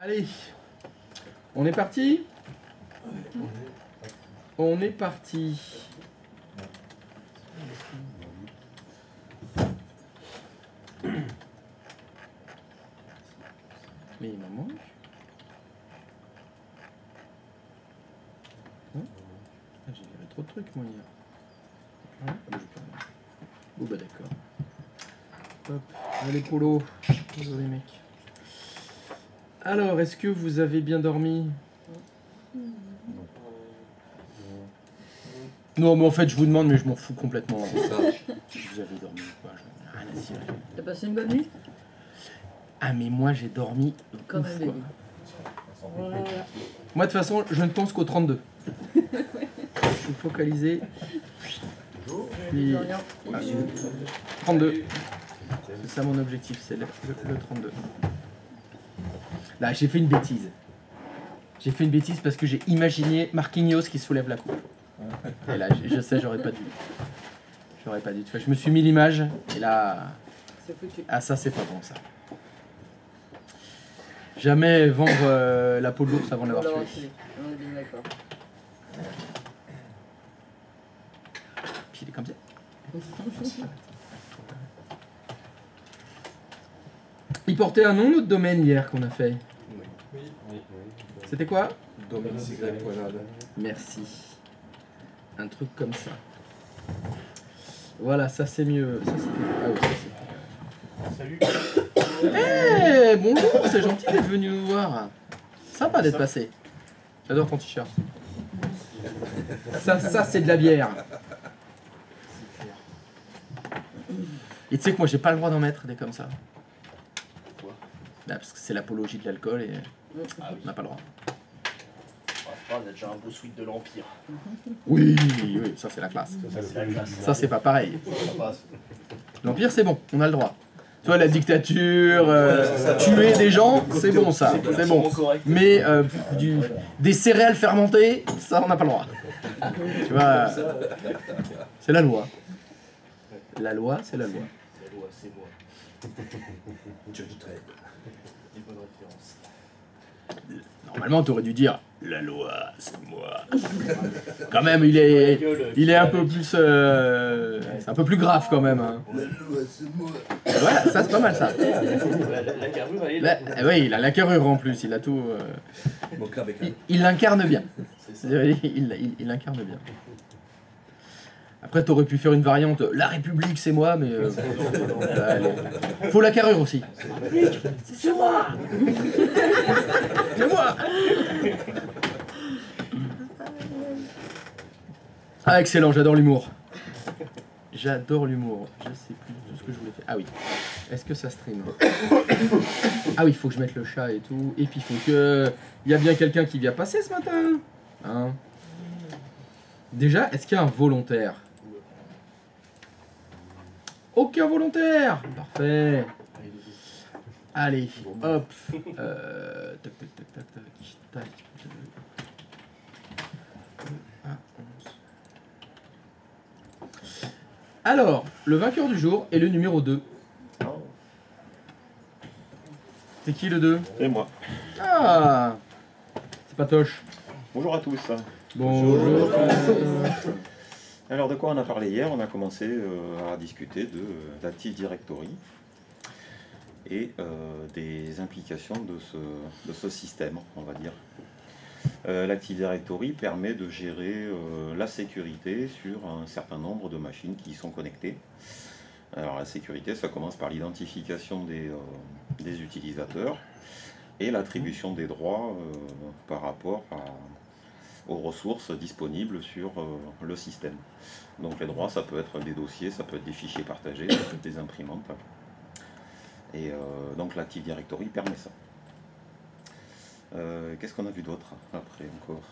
Allez, on est parti? On est parti. Mais il m'en manque. Hein? Ah, j'ai viré trop de trucs moi hier. Hein? Ah, bah, je peux rien. Oh bah d'accord. Hop, allez Polo. Désolé mec. Alors, est-ce que vous avez bien dormi? Non, mais en fait, je vous demande, mais je m'en fous complètement. C'est ça. Vous avez dormi ou pas? J'en ai rien à cirer. T'as passé une bonne nuit? Ah, mais moi, j'ai dormi Comme ouf, un quoi. bébé. Voilà. Moi, de toute façon, je ne pense qu'au 32. Je suis focalisé. Puis... Ah, 32. C'est ça mon objectif, c'est le 32. Là, j'ai fait une bêtise. J'ai fait une bêtise parce que j'ai imaginé Marquinhos qui soulève la coupe. Et là, je sais, j'aurais pas dû. J'aurais pas dû. Tu vois, je me suis mis l'image, et là... C'est foutu. Ah, ça, c'est pas bon, ça. Jamais vendre la peau de l'ours avant de l'avoir tué. On est bien d'accord. Puis il est comme ça. Il portait un nom, notre domaine, hier, qu'on a fait. Oui. C'était quoi? Domaine Poinade. Merci. Un truc comme ça. Voilà, ça c'est mieux. Ça, ah oui, ça c'est... Salut. Eh, bonjour, c'est gentil d'être venu nous voir. Sympa d'être passé. J'adore ton t-shirt. Ça c'est de la bière. Et tu sais que moi j'ai pas le droit d'en mettre des comme ça. Pourquoi? Bah, parce que c'est l'apologie de l'alcool et on n'a pas le droit. On a déjà un beau suite de l'Empire. Oui, ça c'est la classe. C'est la classe. Ça c'est pas pareil. Ça passe. L'Empire c'est bon, on a le droit. Tu vois, la dictature, tuer des gens, c'est bon ça, c'est bon. Mais des céréales fermentées, ça on n'a pas le droit. Tu vois, c'est la loi. La loi, c'est la loi. La loi, c'est moi. Judge Dredd. Des bonnes références. Normalement, tu aurais dû dire la loi, c'est moi. Quand même, il est un peu plus, c'est un peu plus grave quand même. Hein. La loi, c'est moi. Voilà, ça c'est pas mal ça. La carrure, elle est là. Oui, il a la carrure en plus, il a tout. Il l'incarne bien. Il l'incarne bien. Après, t'aurais pu faire une variante, la République c'est moi, mais allez. Faut la carrure aussi. C'est moi. C'est moi. Ah, excellent, j'adore l'humour. J'adore l'humour. Je sais plus tout ce que je voulais faire. Ah oui. Est-ce que ça stream? Ah oui, il faut que je mette le chat et tout. Et puis il faut que... Il y a bien quelqu'un qui vient passer ce matin. Hein? Déjà, est-ce qu'il y a un volontaire? Aucun volontaire. Parfait. Allez, hop. Tac, tac, tac, tac, tac, tac. Alors, le vainqueur du jour est le numéro 2. C'est qui le 2? Et moi. Ah, c'est Patoche. Bonjour à tous. Bonjour. Alors de quoi on a parlé hier? On a commencé à discuter d'Active Directory et des implications de ce système, on va dire. L'Active Directory permet de gérer la sécurité sur un certain nombre de machines qui y sont connectées. Alors la sécurité, ça commence par l'identification des utilisateurs et l'attribution des droits par rapport aux ressources disponibles sur le système. Donc les droits, ça peut être des dossiers, ça peut être des fichiers partagés, ça peut être des imprimantes. Et donc l'Active Directory permet ça. Qu'est-ce qu'on a vu d'autre après encore?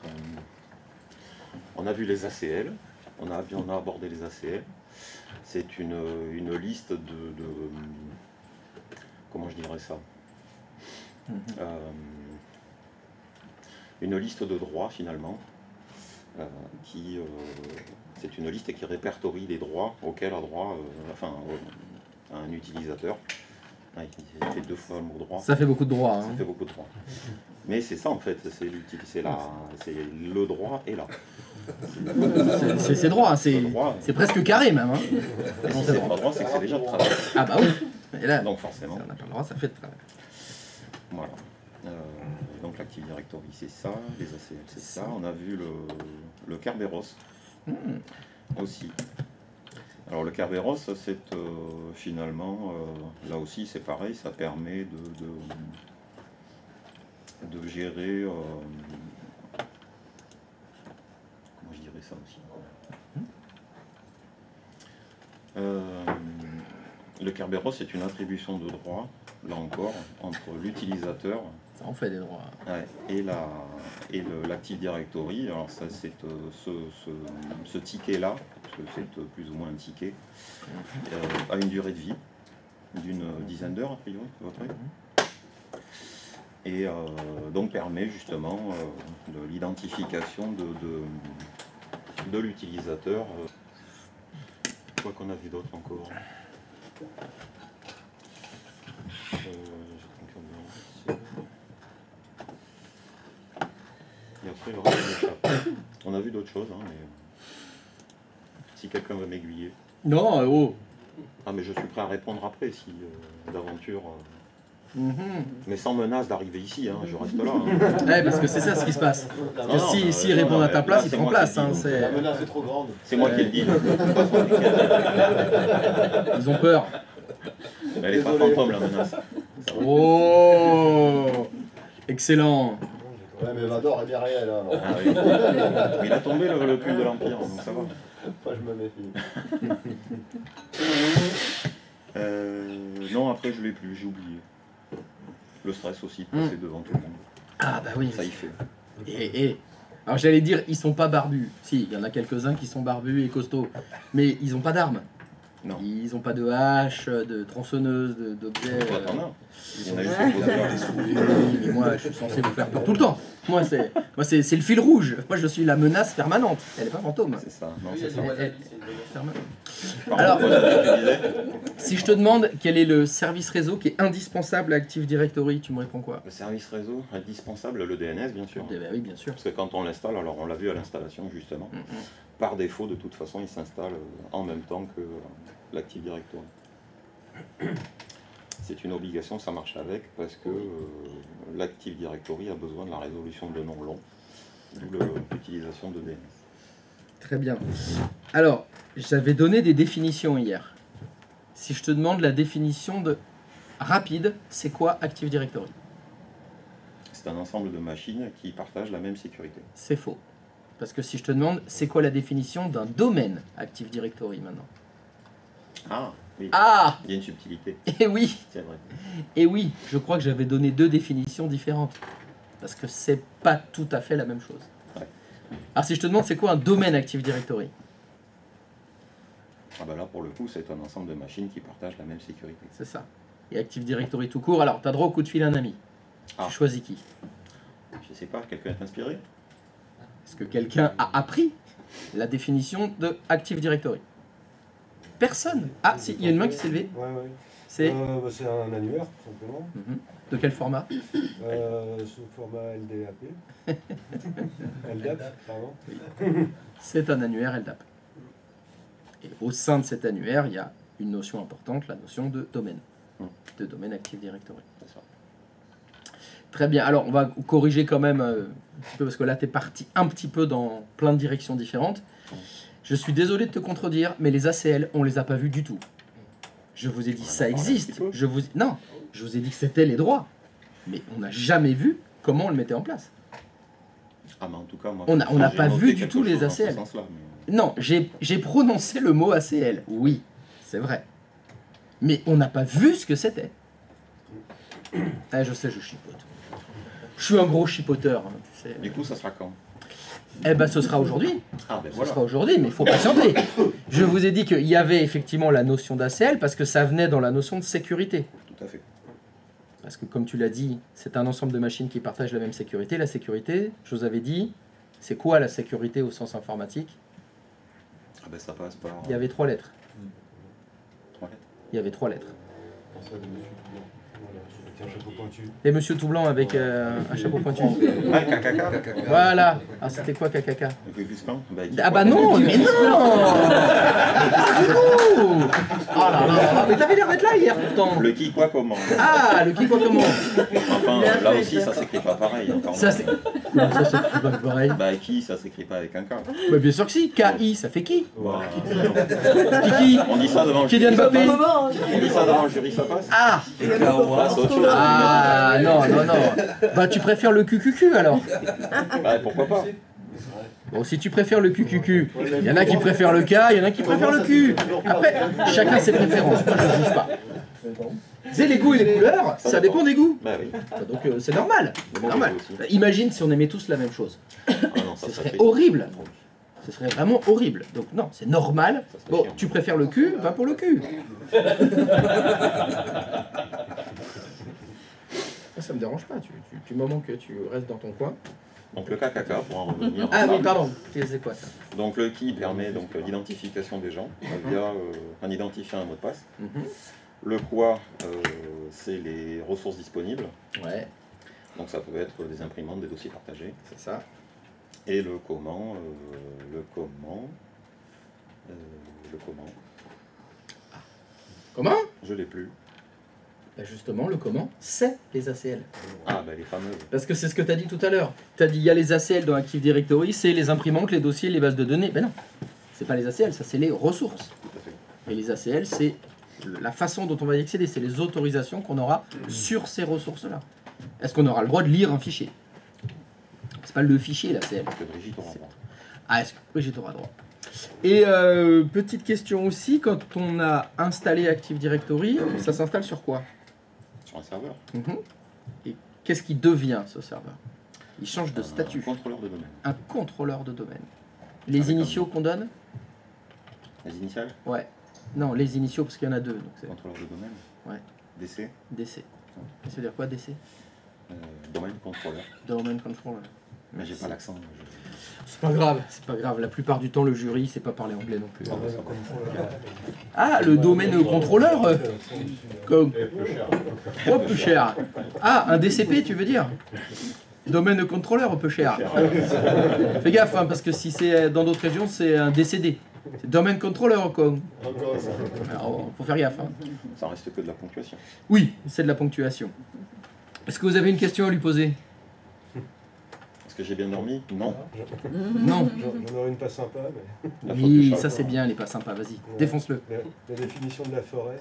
On a vu les ACL, on a abordé les ACL. C'est une liste de comment je dirais ça? Une liste de droits finalement, c'est une liste qui répertorie les droits auxquels a droit un utilisateur Ouais, il fait 2 fois le mot droit. Ça fait beaucoup de droit. Ça Hein. fait beaucoup de droit. Mais c'est ça en fait, c'est le droit et là. C'est droit, Le droit, c'est presque carré même. Hein. et si c'est pas droit, c'est que c'est déjà de travail. Ah bah oui. Et là, Donc forcément, on n'a pas le droit, ça fait de travail. voilà. Donc l'Active Directory c'est ça, les ACL c'est ça. On a vu le Kerberos aussi. Alors le Kerberos, c'est finalement, là aussi c'est pareil, ça permet de gérer, comment je dirais ça aussi. Le Kerberos c'est une attribution de droit, là encore, entre l'utilisateur Ça en fait des droits. et l'Active Directory. Alors ça c'est ce ticket-là, parce que c'est plus ou moins un ticket, a une durée de vie d'une dizaine d'heures a priori, à peu près. Et donc permet justement de l'identification de l'utilisateur. Quoi qu'on a vu d'autre encore. Et après le reste m'échappe. On a vu d'autres choses, hein, mais si quelqu'un veut m'aiguiller. Non, oh. Ah mais je suis prêt à répondre après si d'aventure. Mhm. Mais sans menace d'arriver ici, hein, je reste là. Hein. Ouais, parce que c'est ça ce qui se passe. Parce que Non, s'ils répondent à ta place, ils te c'est moi remplacent. qui le Hein, dis. c'est- La menace est trop grande. C'est moi qui le dis. ils ont peur. Elle est pas Désolé. fantôme la menace. Oh, excellent. Ouais, mais Vador est bien réel, hein, alors. Ah oui. Mais il a tombé le pull de l'Empire, donc ça va. Moi, je me méfie. Non, après je l'ai plus, j'ai oublié. Le stress aussi de passer devant tout le monde. Ah bah oui. Ça y fait. Alors j'allais dire, ils sont pas barbus. Si, il y en a quelques-uns qui sont barbus et costauds, mais ils ont pas d'armes. Non. Ils ont pas de hache, de tronçonneuse, d'objets. Toi, t'en as. Il y en a juste Ouais. qui posent là. Oui, mais moi, je suis censé vous faire peur tout le temps. Moi, c'est le fil rouge. Moi, je suis la menace permanente. Elle est pas fantôme. C'est ça. Non, Oui, c'est ça. Permanente. Par Alors- contre, moi, je disais, Si je te demande quel est le service réseau qui est indispensable à Active Directory, tu me réponds quoi? le service réseau indispensable, le DNS bien sûr. Eh ben oui, bien sûr. Parce que quand on l'installe, alors on l'a vu à l'installation justement, par défaut de toute façon il s'installe en même temps que l'Active Directory. C'est une obligation, ça marche avec, parce que l'Active Directory a besoin de la résolution de noms longs, d'où l'utilisation de DNS. Très bien. Alors, j'avais donné des définitions hier. Si je te demande la définition de rapide, c'est quoi Active Directory? C'est un ensemble de machines qui partagent la même sécurité. C'est faux. Parce que si je te demande, c'est quoi la définition d'un domaine Active Directory maintenant? Ah, oui, Ah, il y a une subtilité, et oui, c'est vrai. et oui, je crois que j'avais donné deux définitions différentes. Parce que c'est pas tout à fait la même chose. Ouais. Alors si je te demande, c'est quoi un domaine Active Directory? Ah bah là pour le coup c'est un ensemble de machines qui partagent la même sécurité. C'est ça. Et Active Directory tout court, alors tu as droit au coup de fil à un ami. Ah. Tu choisis qui? Je sais pas, quelqu'un est inspiré? Est-ce que quelqu'un a appris la définition de Active Directory? Personne. Ah, si, il y a une main qui s'est levée. Ouais, ouais. C'est C'est un annuaire, tout simplement, Mhm. De quel format? sous format LDAP. LDAP, pardon. C'est un annuaire LDAP. Et au sein de cet annuaire, il y a une notion importante, la notion de domaine. De domaine Active Directory. C'est ça. Très bien. Alors, on va corriger quand même un petit peu, parce que là, tu es parti un petit peu dans plein de directions différentes. Je suis désolé de te contredire, mais les ACL, on les a pas vus du tout. Je vous ai dit, On en a ça parlé un existe. petit peu. Non, je vous ai dit que c'était les droits. Mais on n'a jamais vu comment on le mettait en place. Ah mais en tout cas moi... On n'a j'ai pas noté vu du quelque tout les chose dans ce ACL. sens-là, mais- Non, j'ai prononcé le mot ACL. Oui, c'est vrai. Mais on n'a pas vu ce que c'était. Ah, je sais, je chipote. Je suis un gros chipoteur, hein, tu sais. Du coup ça sera quand? Eh ben, ce sera aujourd'hui. Ah ben Ce voilà. sera aujourd'hui, mais il faut patienter. Je vous ai dit qu'il y avait effectivement la notion d'ACL parce que ça venait dans la notion de sécurité. Tout à fait. Parce que comme tu l'as dit, c'est un ensemble de machines qui partagent la même sécurité. La sécurité, je vous avais dit, c'est quoi la sécurité au sens informatique? Ah ben ça passe par... Il y avait 3 lettres. 3 lettres. Il y avait 3 lettres. pour ça de monsieur Toublanc. Voilà, avec un chapeau pointu. Et monsieur tout blanc avec un chapeau pointu. Ah, caca. Voilà. Ah, c'était quoi, Kakaka? Ah bah non, mais non. Du coup. Oh là là, mais t'avais l'air d'être là hier pourtant. Le qui, quoi, comment. Ah, le qui quoi comment? Enfin, là aussi, ça s'écrit pas pareil. Encore. Ça c'est... Non, ça c'est pas pareil. Bah, qui, ça s'écrit pas avec un K. Bah bien sûr que si, K-I, ça fait qui? Voilà. Qui? On dit ça devant le Kylian jury. Mbappé? On dit ça devant le jury, ça passe. Ah. Ah, c'est autre chose. Ah non. Bah tu préfères le QQQ alors? Bah, pourquoi pas. Bon, si tu préfères le QQQ, il y en a qui préfèrent le K, il y en a qui préfèrent le Q. Après, chacun ses préférences, moi je ne juge pas. C'est les goûts et les couleurs, ça dépend des goûts. Bah oui. Donc c'est normal. Moi, Normal. je veux aussi. Imagine si on aimait tous la même chose. Ah non, ça Ce serait serait horrible. Ce serait vraiment horrible. Donc non, c'est normal. Ça serait Bon, chiant. tu préfères le cul, va pour le cul. Ça me dérange pas, du moment que tu restes dans ton coin. Donc le KKK, pour en revenir. Ah oui, ensemble. pardon, c'est quoi ça? Donc le qui permet donc l'identification des gens via un identifiant et un mot de passe. Mhm. Le quoi, c'est les ressources disponibles. Ouais, Donc ça peut être des imprimantes, des dossiers partagés. c'est ça. Et le comment, Comment? je l'ai plus. Bah justement, le comment, c'est les ACL. Ah bah les fameuses. Parce que c'est ce que tu as dit tout à l'heure. Tu as dit il y a les ACL dans Active Directory, c'est les imprimantes, les dossiers, les bases de données. Ben non, c'est pas les ACL, ça c'est les ressources. Tout à fait. Et les ACL, c'est la façon dont on va y accéder, c'est les autorisations qu'on aura sur ces ressources-là. Est-ce qu'on aura le droit de lire un fichier? C'est pas le fichier l'ACL. Que Brigitte aura droit. Ah, est-ce que Brigitte aura droit? Et petite question aussi, quand on a installé Active Directory, ça s'installe sur quoi? Sur un serveur. Et qu'est-ce qui devient ce serveur? Il change de statut. Un contrôleur de domaine. Un contrôleur de domaine. Les Avec un initiaux qu'on donne? Les initiales, Ouais. Non, les initiaux parce qu'il y en a deux. Donc c'est contrôleur de domaine. Ouais. DC, DC. Ça veut dire quoi DC? domaine contrôleur. Domain controller. Mais j'ai pas l'accent. C'est pas grave, c'est pas grave. La plupart du temps, le jury sait pas parler anglais non plus. Ah, ouais, comme ça, là. Ah, le domaine contrôleur comme... Oh, peu cher. Ah, un DCP, tu veux dire? Domaine contrôleur, peu cher. Fais gaffe, hein, parce que si c'est dans d'autres régions, c'est un DCD. C'est domaine contrôleur, quoi. Encore ça. Alors, faut faire gaffe. Hein. Ça reste que de la ponctuation. Oui, c'est de la ponctuation. Est-ce que vous avez une question à lui poser? Est-ce que j'ai bien dormi? Non. Non. J'en aurais une pas sympa, mais La faute Oui, de chat. ça c'est bien, il est pas sympa, vas-y, défonce-le. la définition de la forêt.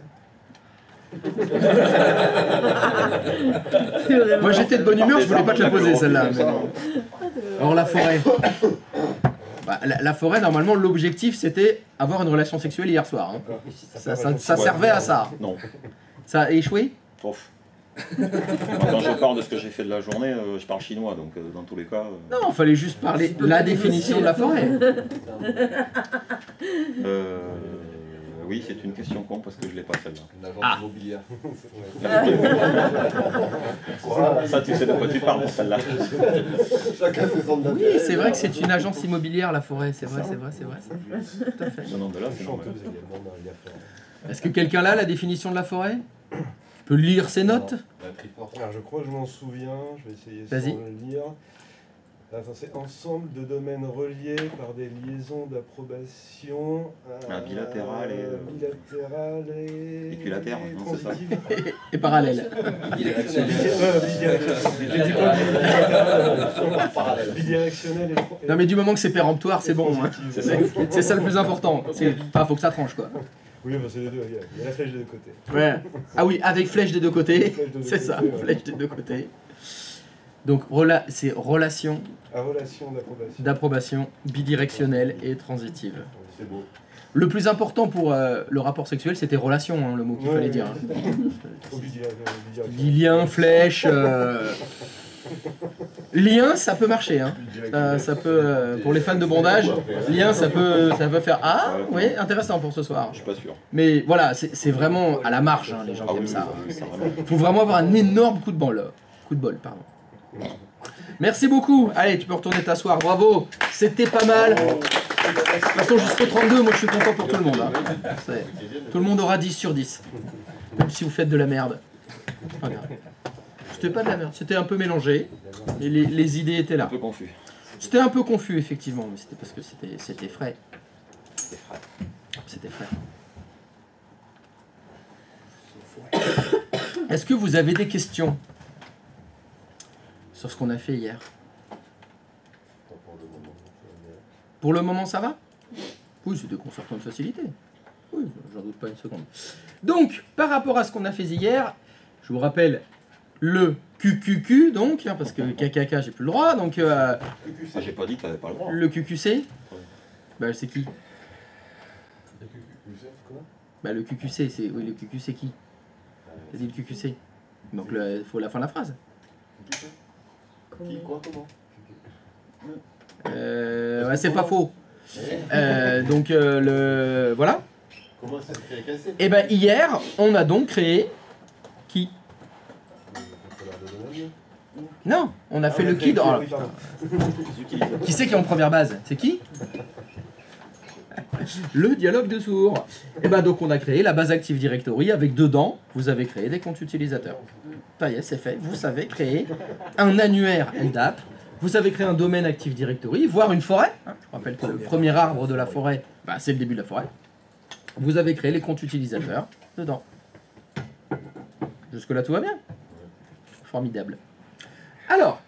Moi j'étais de bonne humeur, je voulais pas te la poser celle-là. mais- Alors la forêt. Bah, la forêt, normalement, l'objectif c'était avoir une relation sexuelle hier soir. Hein. Ça servait à ça. Non. Ça a échoué? Sauf. Quand je parle de ce que j'ai fait de la journée, je parle chinois, donc dans tous les cas. Non, fallait juste parler de la définition de la forêt. Oui, c'est une question con parce que je l'ai pas celle-là. Une agence Ah. immobilière. Ça, tu sais de quoi tu parles, celle-là. Chacun fait son Oui, c'est vrai que c'est une agence immobilière la forêt, c'est vrai. Tout à fait. Non, non, de là, c'est normal. Chanteuse également dans la forêt. Est-ce que quelqu'un là, la définition de la forêt peut lire ses notes? La Triforce. Alors je crois que je m'en souviens, je vais essayer Vas-y. sans le lire. Attends, c'est ensemble de domaines reliés par des liaisons d'approbation Bilatérales et, bilatérales et équilatères, non, c'est ça. transitives. Et parallèle. Bidirectionnel et Non mais du moment que c'est péremptoire, c'est bon. Hein. transitives. C'est ça le plus important. Faut que ça tranche quoi. Oui, bah, c'est les deux, il y a la flèche des deux côtés. Ouais. Ah oui, avec flèche des deux côtés. Flèche des deux C'est ça, côtés, ouais. flèche des deux côtés. Donc c'est relation À relation d'approbation. d'approbation bidirectionnelle et transitive. C'est beau. Le plus important pour le rapport sexuel, c'était relation, hein, le mot qu'il Ouais, fallait ouais. dire. Hein. Bidirectionnel. Dit lien, flèche. Lien, ça peut marcher. Hein. Ça peut, pour les fans de bondage, lien, ça peut faire. Ah, oui, intéressant pour ce soir. Je suis pas sûr. Mais voilà, c'est vraiment à la marge, hein, les gens Ah qui aiment oui, ça. oui, ça vraiment. Il faut vraiment avoir un énorme coup de bol. Pardon. Merci beaucoup. Allez, tu peux retourner t'asseoir. Bravo. C'était pas mal. De toute façon, jusqu'au 32, moi je suis content pour tout le monde. Hein. Tout le monde aura 10 sur 10. Même si vous faites de la merde. Pas grave. C'était pas de la merde, c'était un peu mélangé. Et les idées étaient Un là. peu confus. C'était un peu confus, effectivement, mais c'était parce que c'était frais. C'était frais. Est-ce que vous avez des questions sur ce qu'on a fait hier? Pour le moment, ça va? Oui, c'est déconcertant de facilité. Oui, j'en doute pas une seconde. Donc, par rapport à ce qu'on a fait hier, je vous rappelle le QQQ, donc, hein, parce que KKK, j'ai plus le droit, donc Ah, j'ai pas dit que t'avais pas le droit. le QQC, bah, c'est qui? Bah, le QQC, c'est... Oui, le QQ, c'est qui? T'as dit le QQC. Donc, il faut la fin de la phrase. Qui, quoi, comment? Ouais, c'est pas faux. Donc, voilà. Comment ça se fait casser? Et ben hier, on a donc créé qui? Non, on a fait le qui dans... Qui c'est qui est en première base? C'est qui? Le dialogue de sourds. Et ben donc on a créé la base Active Directory avec dedans, vous avez créé des comptes utilisateurs. Ça y est, c'est fait. Vous savez créer un annuaire LDAP. Vous savez créer un domaine Active Directory, voire une forêt. Je rappelle que le premier arbre de la forêt, bah, c'est le début de la forêt. Vous avez créé les comptes utilisateurs dedans. Jusque-là, tout va bien? Formidable. Alors,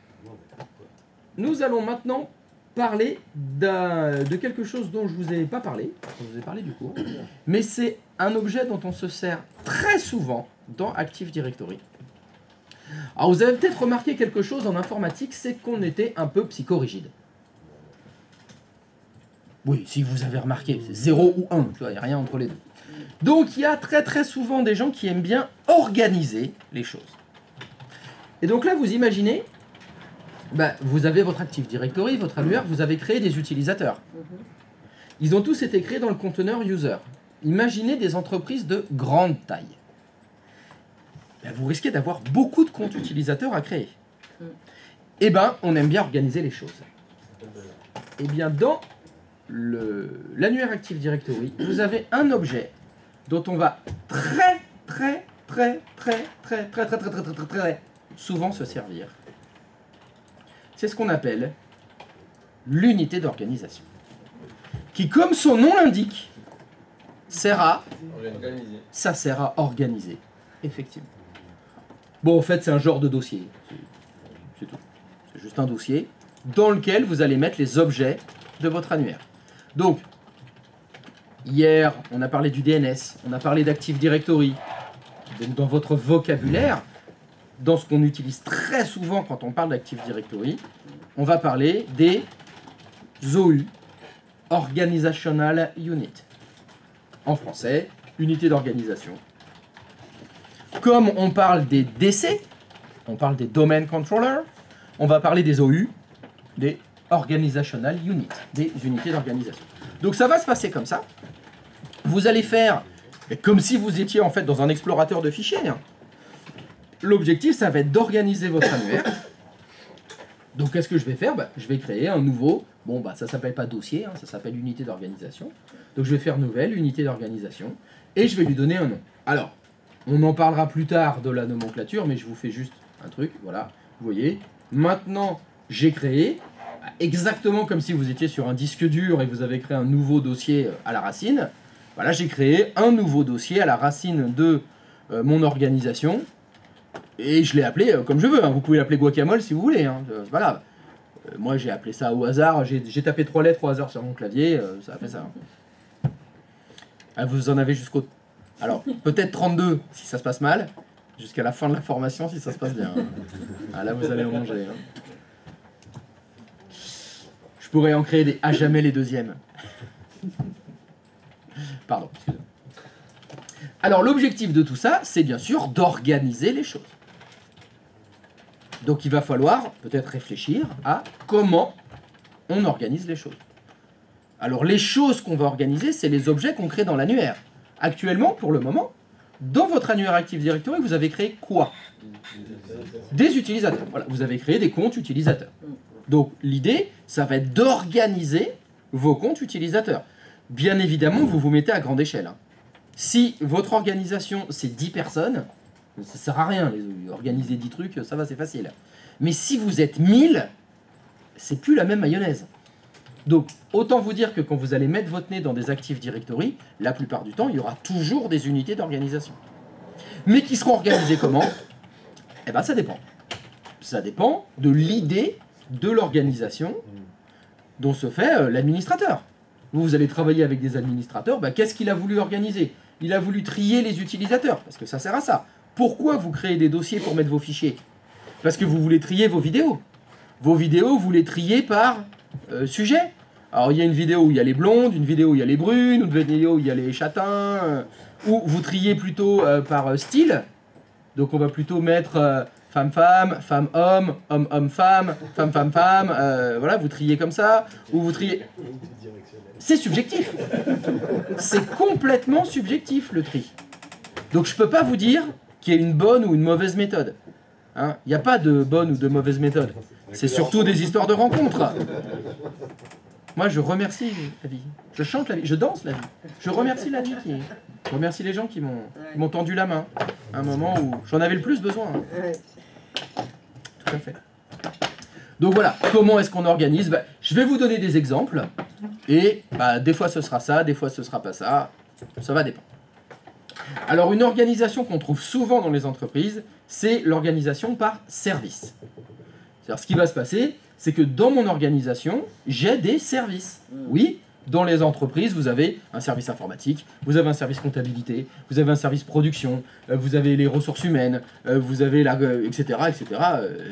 nous allons maintenant parler de quelque chose dont je ne vous ai pas parlé. Je vous ai parlé du cours. Mais c'est un objet dont on se sert très souvent dans Active Directory. Alors, vous avez peut-être remarqué quelque chose en informatique, c'est qu'on était un peu psychorigide. Oui, si vous avez remarqué, c'est 0 ou 1, il n'y a rien entre les deux. Donc il y a très très souvent des gens qui aiment bien organiser les choses. Et donc là, vous imaginez, bah, vous avez votre Active Directory, votre annuaire, vous avez créé des utilisateurs. Ils ont tous été créés dans le conteneur user. Imaginez des entreprises de grande taille. Bah, vous risquez d'avoir beaucoup de comptes utilisateurs à créer. Eh bien, on aime bien organiser les choses. Eh bien, dans l'annuaire Active Directory, vous avez un objet dont on va très souvent se servir. C'est ce qu'on appelle l'unité d'organisation, qui, comme son nom l'indique, sert à organiser, effectivement. Bon, en fait, c'est un genre de dossier, c'est tout. C'est juste un dossier dans lequel vous allez mettre les objets de votre annuaire. Donc, hier, on a parlé du DNS, on a parlé d'Active Directory. Donc, dans votre vocabulaire, dans ce qu'on utilise très souvent quand on parle d'Active Directory, on va parler des OU, Organizational Unit. En français, unité d'organisation. Comme on parle des DC, on parle des Domain Controllers, on va parler des OU, des Organizational Unit, des unités d'organisation. Donc ça va se passer comme ça. Vous allez faire comme si vous étiez en fait dans un explorateur de fichiers. L'objectif, ça va être d'organiser votre annuaire. Donc qu'est-ce que je vais faire? Je vais créer un nouveau, ça s'appelle pas dossier, ça s'appelle unité d'organisation. Donc je vais faire nouvelle unité d'organisation et je vais lui donner un nom. Alors, on en parlera plus tard de la nomenclature, mais je vous fais juste un truc, voilà. Vous voyez, maintenant j'ai créé, exactement comme si vous étiez sur un disque dur et vous avez créé un nouveau dossier à la racine. Voilà, j'ai créé un nouveau dossier à la racine de mon organisation. Et je l'ai appelé comme je veux, vous pouvez l'appeler guacamole si vous voulez, c'est pas grave. Moi j'ai appelé ça au hasard, j'ai tapé 3 lettres au hasard sur mon clavier, ça a fait ça. Vous en avez jusqu'au... Alors, peut-être 32 si ça se passe mal, jusqu'à la fin de la formation si ça se passe bien. Ah là vous allez en manger. Je pourrais en créer des à jamais les deuxièmes. Pardon, excusez-moi. Alors l'objectif de tout ça, c'est bien sûr d'organiser les choses. Donc il va falloir peut-être réfléchir à comment on organise les choses. Alors les choses qu'on va organiser, c'est les objets qu'on crée dans l'annuaire. Actuellement, pour le moment, dans votre annuaire Active Directory, vous avez créé quoi? Des utilisateurs. Voilà, vous avez créé des comptes utilisateurs. Donc l'idée, ça va être d'organiser vos comptes utilisateurs. Bien évidemment, vous vous mettez à grande échelle. Si votre organisation, c'est 10 personnes, ça sert à rien, organiser 10 trucs, ça va, c'est facile. Mais si vous êtes 1000, c'est plus la même mayonnaise. Donc, autant vous dire que quand vous allez mettre votre nez dans des Active Directory, la plupart du temps, il y aura toujours des unités d'organisation. Mais qui seront organisées comment? Eh bien, ça dépend. Ça dépend de l'idée de l'organisation dont se fait l'administrateur. Vous allez travailler avec des administrateurs, qu'est-ce qu'il a voulu organiser? Il a voulu trier les utilisateurs, parce que ça sert à ça. Pourquoi vous créez des dossiers pour mettre vos fichiers? Parce que vous voulez trier vos vidéos. Vos vidéos, vous les triez par sujet. Alors, il y a une vidéo où il y a les blondes, une vidéo où il y a les brunes, une vidéo où il y a les châtains, ou vous triez plutôt par style. Donc, on va plutôt mettre femme-femme, femme-homme, homme-homme-femme, femme-femme-femme, voilà, vous triez comme ça, ou vous triez... C'est subjectif. C'est complètement subjectif, le tri. Donc, je ne peux pas vous dire qu'il y a une bonne ou une mauvaise méthode. Il n'y a pas de bonne ou de mauvaise méthode. C'est surtout des histoires de rencontres. Moi, je remercie la vie. Je chante la vie. Je danse la vie. Je remercie la vie. Je remercie les gens qui m'ont tendu la main à un moment où j'en avais le plus besoin. Tout à fait. Donc voilà, comment est-ce qu'on organise? Je vais vous donner des exemples. Et des fois, ce sera ça, des fois, ce sera pas ça. Ça va dépendre. Alors, une organisation qu'on trouve souvent dans les entreprises, c'est l'organisation par service. C'est-à-dire, ce qui va se passer, c'est que dans mon organisation, j'ai des services. Oui, dans les entreprises, vous avez un service informatique, vous avez un service comptabilité, vous avez un service production, vous avez les ressources humaines, vous avez etc., etc.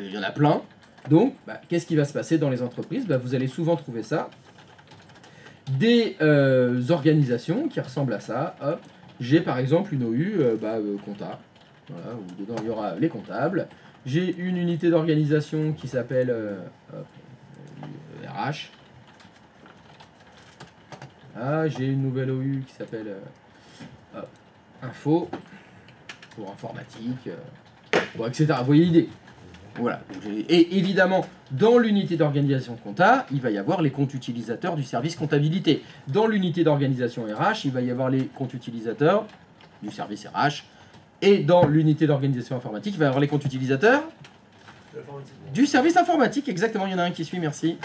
Il y en a plein. Donc, qu'est-ce qui va se passer dans les entreprises? Vous allez souvent trouver ça. Des organisations qui ressemblent à ça. Hop. J'ai par exemple une OU compta, voilà, où dedans il y aura les comptables. J'ai une unité d'organisation qui s'appelle RH. Ah, j'ai une nouvelle OU qui s'appelle Info, pour informatique, etc. Vous voyez l'idée. Voilà. Et évidemment, dans l'unité d'organisation compta, il va y avoir les comptes utilisateurs du service comptabilité. Dans l'unité d'organisation RH, il va y avoir les comptes utilisateurs du service RH. Et dans l'unité d'organisation informatique, il va y avoir les comptes utilisateurs du service informatique. Exactement, il y en a un qui suit, merci.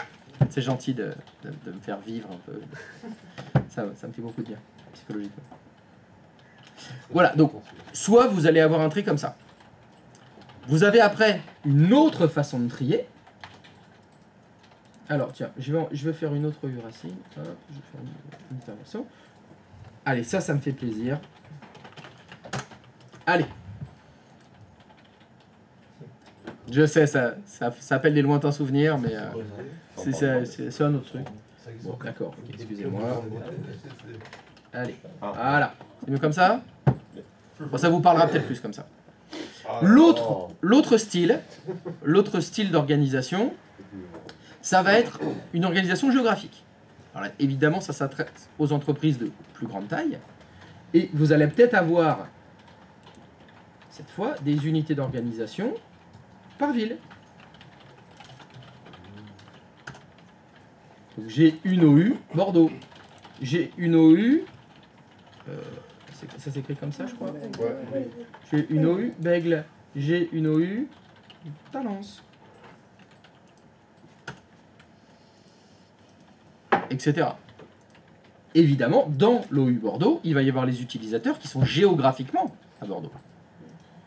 C'est gentil de me faire vivre un peu. Ça me fait beaucoup de bien, psychologiquement. Voilà, donc, soit vous allez avoir un tri comme ça. Vous avez après une autre façon de trier. Alors, tiens, je vais faire une autre racine. Hop, je vais faire une intervention. Allez, ça me fait plaisir. Allez. Je sais, ça s'appelle des lointains souvenirs, mais c'est un autre truc. Bon, d'accord, okay, excusez-moi. Allez, voilà. C'est mieux comme ça? Bon, ça vous parlera peut-être plus comme ça. L'autre style d'organisation, ça va être une organisation géographique. Alors là, évidemment, ça s'adresse aux entreprises de plus grande taille. Et vous allez peut-être avoir, cette fois, des unités d'organisation par ville. Donc j'ai une OU Bordeaux. J'ai une OU... ça s'écrit comme ça, je crois. Ouais. J'ai une OU Bègle. J'ai une OU Talence. Etc. Évidemment, dans l'OU Bordeaux, il va y avoir les utilisateurs qui sont géographiquement à Bordeaux.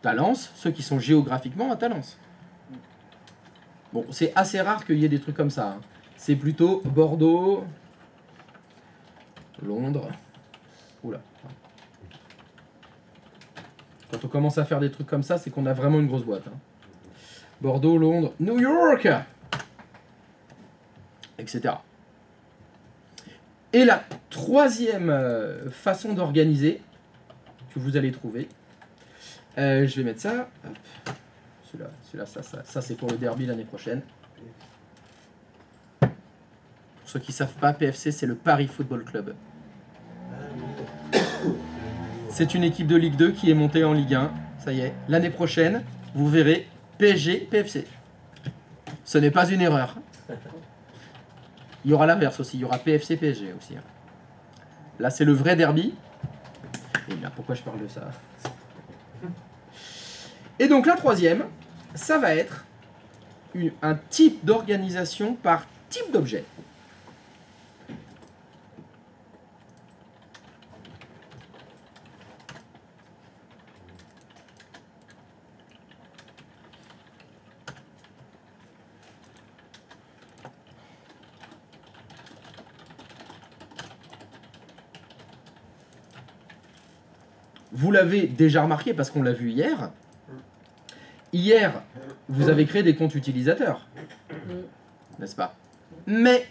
Talence, ceux qui sont géographiquement à Talence. Bon, c'est assez rare qu'il y ait des trucs comme ça. C'est plutôt Bordeaux, Londres. Oula. Quand on commence à faire des trucs comme ça, c'est qu'on a vraiment une grosse boîte. Bordeaux, Londres, New York, etc. Et la troisième façon d'organiser que vous allez trouver, je vais mettre ça. Celui-là, ça c'est pour le derby l'année prochaine. Pour ceux qui ne savent pas, PFC, c'est le Paris Football Club. C'est une équipe de Ligue 2 qui est montée en Ligue 1. Ça y est, l'année prochaine, vous verrez PSG, PFC. Ce n'est pas une erreur. Il y aura l'inverse aussi, il y aura PFC, PSG aussi. Là, c'est le vrai derby. Eh bien, pourquoi je parle de ça? Et donc la troisième, ça va être un type d'organisation par type d'objet. Vous l'avez déjà remarqué parce qu'on l'a vu hier. Hier, vous avez créé des comptes utilisateurs, n'est-ce pas? Mais,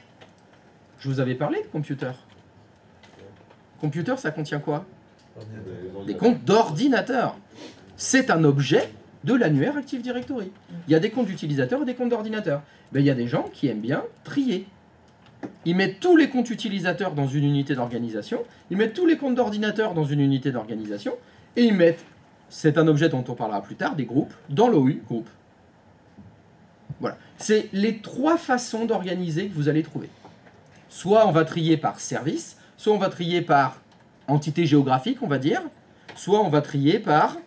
je vous avais parlé de computer. Computer, ça contient quoi? Des comptes d'ordinateur. C'est un objet de l'annuaire Active Directory. Il y a des comptes d'utilisateurs et des comptes d'ordinateurs. Ben, il y a des gens qui aiment bien trier. Ils mettent tous les comptes utilisateurs dans une unité d'organisation, ils mettent tous les comptes d'ordinateur dans une unité d'organisation, et ils mettent, c'est un objet dont on parlera plus tard, des groupes, dans l'OU, groupe. Voilà. C'est les trois façons d'organiser que vous allez trouver. Soit on va trier par service, soit on va trier par entité géographique, on va dire, soit on va trier par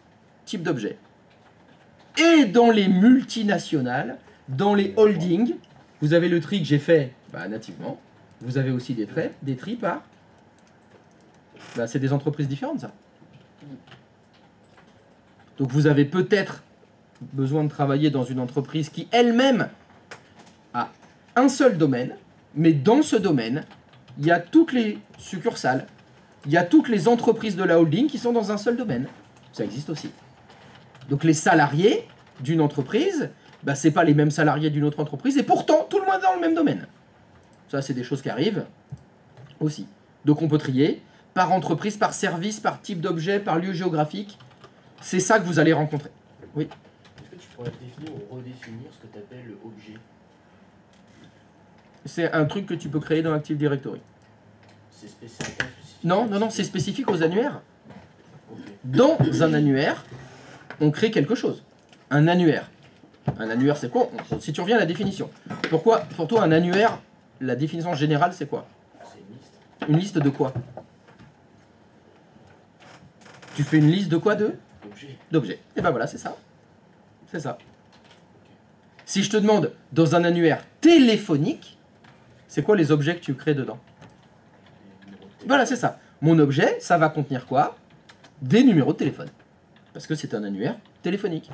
type d'objet. Et dans les multinationales, dans les holdings, vous avez le tri que j'ai fait nativement. Vous avez aussi des tri par... c'est des entreprises différentes, ça. Donc vous avez peut-être besoin de travailler dans une entreprise qui elle-même a un seul domaine, mais dans ce domaine, il y a toutes les succursales, il y a toutes les entreprises de la holding qui sont dans un seul domaine. Ça existe aussi. Donc les salariés d'une entreprise, ce n'est pas les mêmes salariés d'une autre entreprise, et pourtant tout le monde est dans le même domaine. Ça, c'est des choses qui arrivent aussi. Donc on peut trier par entreprise, par service, par type d'objet, par lieu géographique. C'est ça que vous allez rencontrer. Oui. Est-ce que tu pourrais définir ou redéfinir ce que tu appelles objet? C'est un truc que tu peux créer dans Active Directory. C'est spécifique? Non, c'est spécifique aux annuaires. Okay. Dans un annuaire, on crée quelque chose. Un annuaire. Un annuaire, c'est quoi? Si tu reviens à la définition. Pourquoi, pour toi, un annuaire, la définition générale, c'est quoi? C'est une liste. Une liste de quoi? Tu fais une liste de quoi? D'objets. Et ben voilà, c'est ça. C'est ça. Si je te demande, dans un annuaire téléphonique, c'est quoi les objets que tu crées dedans? Voilà, c'est ça. Mon objet, ça va contenir quoi? Des numéros de téléphone. Parce que c'est un annuaire téléphonique.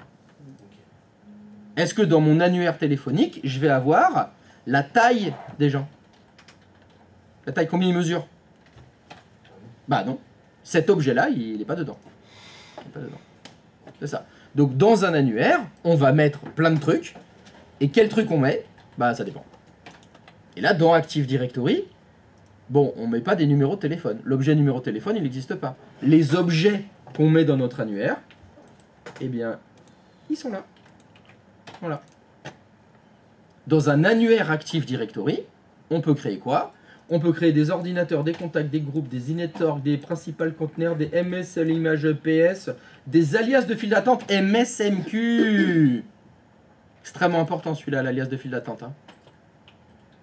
Est-ce que dans mon annuaire téléphonique, je vais avoir la taille des gens? La taille, combien il mesure? Bah non. Cet objet-là, il n'est pas dedans. Il n'est pas dedans. C'est ça. Donc dans un annuaire, on va mettre plein de trucs. Et quel truc on met? Bah ça dépend. Et là, dans Active Directory, bon, on ne met pas des numéros de téléphone. L'objet numéro de téléphone, il n'existe pas. Les objets qu'on met dans notre annuaire, eh bien, ils sont là. Voilà. Dans un annuaire Active Directory, on peut créer quoi? On peut créer des ordinateurs, des contacts, des groupes, des inetworks, des principal conteneurs, des MS, l'image PS, des alias de file d'attente MSMQ. Extrêmement important celui-là, l'alias de file d'attente. Hein.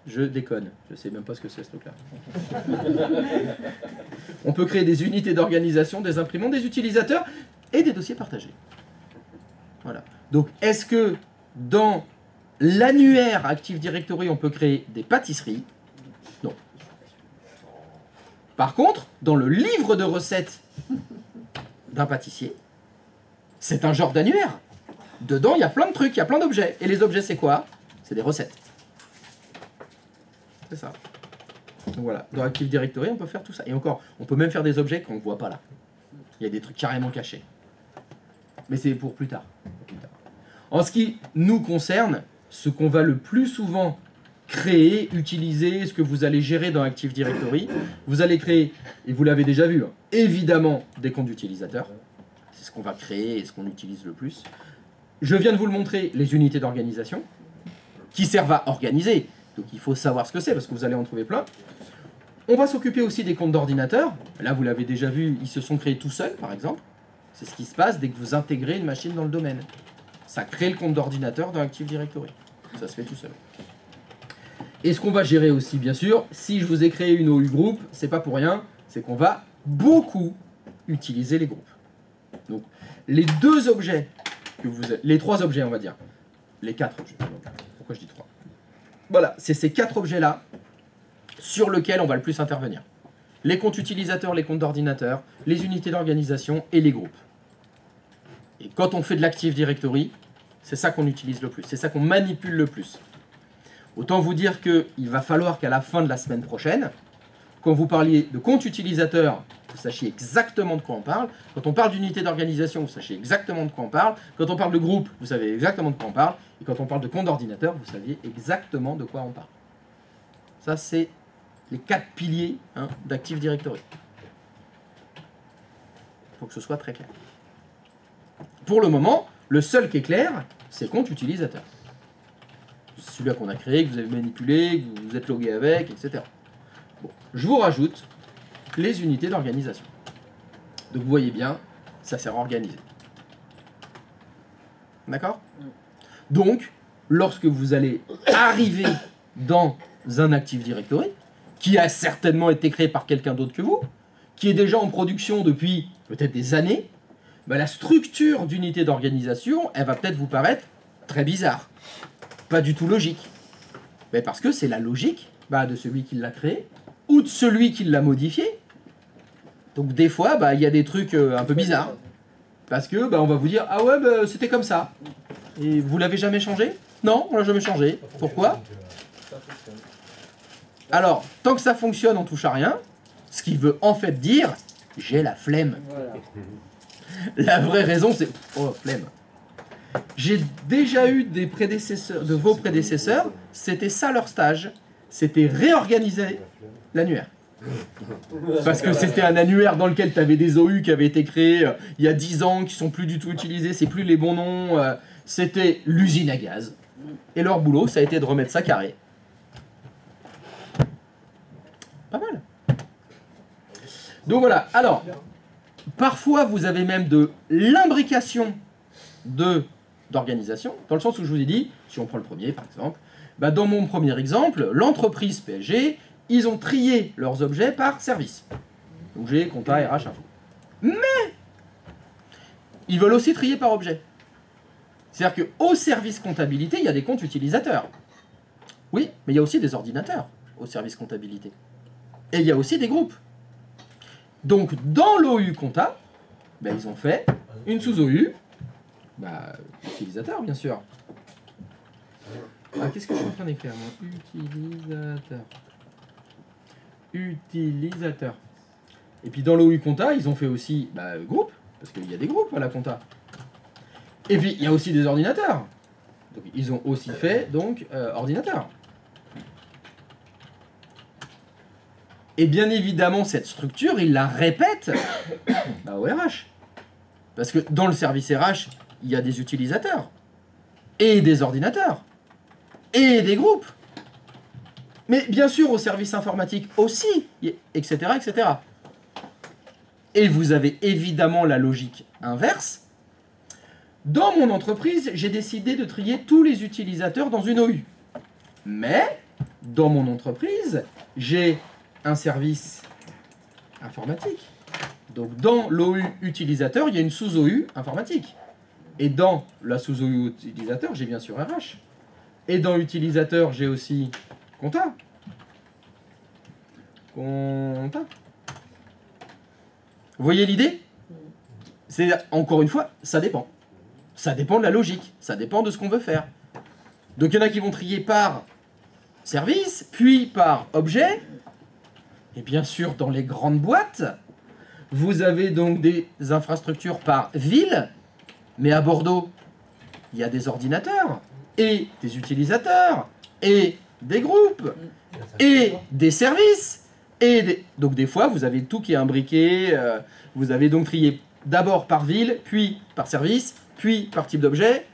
Je déconne, je sais même pas ce que c'est ce truc-là. On peut créer des unités d'organisation, des imprimantes, des utilisateurs et des dossiers partagés. Voilà. Donc, est-ce que dans l'annuaire Active Directory, on peut créer des pâtisseries? Non. Par contre, dans le livre de recettes d'un pâtissier, c'est un genre d'annuaire. Dedans, il y a plein de trucs, il y a plein d'objets. Et les objets, c'est quoi? C'est des recettes. C'est ça. Donc voilà, dans Active Directory, on peut faire tout ça. Et encore, on peut même faire des objets qu'on ne voit pas là. Il y a des trucs carrément cachés. Mais c'est pour plus tard. En ce qui nous concerne, ce qu'on va le plus souvent créer, utiliser, ce que vous allez gérer dans Active Directory, vous allez créer, et vous l'avez déjà vu, hein, évidemment des comptes d'utilisateurs. C'est ce qu'on va créer et ce qu'on utilise le plus. Je viens de vous le montrer, les unités d'organisation, qui servent à organiser. Donc il faut savoir ce que c'est, parce que vous allez en trouver plein. On va s'occuper aussi des comptes d'ordinateur. Là, vous l'avez déjà vu, ils se sont créés tout seuls, par exemple. C'est ce qui se passe dès que vous intégrez une machine dans le domaine. Ça crée le compte d'ordinateur dans Active Directory. Ça se fait tout seul. Et ce qu'on va gérer aussi, bien sûr, si je vous ai créé une OU Group, c'est pas pour rien, c'est qu'on va beaucoup utiliser les groupes. Donc, les deux objets, les trois objets, on va dire, les quatre objets, pourquoi je dis trois? Voilà, c'est ces quatre objets-là sur lesquels on va le plus intervenir. Les comptes utilisateurs, les comptes d'ordinateur, les unités d'organisation et les groupes. Et quand on fait de l'Active Directory, c'est ça qu'on utilise le plus, c'est ça qu'on manipule le plus. Autant vous dire qu'il va falloir qu'à la fin de la semaine prochaine, quand vous parliez de compte utilisateur, vous sachiez exactement de quoi on parle. Quand on parle d'unité d'organisation, vous sachiez exactement de quoi on parle. Quand on parle de groupe, vous savez exactement de quoi on parle. Et quand on parle de compte d'ordinateur, vous saviez exactement de quoi on parle. Ça, c'est les quatre piliers d'Active Directory. Il faut que ce soit très clair. Pour le moment, le seul qui est clair, c'est compte utilisateur. C'est celui-là qu'on a créé, que vous avez manipulé, que vous êtes logué avec, etc. Bon, je vous rajoute les unités d'organisation. Donc vous voyez bien, ça sert à organiser. D'accord? Donc, lorsque vous allez arriver dans un Active Directory, qui a certainement été créé par quelqu'un d'autre que vous, qui est déjà en production depuis peut-être des années, bah, la structure d'unité d'organisation, elle va peut-être vous paraître très bizarre. Pas du tout logique. Mais parce que c'est la logique de celui qui l'a créé, ou de celui qui l'a modifié. Donc des fois, il y a des trucs un peu bizarres. Parce que on va vous dire, ah ouais, c'était comme ça. Et vous l'avez jamais changé? Non, on l'a jamais changé. Pourquoi? Alors, tant que ça fonctionne, on touche à rien. Ce qui veut en fait dire, j'ai la flemme. Voilà. La vraie raison, c'est, oh, flemme. J'ai déjà eu des prédécesseurs, de vos prédécesseurs, c'était ça leur stage. C'était réorganiser l'annuaire. Parce que c'était un annuaire dans lequel tu avais des OU qui avaient été créés il y a 10 ans, qui sont plus du tout utilisés, c'est plus les bons noms. C'était l'usine à gaz. Et leur boulot, ça a été de remettre ça carré. Pas mal. Donc voilà. Alors, parfois, vous avez même de l'imbrication d'organisation, dans le sens où je vous ai dit, si on prend le premier par exemple, dans mon premier exemple, l'entreprise PSG, ils ont trié leurs objets par service. Donc j'ai compta, RH, info. Mais ils veulent aussi trier par objet. C'est-à-dire qu'au service comptabilité, il y a des comptes utilisateurs. Oui, mais il y a aussi des ordinateurs au service comptabilité. Et il y a aussi des groupes. Donc dans l'OU compta, ils ont fait une sous-OU, utilisateur bien sûr. Qu'est-ce que je suis en train d'écrire moi? Utilisateur. Utilisateur. Et puis dans l'OU compta, ils ont fait aussi groupe, parce qu'il y a des groupes à la compta. Et puis il y a aussi des ordinateurs. Donc ils ont aussi fait ordinateur. Et bien évidemment, cette structure, ils la répètent au RH. Parce que dans le service RH, il y a des utilisateurs, et des ordinateurs, et des groupes. Mais bien sûr, au service informatique aussi, etc., etc. Et vous avez évidemment la logique inverse. Dans mon entreprise, j'ai décidé de trier tous les utilisateurs dans une OU. Mais, dans mon entreprise, j'ai un service informatique. Donc, dans l'OU utilisateur, il y a une sous-OU informatique. Et dans la sous-OU utilisateur, j'ai bien sûr RH. Et dans utilisateur, j'ai aussi compta. Compta. Vous voyez l'idée? C'est, encore une fois, ça dépend. Ça dépend de la logique. Ça dépend de ce qu'on veut faire. Donc, il y en a qui vont trier par service, puis par objet. Et bien sûr, dans les grandes boîtes, vous avez donc des infrastructures par ville. Mais à Bordeaux, il y a des ordinateurs, et des utilisateurs, et des groupes, et des services. Donc des fois, vous avez tout qui est imbriqué. Vous avez donc trié d'abord par ville, puis par service, puis par type d'objet.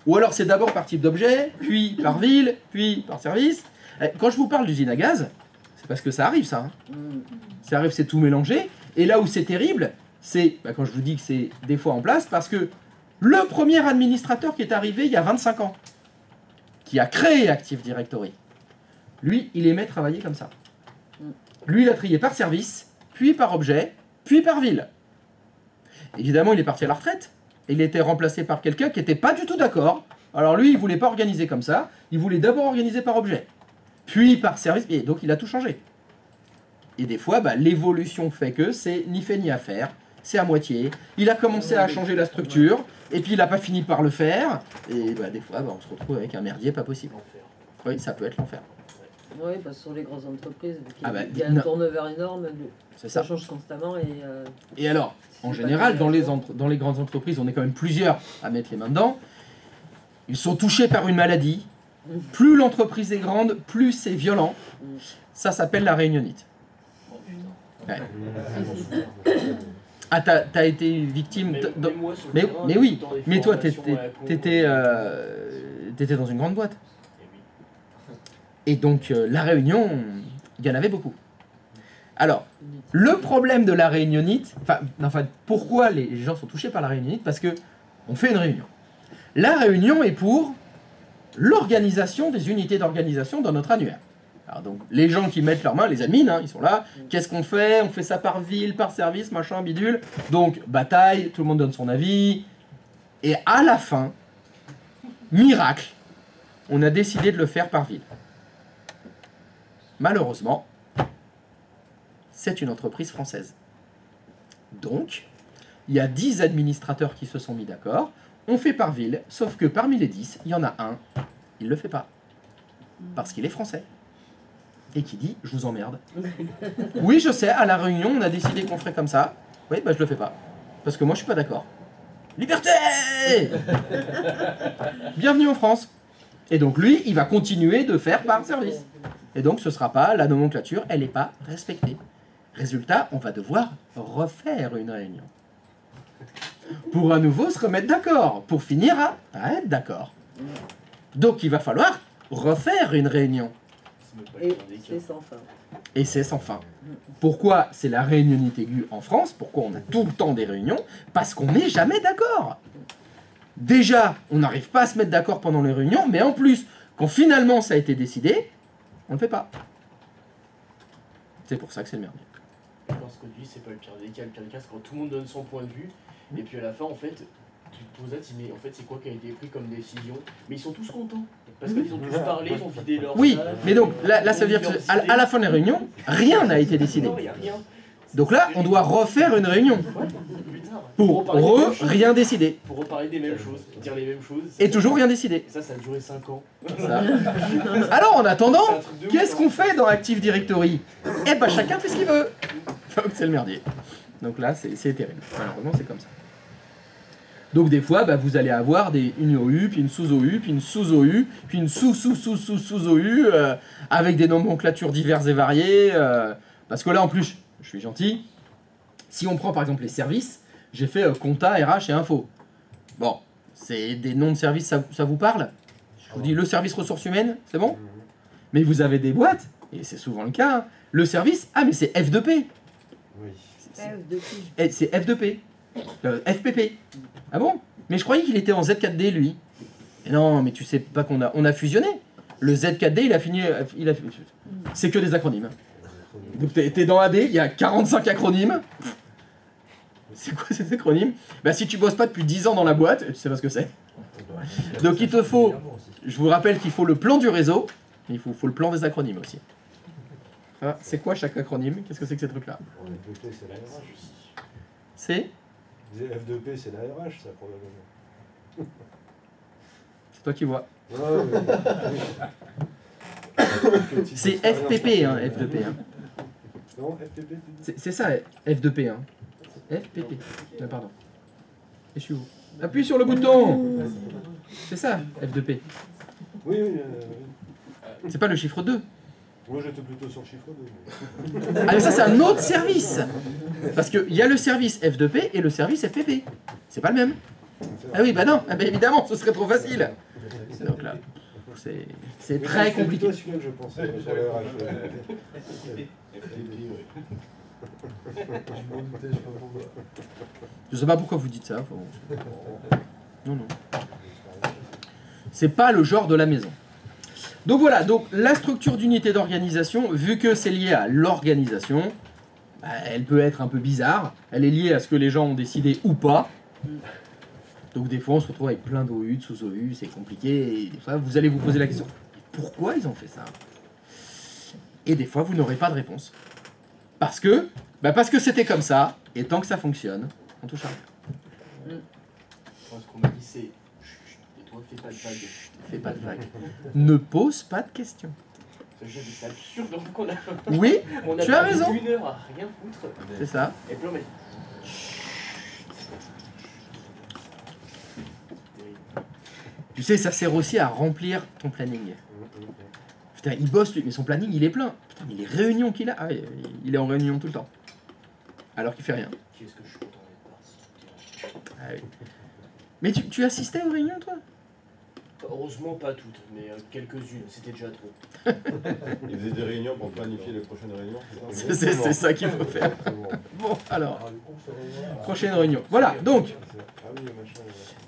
Ou alors c'est d'abord par type d'objet, puis par ville, puis par service. Quand je vous parle d'usine à gaz, c'est parce que ça arrive ça. Ça arrive, c'est tout mélangé. Et là où c'est terrible, c'est quand je vous dis que c'est des fois en place, parce que le premier administrateur qui est arrivé il y a 25 ans, qui a créé Active Directory, lui, il aimait travailler comme ça. Lui, il a trié par service, puis par objet, puis par ville. Évidemment, il est parti à la retraite. Et il était remplacé par quelqu'un qui n'était pas du tout d'accord. Alors lui, il voulait pas organiser comme ça. Il voulait d'abord organiser par objet, puis par service. Et donc, il a tout changé. Et des fois, bah, l'évolution fait que c'est ni fait ni à faire. C'est à moitié. Il a commencé à changer la structure, et puis il n'a pas fini par le faire. Et bah, des fois, bah, on se retrouve avec un merdier pas possible. Oui, ça peut être l'enfer. Oui, parce que sur les grosses entreprises, vu qu'il Ah bah, y a un turnover énorme, C'est ça ça. change constamment. Et alors, en général, dans les grandes entreprises, on est quand même plusieurs à mettre les mains dedans. Ils sont touchés par une maladie. Plus l'entreprise est grande, plus c'est violent. Ça s'appelle la réunionite. Ouais. Ah, t'as été victime... Mais oui, mais toi, t'étais dans une grande boîte. Et donc, la réunion, il y en avait beaucoup. Alors, le problème de la réunionite, enfin, pourquoi les gens sont touchés par la réunionite? Parce que on fait une réunion. La réunion est pour l'organisation des unités d'organisation dans notre annuaire. Alors donc, les gens qui mettent leurs mains, les admins, hein, ils sont là. Qu'est-ce qu'on fait? On fait ça par ville, par service, machin, bidule. Donc, bataille, tout le monde donne son avis. Et à la fin, miracle, on a décidé de le faire par ville. Malheureusement, c'est une entreprise française. Donc, il y a 10 administrateurs qui se sont mis d'accord. On fait par ville, sauf que parmi les 10, il y en a un, il ne le fait pas. Parce qu'il est français. Et qui dit, je vous emmerde. Oui, je sais, à la réunion, on a décidé qu'on ferait comme ça. Oui, bah je le fais pas. Parce que moi, je suis pas d'accord. Liberté! Bienvenue en France. Et donc lui, il va continuer de faire par service. Et donc ce sera pas, la nomenclature, elle n'est pas respectée. Résultat, on va devoir refaire une réunion. Pour à nouveau se remettre d'accord, pour finir à être d'accord. Donc il va falloir refaire une réunion. Et c'est sans fin. Et c'est sans fin. Pourquoi c'est la réunionite aiguë en France? Pourquoi on a tout le temps des réunions? Parce qu'on n'est jamais d'accord. Déjà, on n'arrive pas à se mettre d'accord pendant les réunions, mais en plus, quand finalement ça a été décidé, on ne le fait pas. C'est pour ça que c'est le merdier. Je pense que tu dis, c'est pas le pire des cas. Le pire des cas, c'est quand tout le monde donne son point de vue, et puis à la fin, en fait, tu te poses là, tu dis, mais en fait, c'est quoi qui a été pris comme décision? Mais ils sont tous contents. Parce qu'ils ont tous parlé, ils ont vidé leur Oui, salle, mais donc là ça veut dire qu'à la fin des réunions, rien n'a été décidé. Non, il n'y a rien. Donc là, on doit refaire une réunion Plus tard. pour reparler des mêmes choses. rien décider. Pour reparler des mêmes choses, dire les mêmes choses. Et toujours rien décidé. Et ça a duré 5 ans. Ça. Alors en attendant, C'est un truc de ouf, qu'est-ce hein. qu'on fait dans Active Directory? Eh ben chacun fait ce qu'il veut. Donc c'est le merdier. Donc là, c'est terrible. Malheureusement, c'est comme ça. Donc des fois, bah, vous allez avoir une OU, puis une sous-OU, puis une sous-OU, puis une sous-OU, avec des nomenclatures diverses et variées. Parce que là, en plus, je suis gentil. Si on prend par exemple les services, j'ai fait compta, RH et info. Bon, c'est des noms de services, ça vous parle? Je vous dis le service ressources humaines, c'est bon? Mais vous avez des boîtes, et c'est souvent le cas, hein, le service, ah mais c'est F2P. Oui. C'est F2P. FPP. Ah bon? Mais je croyais qu'il était en Z4D, lui. Et non, mais tu sais pas qu'on a fusionné. Le Z4D, il a fini... C'est que des acronymes. Donc t'es dans AD, il y a 45 acronymes. C'est quoi ces acronymes? Bah si tu bosses pas depuis 10 ans dans la boîte, tu sais pas ce que c'est. Donc il te faut... Je vous rappelle qu'il faut le plan du réseau, mais il faut le plan des acronymes aussi. Ah, c'est quoi chaque acronyme? Qu'est-ce que c'est que ces trucs-là? FDP, c'est la RH. C'est... FDP, c'est la RH, ça, probablement. C'est toi qui vois. Ouais, C'est FPP, hein, F2P. Hein. Non, FPP, C'est ça, F2P. Hein. FPP. Non, pardon. Et je suis où? Appuie sur le bouton. C'est ça, F2P. Oui, oui. C'est pas le chiffre 2. Moi, j'étais plutôt sur le chiffre 2. Ah mais ça c'est un autre service. Parce qu'il y a le service F2P et le service FPP. C'est pas le même. Ah oui, bah non, ah bah évidemment, ce serait trop facile. Donc là, c'est très compliqué. C'est celui-là que je pensais sur le RH. Je sais pas pourquoi vous dites ça. Non, non. C'est pas le genre de la maison. Donc voilà, donc la structure d'unité d'organisation, vu que c'est lié à l'organisation, elle peut être un peu bizarre. Elle est liée à ce que les gens ont décidé ou pas. Donc des fois, on se retrouve avec plein d'OU, de sous-OU, c'est compliqué. Et des fois, vous allez vous poser la question, pourquoi ils ont fait ça? Et des fois, vous n'aurez pas de réponse. Parce que c'était comme ça, et tant que ça fonctionne, on touche à rien. Moi, ce qu'on m'a dit, c'est... Chut, et toi, fais pas de vague. Fais pas de vague. Ne pose pas de questions. C'est absurde qu'on a... Oui, on a tu as perdu raison. 1 heure à rien foutre. C'est ça. Et puis on m'a dit... Tu sais, ça sert aussi à remplir ton planning. Putain, il bosse lui, mais son planning il est plein. Putain, mais les réunions qu'il a, ah, il est en réunion tout le temps. Alors qu'il fait rien. Qu'est-ce que je suis content d'être parti. Ah, oui. Mais tu assistais aux réunions toi? Heureusement pas toutes, mais quelques-unes, c'était déjà trop. Ils faisaient des réunions pour planifier les prochaines réunions. C'est ça qu'il faut faire. Bon, alors, prochaine réunion. Voilà, donc,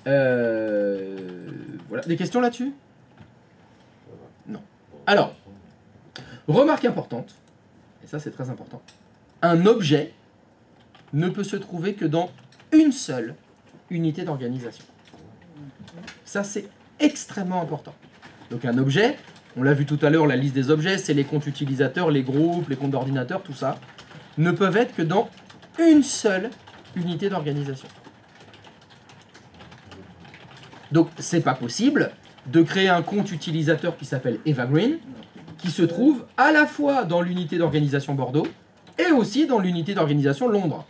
voilà, des questions là-dessus? Non. Alors, remarque importante, et ça c'est très important, un objet ne peut se trouver que dans une seule unité d'organisation. Ça c'est extrêmement important. Donc un objet, on l'a vu tout à l'heure, la liste des objets, c'est les comptes utilisateurs, les groupes, les comptes d'ordinateur, tout ça, ne peuvent être que dans une seule unité d'organisation. Donc c'est pas possible de créer un compte utilisateur qui s'appelle Evergreen, qui se trouve à la fois dans l'unité d'organisation Bordeaux et aussi dans l'unité d'organisation Londres.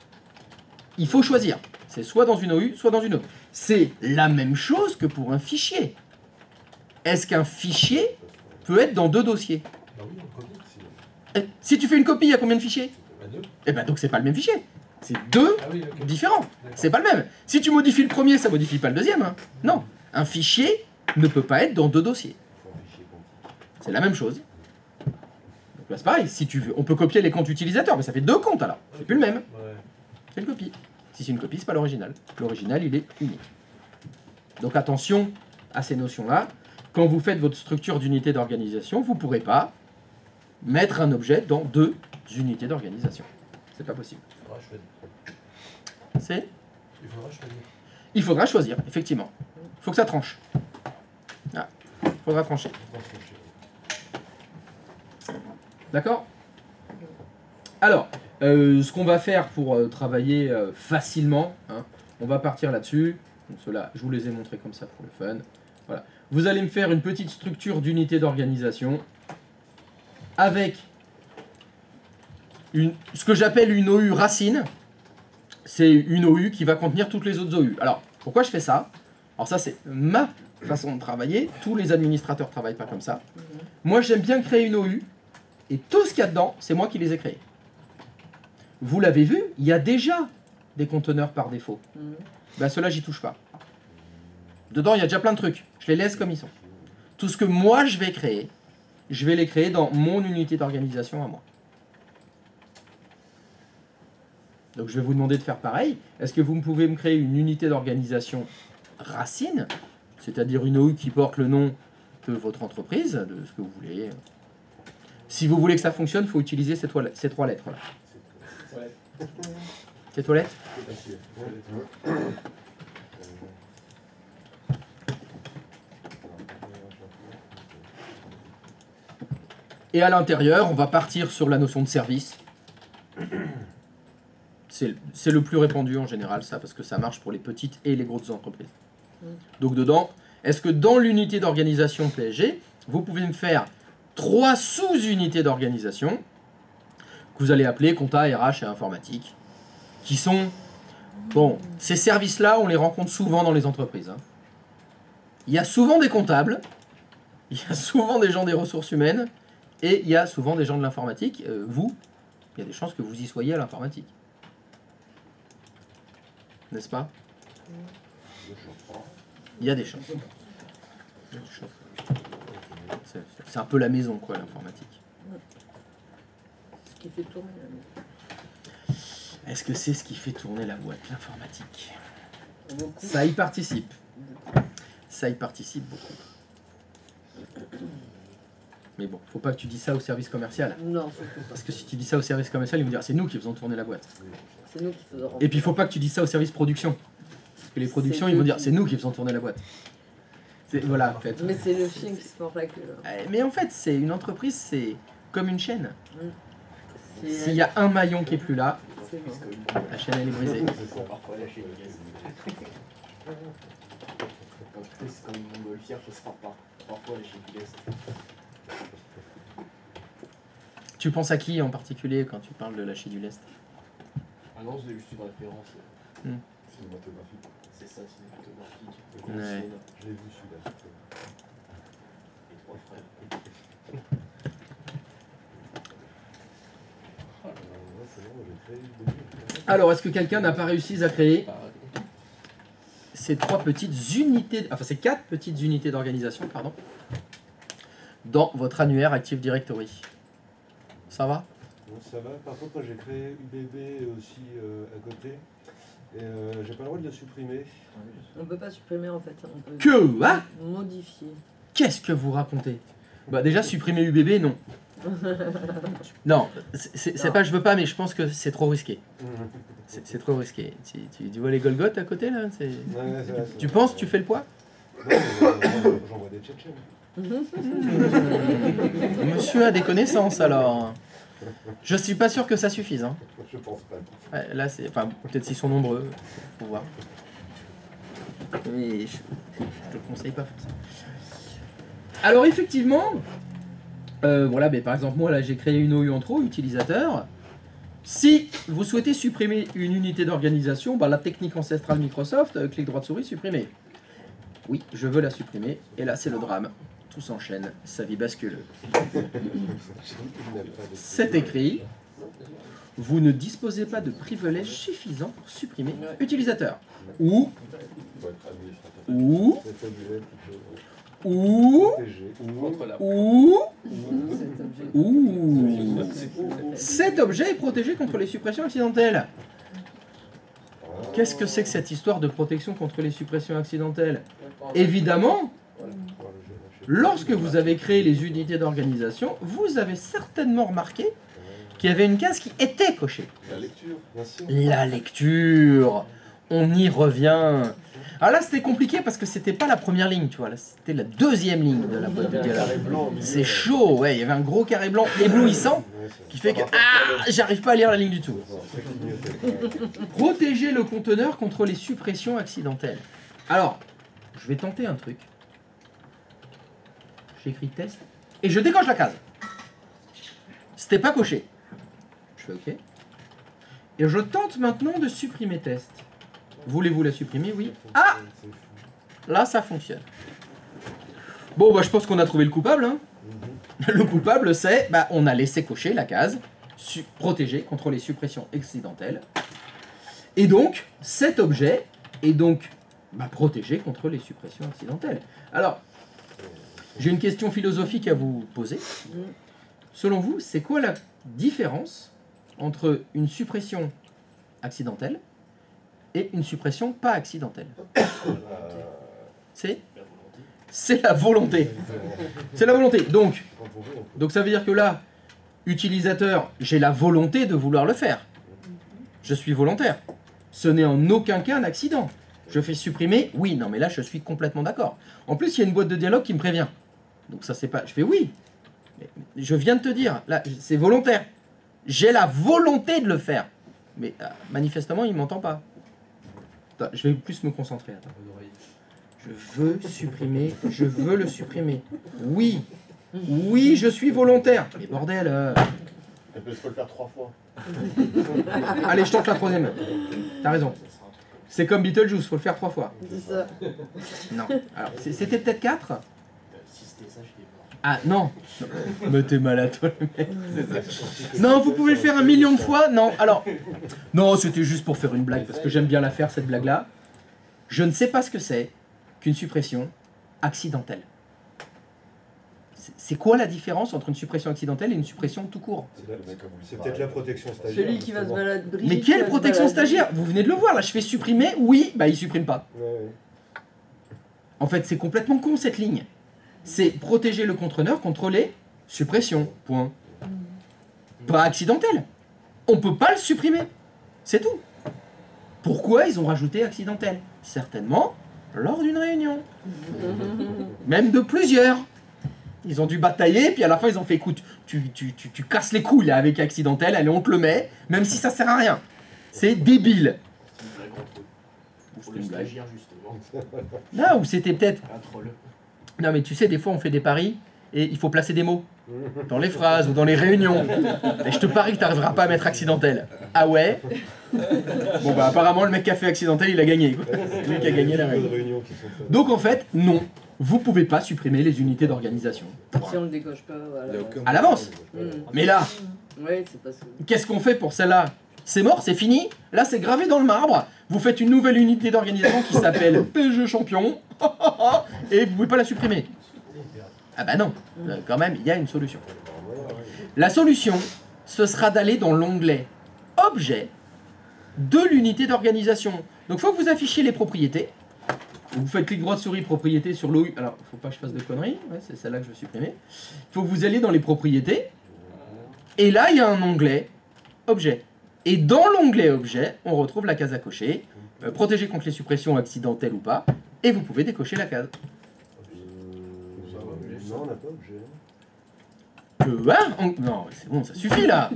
Il faut choisir. C'est soit dans une OU, soit dans une autre. C'est la même chose que pour un fichier. Est-ce qu'un fichier peut être dans 2 dossiers? Si tu fais une copie, il y a combien de fichiers? Eh ben donc c'est pas le même fichier. C'est 2 différents. C'est pas le même. Si tu modifies le premier, ça modifie pas le deuxième. Hein. Non. Un fichier ne peut pas être dans 2 dossiers. C'est la même chose. Donc là c'est pareil. Si tu veux, on peut copier les comptes utilisateurs, mais ça fait 2 comptes alors. C'est plus le même. C'est une copie. Si c'est une copie, c'est pas l'original. L'original, il est unique. Donc attention à ces notions-là. Quand vous faites votre structure d'unité d'organisation, vous ne pourrez pas mettre un objet dans 2 unités d'organisation. C'est pas possible. C'est Il faudra choisir, effectivement. Il faut que ça tranche. Ah, il faudra trancher. D'accord? Alors, ce qu'on va faire pour travailler facilement, hein, on va partir là-dessus. Donc ceux-là, je vous les ai montrés comme ça pour le fun. Voilà. Vous allez me faire une petite structure d'unité d'organisation avec ce que j'appelle une OU racine. C'est une OU qui va contenir toutes les autres OU. Alors, pourquoi je fais ça? Alors ça, c'est ma façon de travailler. Tous les administrateurs ne travaillent pas comme ça. Moi, j'aime bien créer une OU. Et tout ce qu'il y a dedans, c'est moi qui les ai créés. Vous l'avez vu, il y a déjà des conteneurs par défaut. Ben, ceux-là, j'y touche pas. Dedans, il y a déjà plein de trucs. Je les laisse comme ils sont. Tout ce que moi, je vais créer, je vais les créer dans mon unité d'organisation à moi. Donc, je vais vous demander de faire pareil. Est-ce que vous pouvez me créer une unité d'organisation racine, c'est-à-dire une OU qui porte le nom de votre entreprise, de ce que vous voulez. Si vous voulez que ça fonctionne, il faut utiliser ces 3 lettres-là. Ces toilettes? Et à l'intérieur, on va partir sur la notion de service. C'est le plus répandu en général, ça, parce que ça marche pour les petites et les grosses entreprises. Donc dedans, est-ce que dans l'unité d'organisation PSG, vous pouvez me faire 3 sous-unités d'organisation que vous allez appeler compta, RH et informatique, qui sont... Bon, ces services-là, on les rencontre souvent dans les entreprises. Hein. Il y a souvent des comptables, il y a souvent des gens des ressources humaines, et il y a souvent des gens de l'informatique. Vous, il y a des chances que vous y soyez à l'informatique. N'est-ce pas? Il y a des chances. C'est un peu la maison, quoi, l'informatique. Ce qui fait tourner la maison. Est-ce que c'est ce qui fait tourner la boîte, l'informatique? Beaucoup. Ça y participe. Ça y participe beaucoup. Mais bon, faut pas que tu dises ça au service commercial. Non, surtout pas. Parce que si tu dis ça au service commercial, ils vont dire c'est nous qui faisons tourner la boîte. C'est nous qui faisons. Et puis il faut pas que tu dises ça au service production. Parce que les productions, C'est ils vont eux dire qui- c'est nous qui faisons tourner la boîte. Voilà, en fait. Mais c'est le chien qui se mord la queue. Mais en fait, c'est une entreprise, c'est comme une chaîne. C'est- S'il y a un maillon qui est plus là, c'est bon. C'est comme la chaîne elle est brisée. parfois lâcher le gaz. Quand c'est comme une montgolfière, faut se faire parfois lâcher le gaz. Tu penses à qui en particulier quand tu parles de lâcher du lest? Ah non, c'est juste une référence. Cinématographique. C'est ça, cinématographique. Le Ouais. grand cinéma. Je l'ai vu celui-là. Les trois frères. Ouais, c'est bon, j'ai créé le début. Alors, est-ce que quelqu'un n'a pas réussi à créer ces ces 4 petites unités d'organisation, pardon, dans votre annuaire Active Directory? Ça va? Bon, ça va. Par contre, moi j'ai créé UBB aussi à côté. Et j'ai pas le droit de le supprimer. On peut pas supprimer en fait. On peut Que hein? modifier. Qu'est-ce que vous racontez? Bah déjà, supprimer UBB, non. Non, c'est Non. pas je veux pas, mais je pense que c'est trop risqué. C'est trop risqué. Tu vois les Golgoth à côté là? Ouais, c'est vrai, Tu penses, tu fais le poids? Non, mais j'envoie des Tchétchènes. Monsieur a des connaissances alors. Je suis pas sûr que ça suffise. Hein. Je pense pas. Ouais, là, c'est. Enfin, peut-être s'ils sont nombreux, faut voir. Mais je te le conseille pas forcément. Alors, effectivement, voilà, mais par exemple, moi là, j'ai créé une OU intro, utilisateur. Si vous souhaitez supprimer une unité d'organisation, bah, la technique ancestrale Microsoft, clic droit de souris, supprimer. Oui, je veux la supprimer. Et là, c'est le drame. Tout s'enchaîne, sa vie bascule. C'est écrit. Vous ne disposez pas de privilèges suffisants pour supprimer utilisateur. Ou, Faut être administrateur. ou, C'est fabuleux, plutôt. ou, Protégé. Contre la ou, Cet objet. ou. Cet objet est protégé contre les suppressions accidentelles. Qu'est-ce que c'est que cette histoire de protection contre les suppressions accidentelles? Évidemment, lorsque vous avez créé les unités d'organisation, vous avez certainement remarqué qu'il y avait une case qui était cochée. La lecture, bien sûr. La lecture. On y revient. Alors là, c'était compliqué parce que c'était pas la première ligne, tu vois. Là, c'était la deuxième ligne de la boîte de dialogue. C'est chaud, ouais. Il y avait un gros carré blanc éblouissant qui fait que j'arrive pas à lire la ligne du tout. Protéger le conteneur contre les suppressions accidentelles. Alors, je vais tenter un truc. J'écris test et je décoche la case. C'était pas coché. Je fais OK. Et je tente maintenant de supprimer test. Voulez-vous la supprimer? Oui. Ah! Là, ça fonctionne. Bon, bah, je pense qu'on a trouvé le coupable. Hein. Le coupable, c'est, bah, on a laissé cocher la case protégée contre les suppressions accidentelles. Et donc, cet objet est donc bah, protégé contre les suppressions accidentelles. Alors, j'ai une question philosophique à vous poser. Selon vous, c'est quoi la différence entre une suppression accidentelle et une suppression pas accidentelle? C'est la volonté. C'est la volonté. Donc ça veut dire que là, utilisateur, j'ai la volonté de vouloir le faire. Je suis volontaire. Ce n'est en aucun cas un accident. Je fais supprimer, oui, non mais là je suis complètement d'accord. En plus, il y a une boîte de dialogue qui me prévient. Donc ça c'est pas... Je fais oui. Mais je viens de te dire, là, c'est volontaire. J'ai la volonté de le faire. Mais manifestement, il m'entend pas. Attends, je vais plus me concentrer. Attends. Je veux supprimer, je veux le supprimer. Oui. Oui, je suis volontaire. Mais bordel. Il faut le faire 3 fois. Allez, je tente la troisième. T'as raison. C'est comme Beetlejuice, faut le faire 3 fois. C'est ça. Non. Alors, c'était peut-être 4 ? Si c'était ça, j'étais mort. Ah non. Mais t'es malade toi le mec. C'est ça. Non, vous pouvez le faire 1 million de fois. Non, alors. Non, c'était juste pour faire une blague, parce que j'aime bien la faire cette blague-là. Je ne sais pas ce que c'est qu'une suppression accidentelle. C'est quoi la différence entre une suppression accidentelle et une suppression tout court? C'est peut-être la protection stagiaire. Celui qui va se justement. balader. Brigitte Mais qui va quelle se protection balader. stagiaire? Vous venez de le voir, là, je fais supprimer, oui, bah il supprime pas. Ouais, ouais. En fait, c'est complètement con cette ligne. C'est protéger le conteneur contre les suppression, point. Pas accidentel. On peut pas le supprimer. C'est tout. Pourquoi ils ont rajouté accidentel? Certainement lors d'une réunion. Même de plusieurs. Ils ont dû batailler, puis à la fin ils ont fait écoute, tu casses les couilles là, avec accidentel, allez on te le met, même si ça sert à rien. C'est débile. C'est une blague entre eux. Pour C'était le une blague. stagiaire, justement. Là où c'était peut-être. Un troll. Non mais tu sais, des fois on fait des paris et il faut placer des mots dans les phrases ou dans les réunions. Et je te parie que tu n'arriveras pas à mettre accidentel. Ah ouais? Bon bah apparemment le mec qui a fait accidentel il a gagné. Quoi. Le mec a gagné la Peu de réunion. réunions qui sont faites. Donc en fait, non. Vous pouvez pas supprimer les unités d'organisation. Si on le décoche pas, Il y a voilà. aucun À l'avance. Mais là, Ouais, c'est pas ça. qu'est-ce qu'on fait pour celle-là? C'est mort, c'est fini. Là, c'est gravé dans le marbre. Vous faites une nouvelle unité d'organisation qui s'appelle PG Champion. Et vous pouvez pas la supprimer. Ah bah non. Quand même, il y a une solution. La solution, ce sera d'aller dans l'onglet Objet de l'unité d'organisation. Donc, il faut que vous affichiez les propriétés. Vous faites clic droit de souris propriété sur l'OU. Alors, il ne faut pas que je fasse de conneries. Ouais, c'est celle-là que je veux supprimer. Il faut que vous alliez dans les propriétés. Et là, il y a un onglet Objet. Et dans l'onglet Objet, on retrouve la case à cocher. Protéger contre les suppressions accidentelles ou pas. Et vous pouvez décocher la case. Non, on n'a pas objet. Non, c'est bon, ça suffit là.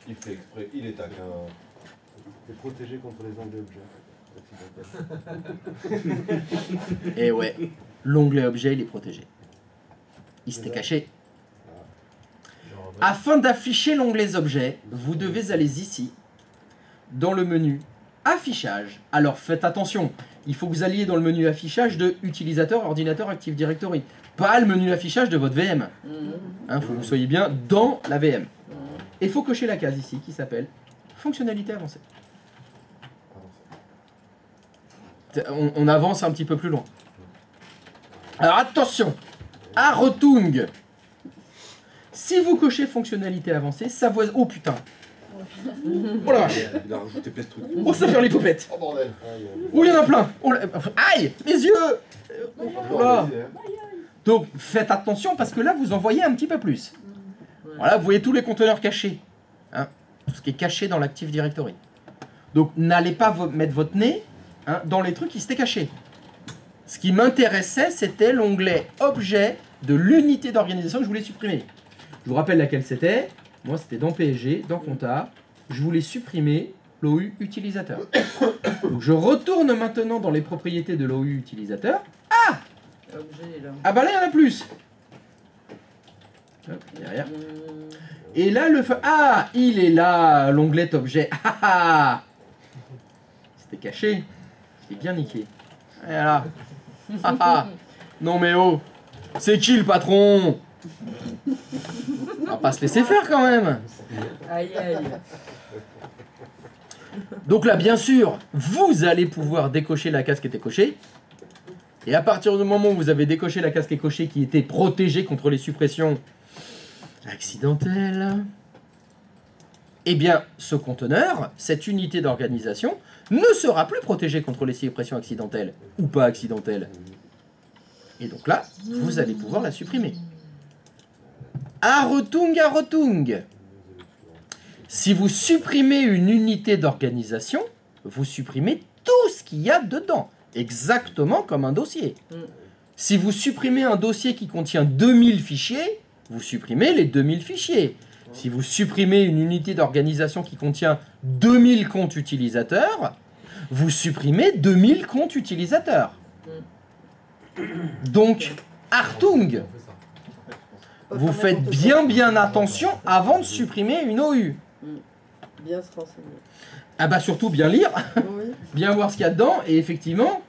Il fait exprès, il est taquin. Il est protégé contre les angles objets. Et ouais, l'onglet Objet, il est protégé. Il s'était caché. Afin d'afficher l'onglet Objets, vous devez aller ici, dans le menu Affichage. Alors faites attention, il faut que vous alliez dans le menu Affichage de Utilisateur, Ordinateur, Active Directory. Pas le menu Affichage de votre VM. Il faut que vous soyez bien dans la VM. Et il faut cocher la case ici qui s'appelle Fonctionnalité avancée. On avance un petit peu plus loin. Alors attention, Arrotung. Si vous cochez fonctionnalité avancée, ça voit... Oh putain. Oh la vache. Il a rajouté plein de trucs. Oh ça fait les popettes. Oh bordel. Oh il y en a plein. Oh, aïe, mes yeux. Oh là. Donc faites attention parce que là vous en voyez un petit peu plus. Voilà, vous voyez tous les conteneurs cachés. Hein, tout ce qui est caché dans l'Active Directory. Donc n'allez pas mettre votre nez dans les trucs qui s'étaient cachés. Ce qui m'intéressait, c'était l'onglet Objet de l'unité d'organisation que je voulais supprimer. Je vous rappelle laquelle c'était. Moi, c'était dans PSG, dans Compta. Je voulais supprimer l'OU utilisateur. Donc, je retourne maintenant dans les propriétés de l'OU utilisateur. Ah! Objet est là. Ah bah là, il y en a plus. Hop, derrière. Et là, Ah! Il est là, l'onglet Objet. Ah ah! C'était caché. Je l'ai bien niqué. Et là. Ah ah! Non mais oh! C'est qui le patron? On va pas se laisser faire quand même. Aïe aïe. Donc là, bien sûr, vous allez pouvoir décocher la case qui était cochée. Et à partir du moment où vous avez décoché la case qui est cochée, qui était protégée contre les suppressions accidentelles, eh bien, ce conteneur, cette unité d'organisation, ne sera plus protégé contre les suppressions accidentelles ou pas accidentelles. Et donc là, vous allez pouvoir la supprimer. Arrotung, Arrotung. Si vous supprimez une unité d'organisation, vous supprimez tout ce qu'il y a dedans, exactement comme un dossier. Si vous supprimez un dossier qui contient 2000 fichiers, vous supprimez les 2000 fichiers. Si vous supprimez une unité d'organisation qui contient 2000 comptes utilisateurs, vous supprimez 2000 comptes utilisateurs. Donc, Artung, vous faites bien attention avant de supprimer une OU. Bien se renseigner. Ah bah surtout bien lire, Oui. bien voir ce qu'il y a dedans, et effectivement,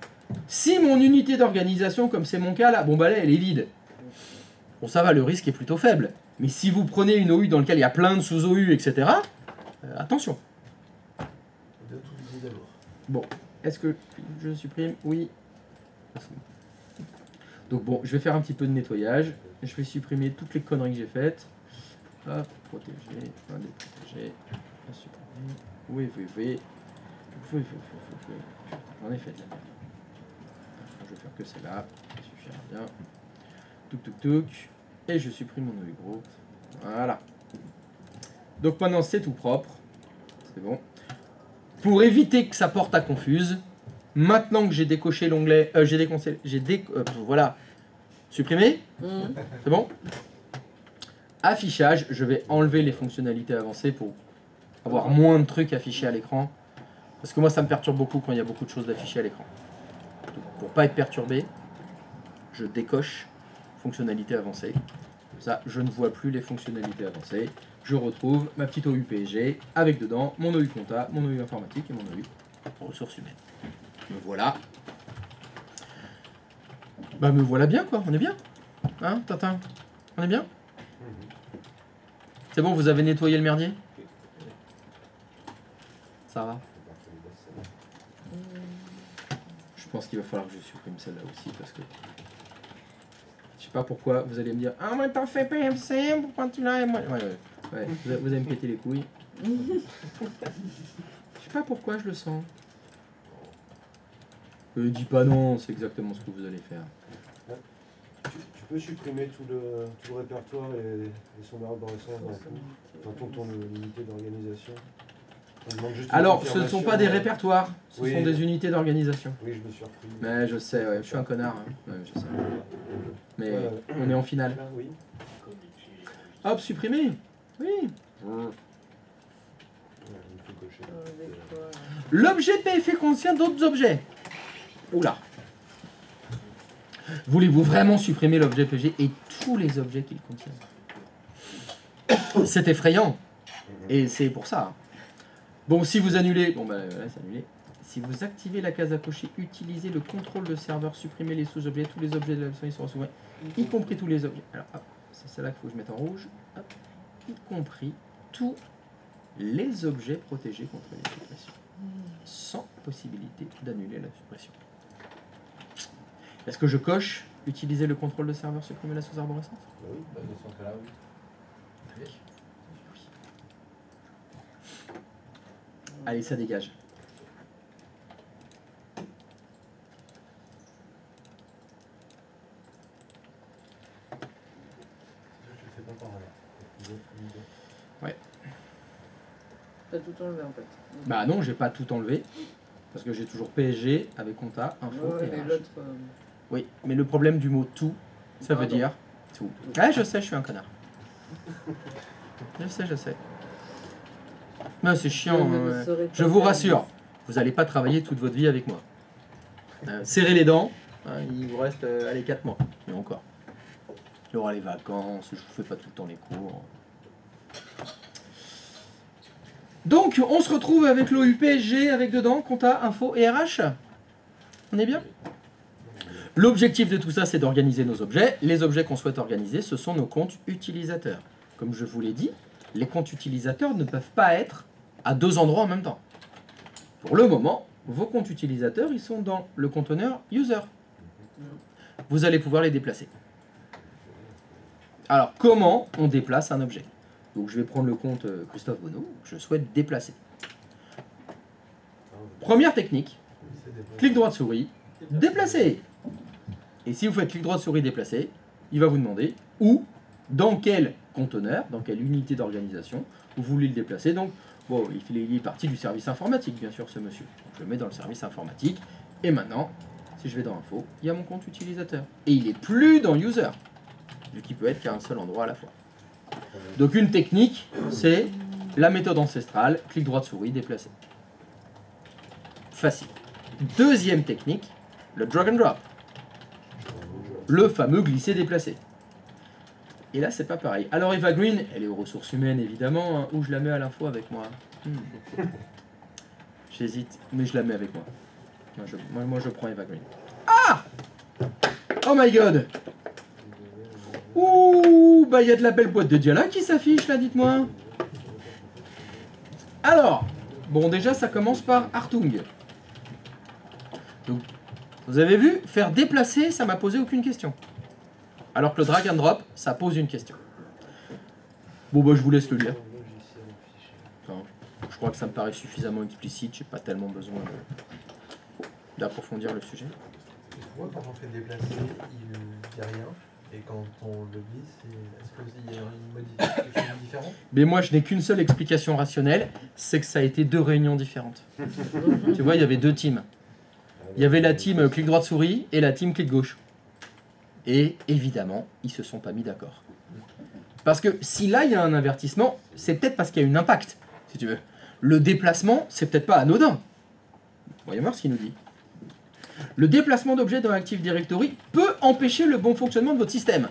si mon unité d'organisation, comme c'est mon cas là, bon bah là elle est vide, bon ça va, le risque est plutôt faible. Mais si vous prenez une OU dans laquelle il y a plein de sous-OU, etc., attention. Bon, est-ce que je supprime? Oui. Donc bon, je vais faire un petit peu de nettoyage. Je vais supprimer toutes les conneries que j'ai faites. Hop, protéger, déprotéger, supprimer. Oui. J'en ai fait de la merde. Je vais faire que celle-là, ça suffira bien. Touc. Et je supprime mon OU group. Voilà. Donc maintenant c'est tout propre. C'est bon. Pour éviter que ça porte à confuse, maintenant que j'ai décoché l'onglet, voilà, supprimé, c'est bon. Affichage, je vais enlever les fonctionnalités avancées pour avoir moins de trucs affichés à l'écran. Parce que moi ça me perturbe beaucoup quand il y a beaucoup de choses d'afficher à l'écran. Donc, pour pas être perturbé, je décoche fonctionnalités avancées. Comme ça, je ne vois plus les fonctionnalités avancées. Je retrouve ma petite OU PSG avec dedans mon OU compta, mon OU informatique et mon OU ressources humaines. Me voilà. Bah me voilà bien quoi, on est bien. Hein, Tintin? On est bien? C'est bon, vous avez nettoyé le merdier? Ça va? Je pense qu'il va falloir que je supprime celle-là aussi parce que... Je sais pas pourquoi, vous allez me dire ah mais t'en fais PMC, pourquoi tu l'as? Ouais, vous allez me péter les couilles. Je sais pas pourquoi je le sens. Dis pas non, c'est exactement ce que vous allez faire. Tu peux supprimer tout le répertoire et son arborescence d'un coup, enfin ton unité d'organisation. Alors, ce ne sont pas des répertoires, ce sont des unités d'organisation. Oui, je me suis repris. Mais je sais, ouais, je suis un connard. Hein. Ouais, je sais. Mais on est en finale. Oui. Hop, supprimer. Oui. L'objet PFE contient d'autres objets. Oula. Voulez-vous vraiment supprimer l'objet PG et tous les objets qu'il contient? C'est effrayant. Et c'est pour ça. Bon, si vous annulez... Bon, bah là, c'est annulé. Si vous activez la case à cocher, utilisez le contrôle de serveur, supprimez les sous-objets, tous les objets de la version seront supprimés, y compris tous les objets. Alors, hop, c'est celle-là qu'il faut que je mette en rouge. Hop, y compris tous les objets protégés contre les suppressions. Sans possibilité d'annuler la suppression. Est-ce que je coche utiliser le contrôle de serveur, supprimer la sous-arborescence? Oui, Dans ce cas-là, oui. Allez, ça dégage. je fais pas pareil. Ouais. T'as tout enlevé en fait. Bah non, j'ai pas tout enlevé. Parce que j'ai toujours PSG avec compta, info Ouais, et et RH. l'autre. Oui, mais le problème du mot tout, ça veut Pardon. dire tout. Ouais, je sais, je suis un connard. Je sais. Mais c'est chiant. Je vous rassure, vous n'allez pas travailler toute votre vie avec moi. Serrez les dents, hein, il vous reste allez, 4 mois. Mais encore. Il y aura les vacances, je vous fais pas tout le temps les cours. Donc, on se retrouve avec l'OUPSG, avec dedans, compta, info et RH. On est bien? L'objectif de tout ça, c'est d'organiser nos objets. Les objets qu'on souhaite organiser, ce sont nos comptes utilisateurs. Comme je vous l'ai dit, les comptes utilisateurs ne peuvent pas être à 2 endroits en même temps. Pour le moment, vos comptes utilisateurs, ils sont dans le conteneur user. Vous allez pouvoir les déplacer. Alors, comment on déplace un objet? Donc, je vais prendre le compte Christophe Bonneau, que je souhaite déplacer. Première technique, clic droit de souris, déplacer. Et si vous faites clic droit de souris, déplacer, il va vous demander où, dans quel conteneur, dans quelle unité d'organisation, vous voulez le déplacer. Donc, bon, il est parti du service informatique, bien sûr, ce monsieur. Donc, je le mets dans le service informatique. Et maintenant, si je vais dans Info, il y a mon compte utilisateur. Et il n'est plus dans User, vu qu'il peut être qu'à un seul endroit à la fois. Donc, une technique, c'est la méthode ancestrale, clic droit de souris, déplacer. Facile. Deuxième technique, le drag and drop. Le fameux glisser-déplacer. Et là, c'est pas pareil. Alors, Eva Green, elle est aux ressources humaines, évidemment. Hein, où je la mets à l'info avec moi? J'hésite, mais je la mets avec moi. Moi, je prends Eva Green. Ah! Oh my god! Ouh! Bah, il y a de la belle boîte de dialogue qui s'affiche, là, dites-moi. Alors, bon, déjà, ça commence par Hartung. Donc, vous avez vu, faire déplacer, ça m'a posé aucune question. Alors que le drag and drop, ça pose une question. Bon, bah, je vous laisse le lire. Enfin, je crois que ça me paraît suffisamment explicite, j'ai pas tellement besoin d'approfondir le sujet. Moi, quand on fait déplacer, il n'y a rien. Et quand on le glisse, est-ce qu'il y a une modification, quelque chose de différent? Mais moi, je n'ai qu'une seule explication rationnelle, c'est que ça a été 2 réunions différentes. Tu vois, il y avait 2 teams. Il y avait la team clic droite souris et la team clic gauche. Et évidemment, ils se sont pas mis d'accord. Parce que si là, il y a un avertissement, c'est peut-être parce qu'il y a un impact, si tu veux. Le déplacement, c'est peut-être pas anodin. Voyons voir ce qu'il nous dit. Le déplacement d'objets dans Active Directory peut empêcher le bon fonctionnement de votre système.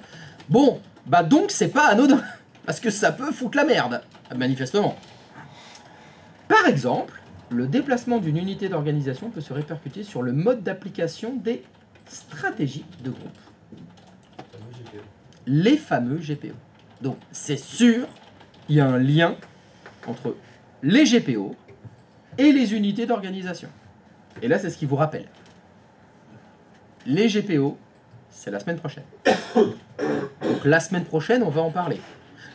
Bon, bah donc c'est pas anodin, parce que ça peut foutre la merde, manifestement. Par exemple, le déplacement d'une unité d'organisation peut se répercuter sur le mode d'application des stratégies de groupe. Les fameux GPO. Donc c'est sûr, il y a un lien entre les GPO et les unités d'organisation. Et là, c'est ce qui vous rappelle. Les GPO, c'est la semaine prochaine. Donc la semaine prochaine, on va en parler.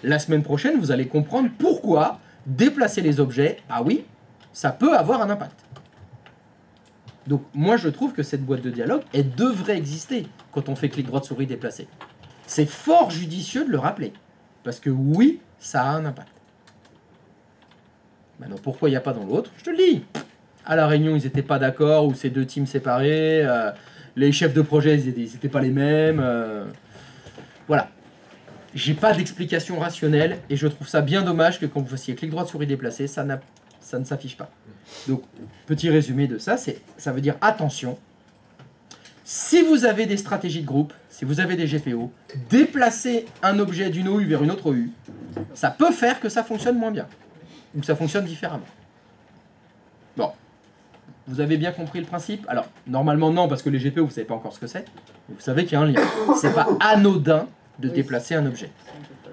La semaine prochaine, vous allez comprendre pourquoi déplacer les objets, ah oui, ça peut avoir un impact. Donc moi, je trouve que cette boîte de dialogue, elle devrait exister quand on fait clic droit souris déplacer. C'est fort judicieux de le rappeler. Parce que oui, ça a un impact. Maintenant, pourquoi il n'y a pas dans l'autre? Je te le dis. À la réunion, ils n'étaient pas d'accord, ou ces 2 teams séparés. Les chefs de projet, ils n'étaient pas les mêmes. Voilà. J'ai pas d'explication rationnelle et je trouve ça bien dommage que quand vous fassiez clic droit souris déplacer, ça ne s'affiche pas. Donc, petit résumé de ça, ça veut dire attention. Si vous avez des stratégies de groupe, si vous avez des GPO, déplacer un objet d'une OU vers une autre OU, ça peut faire que ça fonctionne moins bien. Ou que ça fonctionne différemment. Bon. Vous avez bien compris le principe? Alors, normalement non, parce que les GPO, vous ne savez pas encore ce que c'est. Vous savez qu'il y a un lien. C'est pas anodin de déplacer un objet.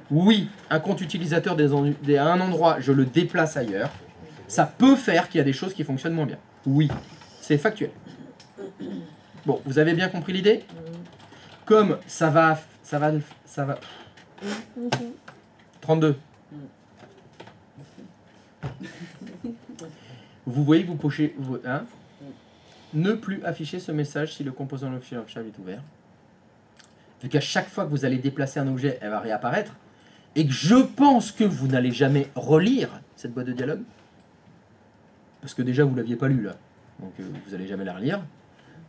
Oui, un compte utilisateur à un endroit, je le déplace ailleurs. Ça peut faire qu'il y a des choses qui fonctionnent moins bien. Oui, c'est factuel. Bon, vous avez bien compris l'idée? Comme ça va... 32. Vous voyez, vous pochez... Hein? Ne plus afficher ce message si le composant officiel est ouvert. Vu qu'à chaque fois que vous allez déplacer un objet, elle va réapparaître. Et que je pense que vous n'allez jamais relire cette boîte de dialogue. Parce que déjà, vous ne l'aviez pas lu là. Donc vous n'allez jamais la relire.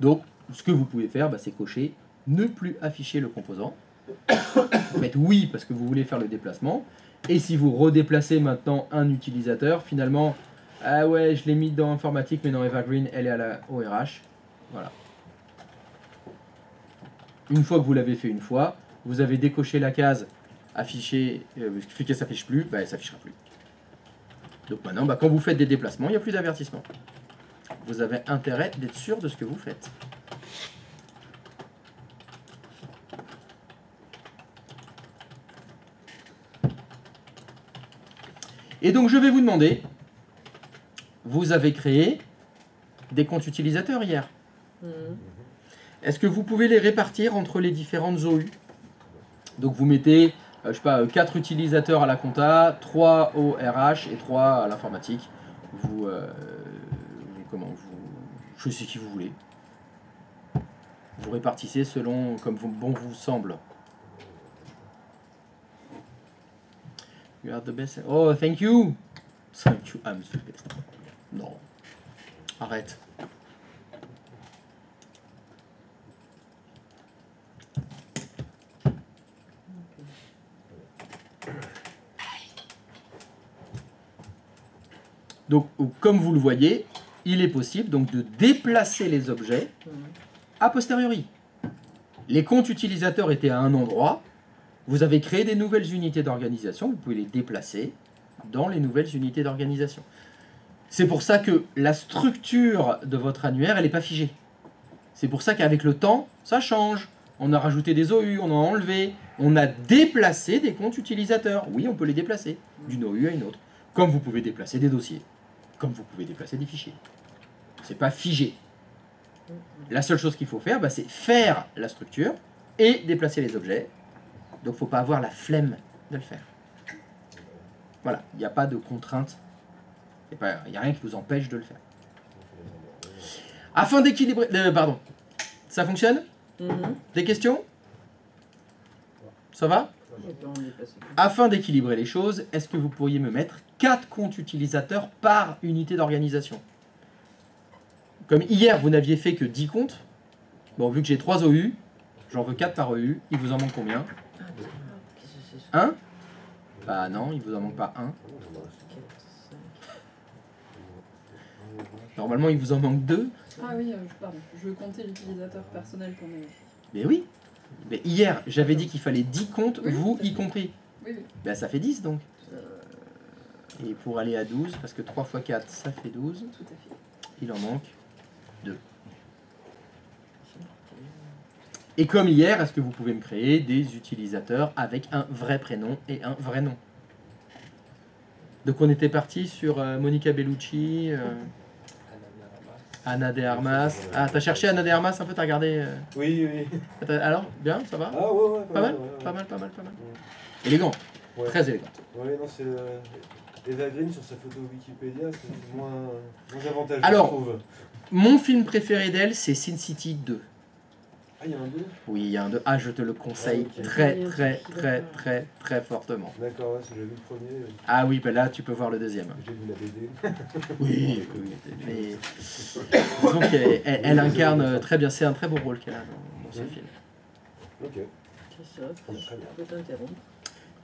Donc, ce que vous pouvez faire, bah, c'est cocher ne plus afficher le composant. Vous faites oui parce que vous voulez faire le déplacement. Et si vous redéplacez maintenant un utilisateur, finalement, ah ouais, je l'ai mis dans informatique, mais dans Evergreen, elle est à la ORH. Voilà. Une fois que vous l'avez fait une fois, vous avez décoché la case afficher, ce qui fait qu'elle ne s'affiche plus, bah, elle ne s'affichera plus. Donc maintenant, bah, quand vous faites des déplacements, il n'y a plus d'avertissement. Vous avez intérêt d'être sûr de ce que vous faites. Et donc je vais vous demander, vous avez créé des comptes utilisateurs hier. Est-ce que vous pouvez les répartir entre les différentes OU? Donc vous mettez, je sais pas, 4 utilisateurs à la compta, 3 au RH et 3 à l'informatique. Vous choisissez qui vous voulez. Vous répartissez selon comme bon vous semble. You are the best. Oh, thank you. Thank you. I'm the best. Non. Arrête. Donc, comme vous le voyez, il est possible donc de déplacer les objets a posteriori. Les comptes utilisateurs étaient à un endroit. Vous avez créé des nouvelles unités d'organisation, vous pouvez les déplacer dans les nouvelles unités d'organisation. C'est pour ça que la structure de votre annuaire, elle n'est pas figée. C'est pour ça qu'avec le temps, ça change. On a rajouté des OU, on a enlevé, on a déplacé des comptes utilisateurs. Oui, on peut les déplacer d'une OU à une autre. Comme vous pouvez déplacer des dossiers, comme vous pouvez déplacer des fichiers. C'est pas figé. La seule chose qu'il faut faire, bah, c'est faire la structure et déplacer les objets. Donc, il ne faut pas avoir la flemme de le faire. Voilà, il n'y a pas de contrainte. Il n'y a rien qui vous empêche de le faire. Afin d'équilibrer... pardon. Ça fonctionne? Des questions? Ça va? J'ai pas envie de passer. Afin d'équilibrer les choses, est-ce que vous pourriez me mettre 4 comptes utilisateurs par unité d'organisation? Comme hier, vous n'aviez fait que 10 comptes. Bon, vu que j'ai 3 OU, j'en veux 4 par OU. Il vous en manque combien? Ah, qu'est-ce que c'est ça? 1? Bah non, il vous en manque pas 1. 4, 5. Normalement, il vous en manque 2. Ah oui, pardon. Je veux compter l'utilisateur personnel qu'on est. Mais oui. Mais hier, j'avais dit qu'il fallait 10 comptes, Oui, vous tout à y fait. compris. Oui, oui. Ben ça fait 10 donc. Et pour aller à 12, parce que 3 x 4, ça fait 12. Tout à fait. Il en manque 2. Et comme hier, est-ce que vous pouvez me créer des utilisateurs avec un vrai prénom et un vrai nom? Donc on était parti sur Monica Bellucci, Anna de Armas. Ah, t'as cherché Anna de Armas un peu, t'as regardé Oui, oui. Alors, bien, ça va? Ah ouais, ouais. Pas mal, ouais. pas mal, pas mal, pas mal. Élégant, Ouais. très élégant. Ouais, non, c'est. Eva Green sur sa photo Wikipédia, c'est moins avantageux, Alors, je trouve. Mon film préféré d'elle, c'est Sin City 2. Ah, il y a un 2? Oui, il y a un 2. Ah, je te le conseille Ah, ok. très, très, très, très, très fortement. D'accord, ouais, parce que j'ai vu le premier, Ah oui, ben là, tu peux voir le deuxième. j'ai vu la BD. Oui, oui, mais disons qu'elle incarne très bien. C'est un très beau rôle qu'elle a dans ce film. Ok. Christophe, Très bien. je peux t'interrompre.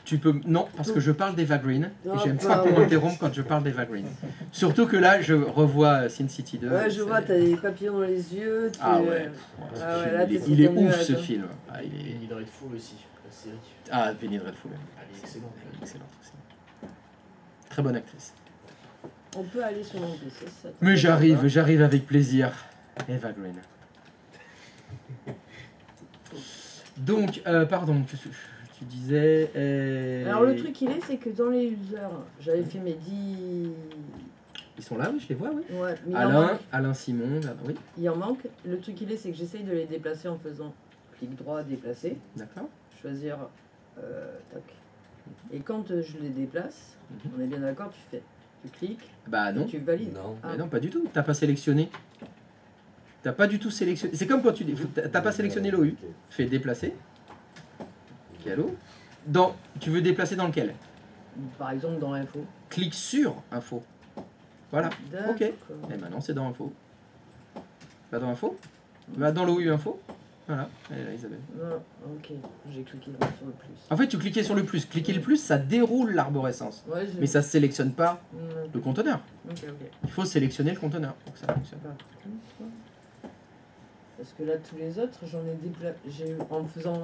Tu peux... Non, parce que je parle d'Eva Green. Et Ah, j'aime bah, pas qu'on ouais. m'interrompe quand je parle d'Eva Green. Surtout que là, je revois Sin City 2. Ouais, je c'est- vois, t'as des papillons dans les yeux. Tu... Ah ouais. Ah ouais, là, il est, t'es il est sur ton ouf nuage, ce hein. film. Ah, il Et est... il aurait de fou aussi, la série. Ah, Penny Dreadful. Elle est excellente. Excellente aussi. Très bonne actrice. On peut aller sur mon PC, ça. Mais j'arrive avec plaisir. Eva Green. Donc, pardon, tu disais... Alors le truc il est, c'est que dans les users, j'avais fait mes 10... Ils sont là, oui, je les vois, oui. Ouais, mais il en manque. Alain Simon, oui, Il en manque. Le truc il est, c'est que j'essaye de les déplacer en faisant clic droit, déplacer, d'accord. choisir, tac. Et quand je les déplace, Mhm. on est bien d'accord, tu cliques, Bah non, tu valides. Non. Ah. mais non, pas du tout. T'as pas sélectionné. T'as pas du tout sélectionné. C'est comme quand tu dis, t'as pas sélectionné l'OU. Fais déplacer. Allo. Tu veux déplacer dans lequel? Par exemple dans l'info. Clique sur info. Voilà. Ok. D'accord. Et maintenant c'est dans info. Va dans info. Va dans l'OU info. Voilà. Et là, Isabelle. Non, ok, j'ai cliqué sur le plus. En fait, tu cliquais sur le plus. Cliquer le plus, ça déroule l'arborescence. Ouais, j'ai... Mais ça ne sélectionne pas Mm, le conteneur. ok, ok. Il faut sélectionner le conteneur pour que ça fonctionne. Par contre, parce que là, tous les autres, j'en ai déplacé. En faisant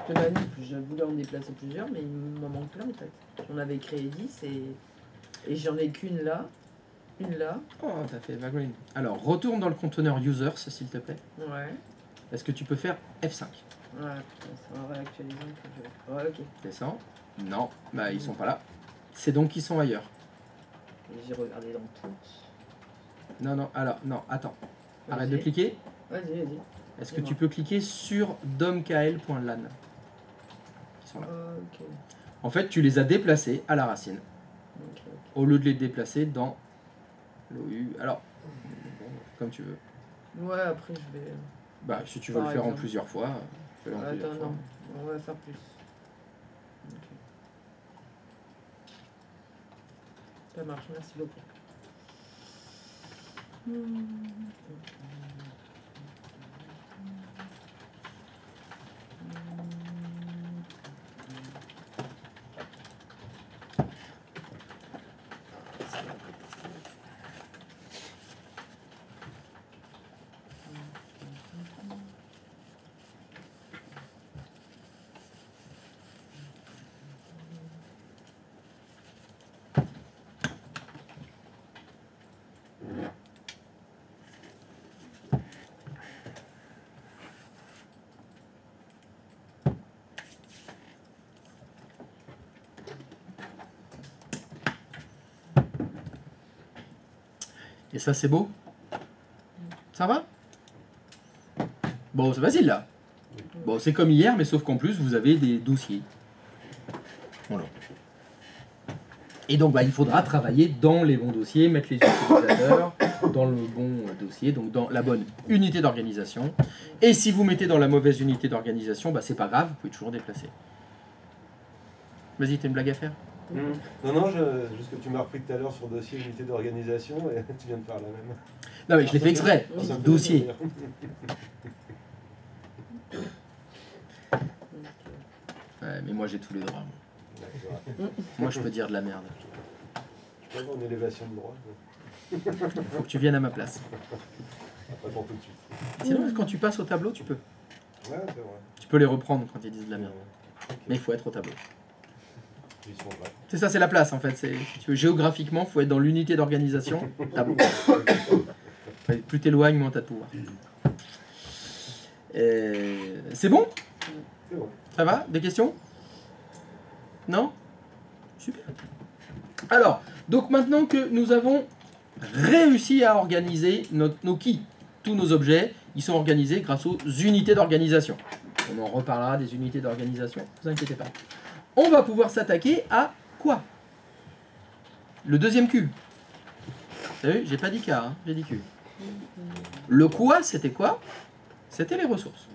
toute la manip, je voulais en déplacer plusieurs, mais il m'en manque plein en fait. J'en avais créé 10 et j'en ai qu'une là, une là. Oh, t'as fait Eva Green. Alors, retourne dans le conteneur users, s'il te plaît. Ouais. Est-ce que tu peux faire F5? Ouais, putain, ça va réactualiser un peu. Ouais, ok. Descends. Non, bah ils sont pas là. C'est donc qu'ils sont ailleurs. Et j'ai regardé dans tous. Non, non, alors, non, attends. Arrête Vas-y. de cliquer. Vas-y, vas-y. Est-ce que Dis-moi. tu peux cliquer sur domkl.lan? Ils sont là. Ok. En fait, tu les as déplacés à la racine, Ok, ok. au lieu de les déplacer dans l'OU. Alors, comme tu veux. Ouais, après je vais. Bah, si tu veux Par le faire en exemple. plusieurs fois, fais-le en plusieurs Attends, fois. non. On va faire plus. Ok. Ça marche, merci beaucoup. Et ça, c'est beau? Ça va? Bon, c'est facile là. Bon, c'est comme hier, mais sauf qu'en plus, vous avez des dossiers. Voilà. Et donc, bah, il faudra travailler dans les bons dossiers, mettre les utilisateurs. dans le bon dossier, donc dans la bonne unité d'organisation. Et si vous mettez dans la mauvaise unité d'organisation, bah, c'est pas grave, vous pouvez toujours déplacer. Vas-y, t'as une blague à faire? Non, non, juste que tu m'as repris tout à l'heure sur dossier unité d'organisation et tu viens de faire la même. Non mais je l'ai fait exprès, Ça me fait dossier. rire. Ouais, mais moi j'ai tous les droits. D'accord. Moi je peux dire de la merde. Je peux avoir une élévation de droit. Faut que tu viennes à ma place. Pas pour tout de suite. Sinon, quand tu passes au tableau, tu peux. Ouais, c'est vrai. Tu peux les reprendre quand ils disent de la merde. Ok. Mais il faut être au tableau. Ils sont là. C'est ça, c'est la place en fait. Si tu veux, géographiquement, il faut être dans l'unité d'organisation. Tableau. Plus t'éloignes, moins t'as de pouvoir. C'est bon? C'est bon. Ça va? Des questions? Non? Super. Alors, donc maintenant que nous avons réussi à organiser nos keys, tous nos objets, ils sont organisés grâce aux unités d'organisation. On en reparlera des unités d'organisation, ne vous inquiétez pas. On va pouvoir s'attaquer à quoi? Le deuxième Q. Vous savez, j'ai pas dit K, hein, j'ai dit Q. Le quoi, c'était quoi? C'était les ressources.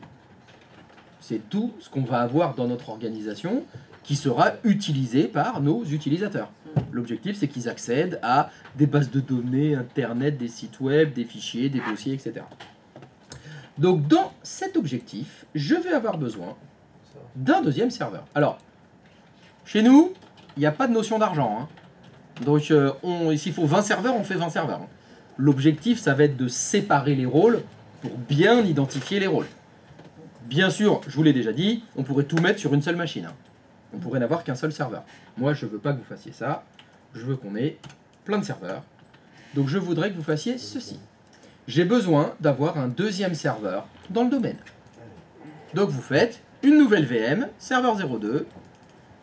C'est tout ce qu'on va avoir dans notre organisation qui sera utilisé par nos utilisateurs. L'objectif, c'est qu'ils accèdent à des bases de données, Internet, des sites web, des fichiers, des dossiers, etc. Donc, dans cet objectif, je vais avoir besoin d'un deuxième serveur. Alors, chez nous, il n'y a pas de notion d'argent. Hein. Donc, s'il faut 20 serveurs, on fait 20 serveurs. Hein. L'objectif, ça va être de séparer les rôles pour bien identifier les rôles. Bien sûr, je vous l'ai déjà dit, on pourrait tout mettre sur une seule machine. Hein. On pourrait n'avoir qu'un seul serveur. Moi, je ne veux pas que vous fassiez ça. Je veux qu'on ait plein de serveurs. Donc, je voudrais que vous fassiez ceci. J'ai besoin d'avoir un deuxième serveur dans le domaine. Donc, vous faites une nouvelle VM, serveur 02.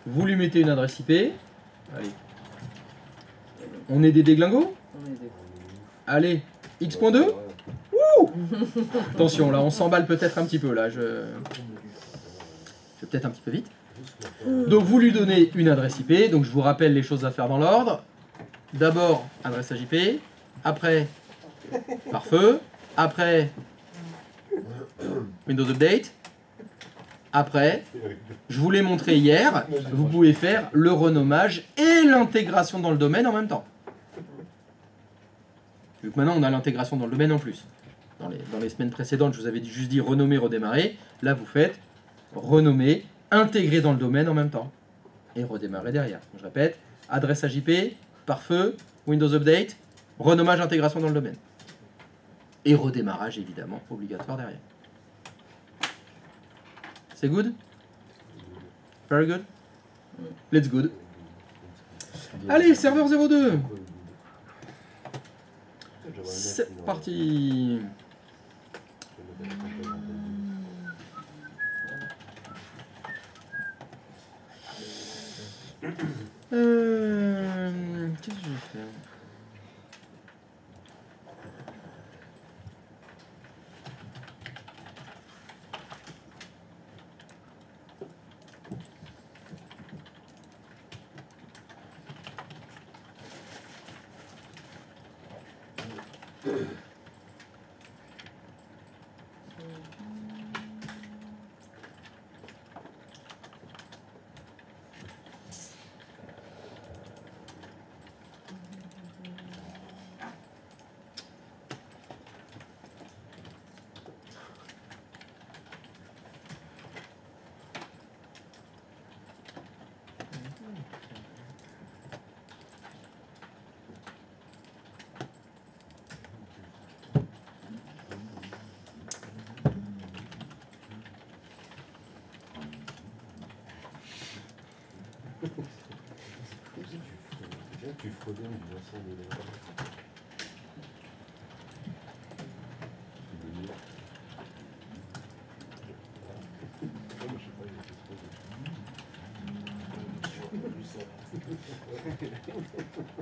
Vous lui mettez une adresse IP. Allez. On est des déglingos? On est des... Allez, X.2. Attention, là, on s'emballe peut-être un petit peu. Là, je vais peut-être un petit peu vite. Donc, vous lui donnez une adresse IP. Donc, je vous rappelle les choses à faire dans l'ordre. D'abord, adressage IP. Après, pare-feu. Après, Windows Update. Après, je vous l'ai montré hier, vous pouvez faire le renommage et l'intégration dans le domaine en même temps. Vu que maintenant, on a l'intégration dans le domaine en plus. Dans les semaines précédentes, je vous avais juste dit renommer, redémarrer. Là, vous faites renommer, intégrer dans le domaine en même temps. Et redémarrer derrière. Je répète, adressage IP, pare-feu, Windows Update, renommage, intégration dans le domaine. Et redémarrage, évidemment, obligatoire derrière. C'est good? Very good? Let's good. Allez, serveur 02. C'est parti. Qu'est-ce que je vais faire? Tu fraudais une version de l'erreur.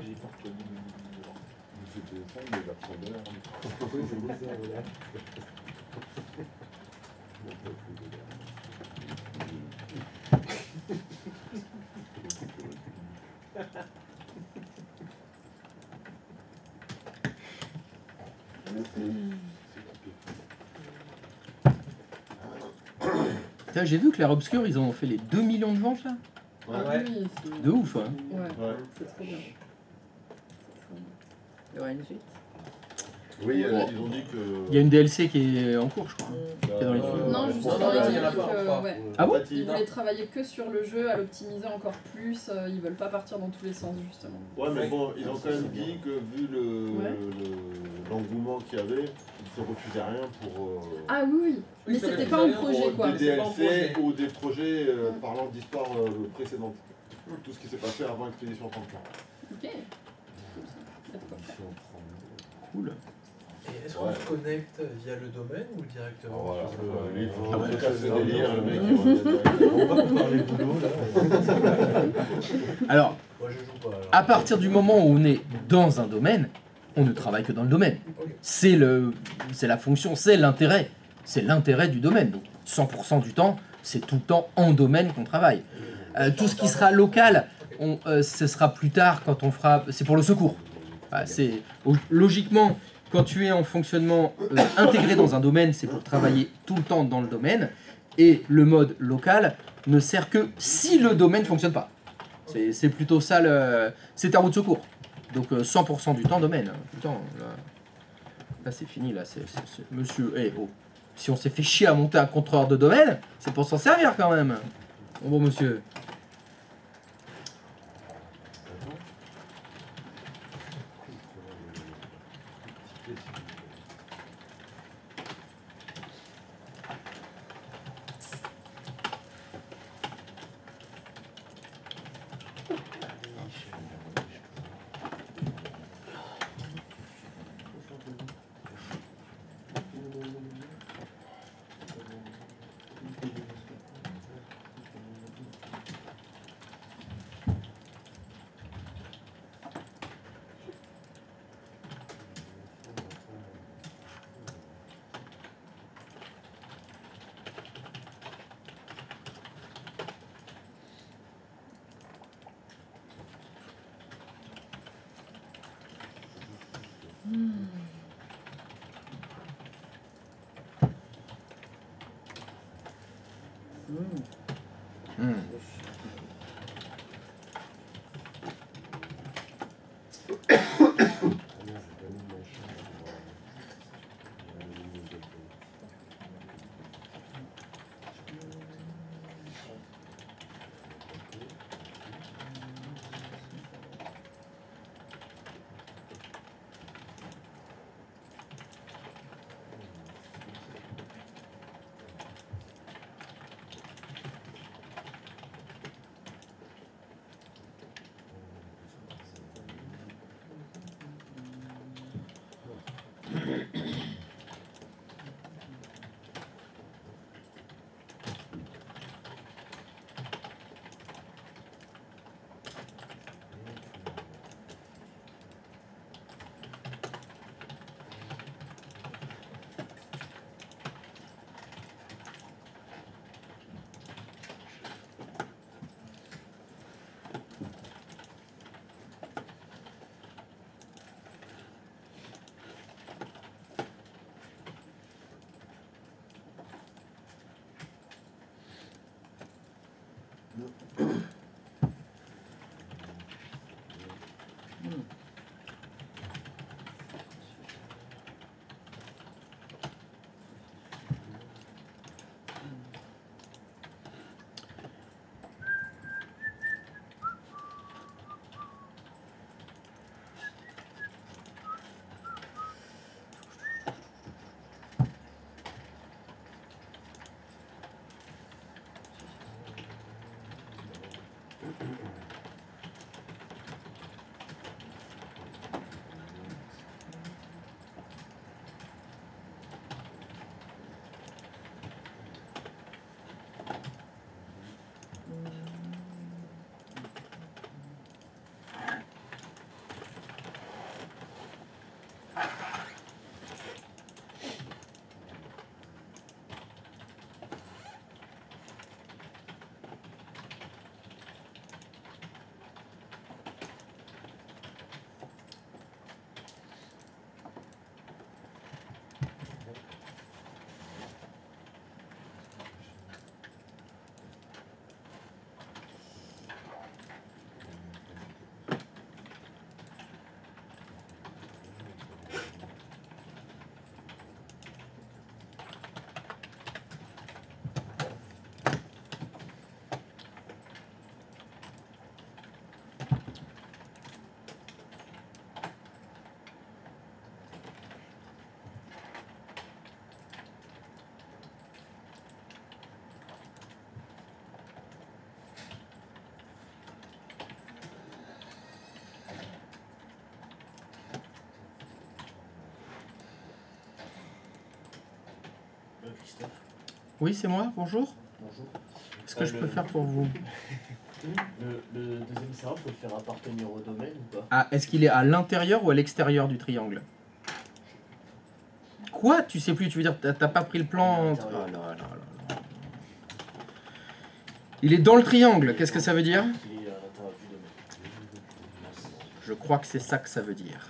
J'ai pas reconnu le numéro. C'était ça, il est la fraudeur. Oui, c'est ça, voilà. Putain, j'ai vu que Clair Obscur, ils ont fait les 2 millions de ventes là. Ah Ouais. oui, c'est... De ouf, hein. Ouais, Ouais. c'est trop bien. Il y aura une suite. Oui, Bon. ils ont dit que. Il y a une DLC qui est en cours, je crois. Mm. est dans les tuyaux. Non, je justement, pense non, ils il y en a ont dit pas, que, pas. ouais, Ah bon? ils voulaient travailler que sur le jeu, à l'optimiser encore plus, ils veulent pas partir dans tous les sens, justement. Ouais, mais bon, ils ont quand même C'est dit que vu l'engouement qu'il y avait, ils ne refusaient rien pour. Ah oui, oui, mais Oui, ça c'était veut pas un dire projet, pour quoi. des c'est pas un DLC projet. ou des projets parlant d'histoires précédentes. Tout ce qui s'est passé avant Expédition 34. Ok. Cool, ça. Pas de quoi faire. Cool. Et est-ce qu'on se connecte via le domaine ou directement Voilà, sur le... lui, il faut Ah ouais. casser le délire, le mec. il On va parler boulot là. Alors, Moi je joue pas alors. à partir du moment où on est dans un domaine, on ne travaille que dans le domaine. Ok. C'est la fonction, c'est l'intérêt. C'est l'intérêt du domaine. Donc 100% du temps, c'est tout le temps en domaine qu'on travaille. Tout ce qui sera local, ce sera plus tard quand on fera... C'est pour le secours. Logiquement, quand tu es en fonctionnement intégré dans un domaine, c'est pour travailler tout le temps dans le domaine. Et le mode local ne sert que si le domaine ne fonctionne pas. C'est plutôt ça, c'est ta roue de secours. Donc 100% du temps domaine. Tout le temps, là c'est fini. Là, monsieur, oh. Si on s'est fait chier à monter un contrôleur de domaine, c'est pour s'en servir quand même. Bon monsieur. Christophe, Oui, c'est moi, bonjour. bonjour. Qu'est-ce que je peux faire pour vous? Le deuxième serveur, faut le faire appartenir au domaine ou pas? Ah, est-ce qu'il est à l'intérieur ou à l'extérieur du triangle? Quoi? Tu sais plus, tu veux dire, t'as pas pris le plan? Oh là là là là. Il est dans le triangle, qu'est-ce que ça veut dire? Il est à l'intérieur du domaine. Je crois que c'est ça que ça veut dire.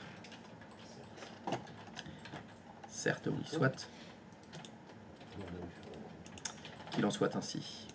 Certes, oui, soit. Qu'il en soit ainsi.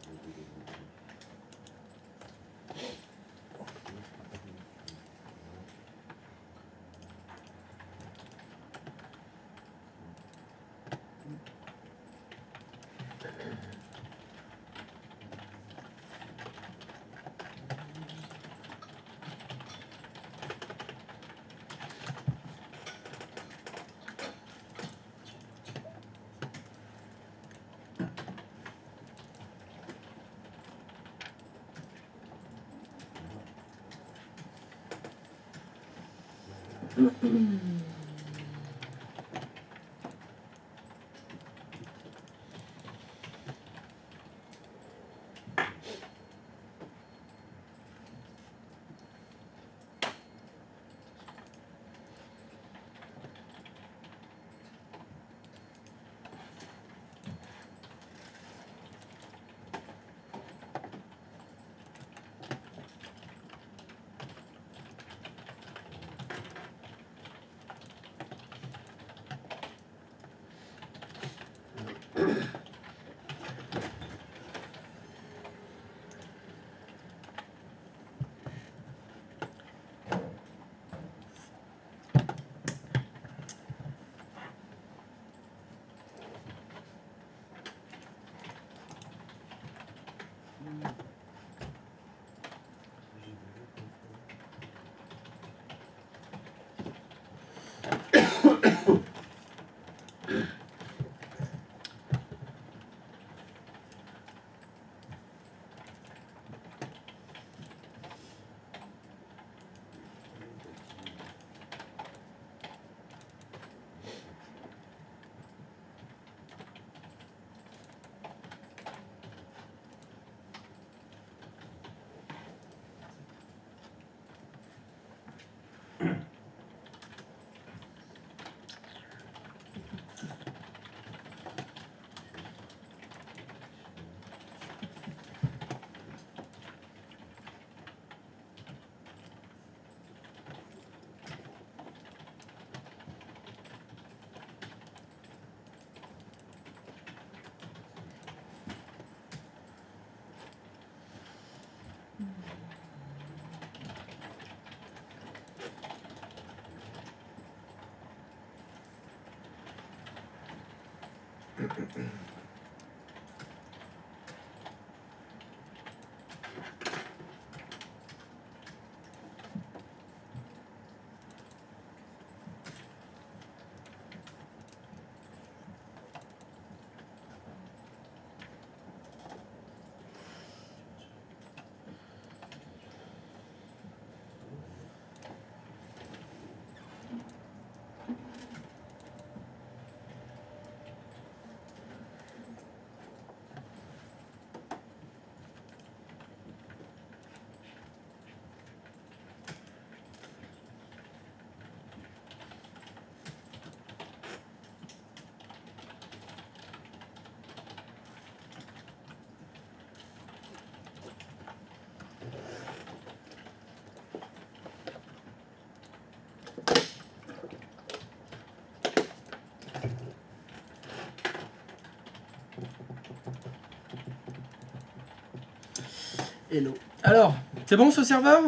Hello. Alors, c'est bon ce serveur?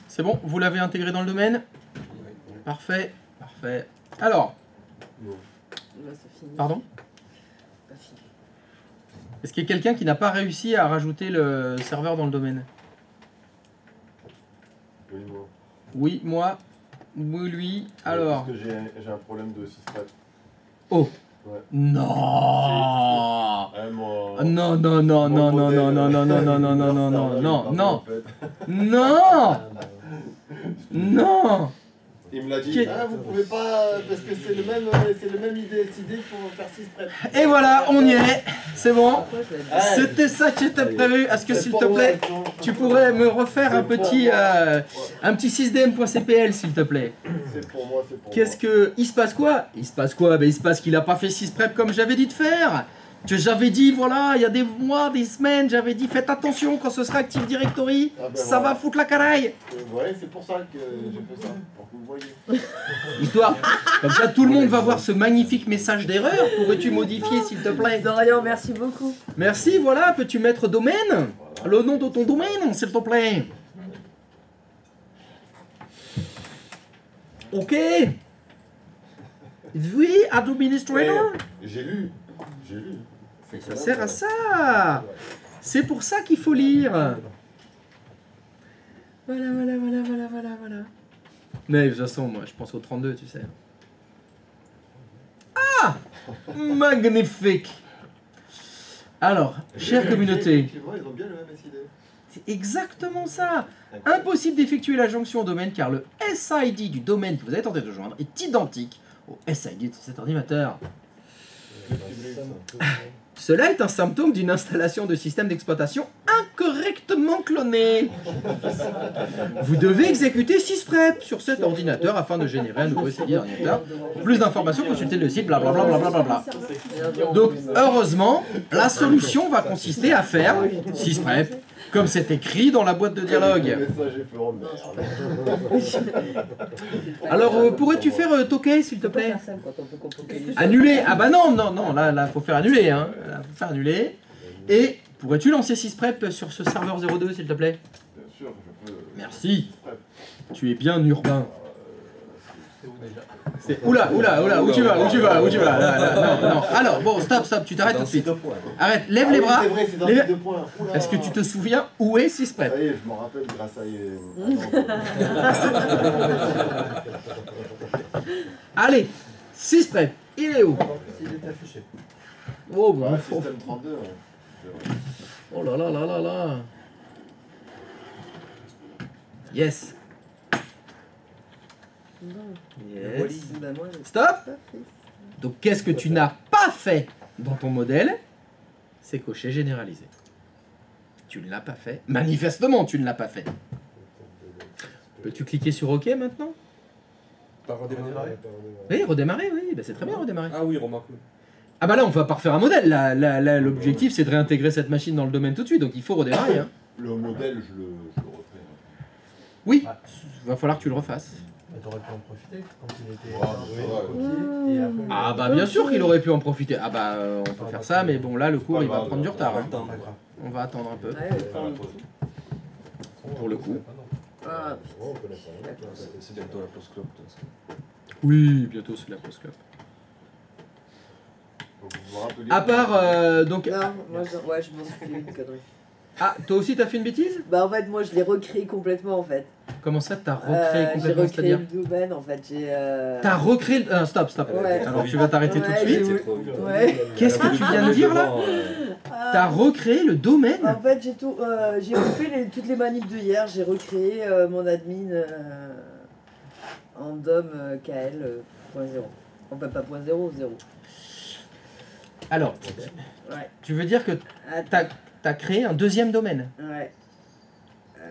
C'est bon, vous l'avez intégré dans le domaine? Parfait, parfait. Alors, Là, c'est fini. pardon? Pas fini. Est-ce qu'il y a quelqu'un qui n'a pas réussi à rajouter le serveur dans le domaine? Oui, moi. Oui, moi. Oui, lui. Alors. Parce que j'ai un problème de système. Oh. Ouais. Non. Ouais, moi. Non, non, non, non, non, non, non, non, non, non, non, non, non, non, non, non, non, non. Il me l'a dit. Qui- Ah, vous pouvez pas, parce que c'est le même idée pour faire 6 prêts. Et voilà, on y est. C'est bon. Pourquoi je l'ai dit Ah, C'était ça qui était prévu. Est-ce que s'il te plaît, tu pourrais me refaire un petit 6dm.cpl s'il te plaît? C'est pour moi, c'est pour Qu'est-ce que... Il se passe quoi? Il se passe quoi? Ben, il se passe qu'il a pas fait 6 prep comme j'avais dit de faire. Que j'avais dit, voilà, il y a des mois, des semaines, j'avais dit faites attention quand ce sera Active Directory, Ah ben ça voilà. va foutre la caraille. Ouais, c'est pour ça que j'ai fait ça, pour que vous voyez. Histoire, comme ça tout le monde va voir ce magnifique message d'erreur. Pourrais-tu modifier s'il te plaît? Dorian, merci beaucoup. Merci, voilà, peux-tu mettre domaine? Le nom de ton domaine, s'il te plaît. Ok. Oui, administrator. J'ai lu. Ça sert à ça. C'est pour ça qu'il faut lire. Voilà. Mais de toute façon, moi, je pense au 32, tu sais. Ah, magnifique. Alors, chère communauté, Effectivement, ils ont bien le même SID. c'est exactement ça. Impossible d'effectuer la jonction au domaine car le SID du domaine que vous avez tenté de joindre est identique au SID de cet ordinateur. Cela est un symptôme d'une installation de système d'exploitation incorrectement cloné. Vous devez exécuter sysprep sur cet ordinateur afin de générer un nouveau SID d'ordinateur. Plus d'informations, consultez le site, blablabla. Donc, heureusement, la solution va consister à faire sysprep, comme c'est écrit dans la boîte de dialogue. Le message est fait en merde. Alors, pourrais-tu faire toquer, s'il te plaît? Personne quand on peut compliquer les choses. Annuler. Ah bah non, là, faut faire annuler, hein. Là, faut faire annuler. Et pourrais-tu lancer sysprep sur ce serveur 02, s'il te plaît? Bien sûr, je peux. Merci. Tu es bien urbain. C'est où déjà? Oula, où tu vas, là, non. Alors, bon, stop, tu t'arrêtes tout de suite. Arrête, lève les bras. C'est vrai, c'est dans Les- les 2 points. Oula. Est-ce que tu te souviens où est sysprep? Ça y est, je m'en rappelle grâce à. Allez, sysprep, il est où? S'il est affiché. Oh, bah, Ouais, oh, système 32. Ouais. oh là là. Yes. Yes. Bah, moi, j'ai Stop. pas fait. Donc qu'est-ce que tu n'as pas fait dans ton modèle? C'est cocher généralisé. Tu ne l'as pas fait. Manifestement, tu ne l'as pas fait. Peux-tu cliquer sur OK maintenant? Pas redémarrer. Oui, redémarrer, oui. Ben, c'est très bien redémarrer. Ah oui, remarque. Ah bah là, on va pas refaire un modèle. Là, l'objectif, c'est de réintégrer cette machine dans le domaine tout de suite. Donc il faut redémarrer. Hein. Le modèle, je le refais. Oui, va falloir que tu le refasses. T'aurais pu en profiter quand il était Ouais, ça va, copié, et après, Ah bah bien sûr qu'il aurait pu en profiter. Ah bah on peut faire ça, mais bon là, le cours, il va prendre du retard. Hein. On va attendre un peu. Ouais, Pour le coup. Ah, Oh, on connaît pas. C'est bientôt la post club. Oui, bientôt c'est la post-club. Faut que vous vous rappeliez. À part, donc... non, moi, je m'en suis fait une connerie. Ah, toi aussi t'as fait une bêtise? Bah en fait, moi, je l'ai recréé complètement en fait. Comment ça, t'as recréé J'ai complètement, recréé c'est-à-dire? le domaine en fait. T'as recréé le... Ah, stop. Ouais. Alors tu vas t'arrêter tout de Ouais, suite. j'ai- Ouais. Qu'est-ce que tu viens de dire là? T'as recréé le domaine? En fait, j'ai refait toutes les manips de hier. J'ai recréé mon admin en DOM KL.0. Enfin, pas .0, 0. Alors, Ouais. tu veux dire que t'as créé un deuxième domaine? Ouais.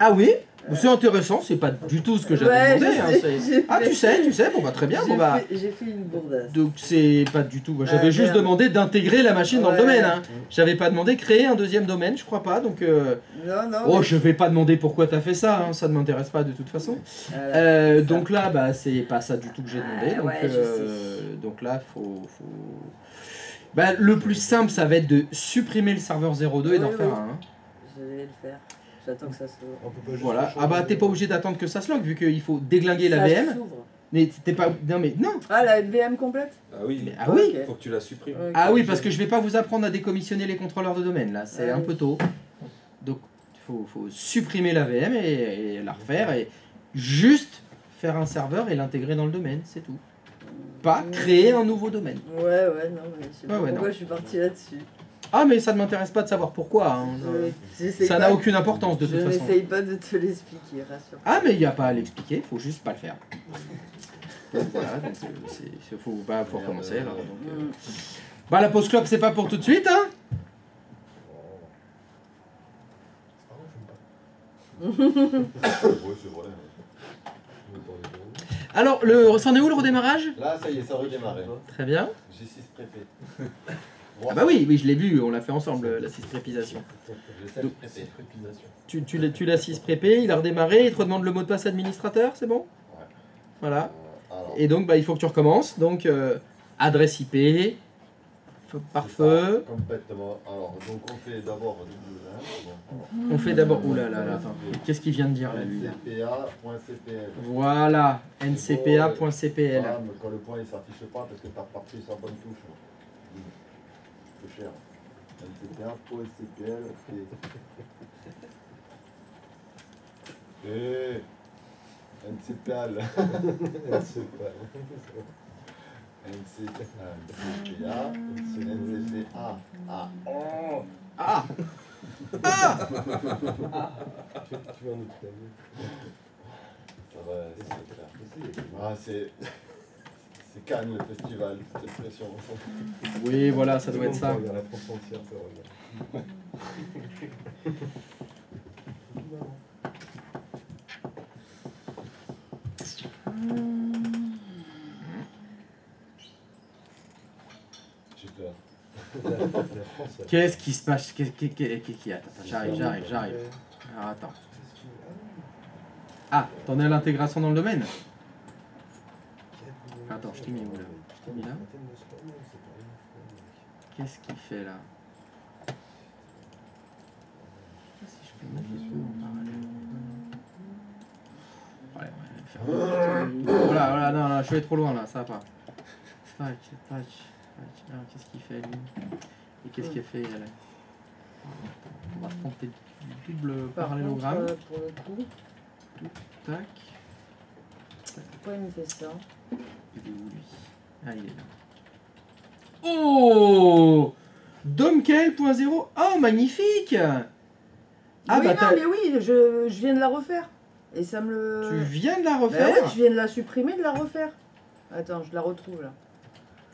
Ah oui? C'est intéressant, c'est pas du tout ce que j'avais Ouais, demandé. je Hein, sais, c'est- j'ai Ah fait- tu sais, bon bah très bien, bon bah... J'ai fait une bourdasse. Donc c'est pas du tout. Moi, j'avais juste merde. demandé d'intégrer la machine dans le Ouais. domaine. Hein. J'avais pas demandé créer un deuxième domaine, je crois pas. Donc Non. oh, je vais pas demander pourquoi t'as fait ça. Hein. Ça ne m'intéresse pas de toute façon. Donc là, bah c'est pas ça du tout que j'ai demandé. Donc, Ouais, je sais. donc là, faut. Bah, le plus simple, ça va être de supprimer le serveur 02 et d'en Oui, faire oui. un. Hein. Je vais le faire. J'attends que ça se... On peut pas juste Voilà. changer Ah bah de- t'es pas obligé d'attendre que ça se log vu qu'il faut déglinguer la Ça VM. s'ouvre. Mais t'es pas. Non mais non. Ah, la VM complète? Ah oui, Ah oui. Ok. faut que tu la supprimes. Ok. Ah oui, parce que je vais pas vous apprendre à décommissionner les contrôleurs de domaine, là, c'est Ah un oui. peu tôt. Donc, il faut supprimer la VM et la refaire et juste faire un serveur et l'intégrer dans le domaine, c'est tout. Pas créer un nouveau domaine. Ouais, non, mais je sais pas Ouais, pourquoi non. je suis partie là-dessus. Ah, mais ça ne m'intéresse pas de savoir pourquoi. Hein. Ça n'a aucune importance de toute Je façon. n'essaye pas de te l'expliquer, rassure. Ah, mais il n'y a pas à l'expliquer, il faut juste pas le faire. Donc, voilà, donc faut recommencer. Alors, donc, Bah, la pause clope, c'est pas pour tout de suite, hein. Ouais, c'est vrai. Alors, c'en est où le redémarrage? Là, ça y est, ça a redémarré. Très bien. J'ai 6 prépés. Ah bah oui, oui, je l'ai vu, on l'a fait ensemble, la 6 prépisation. J'ai 7 Donc, prépés. Tu l'as 6 prépé, il a redémarré, il te redemande le mot de passe administrateur, c'est bon? Ouais. Voilà. Alors, Et donc, bah, il faut que tu recommences. Donc, adresse IP, pare-feu. complètement. Alors, donc on fait d'abord On fait d'abord... Ouh là là là, attends. Qu'est-ce qu'il vient de dire là, lui là? ncpa.cpl. Voilà, ncpa.cpl. Bam, quand le point il s'affiche pas parce que tu as reparti sur la bonne touche. C'est cher. ncpa.cpl. Et ncpal. NCPA, NCPA. Ah, oh. Ah Ah Tu vas nous calmer. Ça va, c'est clair. Ah, c'est Cannes le festival, cette expression. Oui, voilà, ça doit être ça. Il y a la France entière, ça regarde. J'ai peur. La France, elle- Qu'est-ce qui se passe? Attends, j'arrive. Alors, attends. Ah, t'en es à l'intégration dans le domaine? Attends, je t'ai mis où là? Je t'ai mis là? Qu'est-ce qu'il fait là? Si je peux mettre les deux en parallèle. Ouais, voilà, non, je suis allé trop loin là, ça va pas. Tac. Ah, qu'est-ce qu'il fait lui? Et qu'est-ce qu'il a fait elle? On va tenter du double parallélogramme. Pour le coup, Tac. pourquoi il me fait ça? Il est où lui? Ah, il est là. Oh, Domkel.0. Oh, magnifique. Ah, oui, bah non, mais oui, je viens de la refaire. Et ça me le... tu viens de la Bah refaire? ouais, je viens de la supprimer, de la refaire. Attends, je la retrouve là.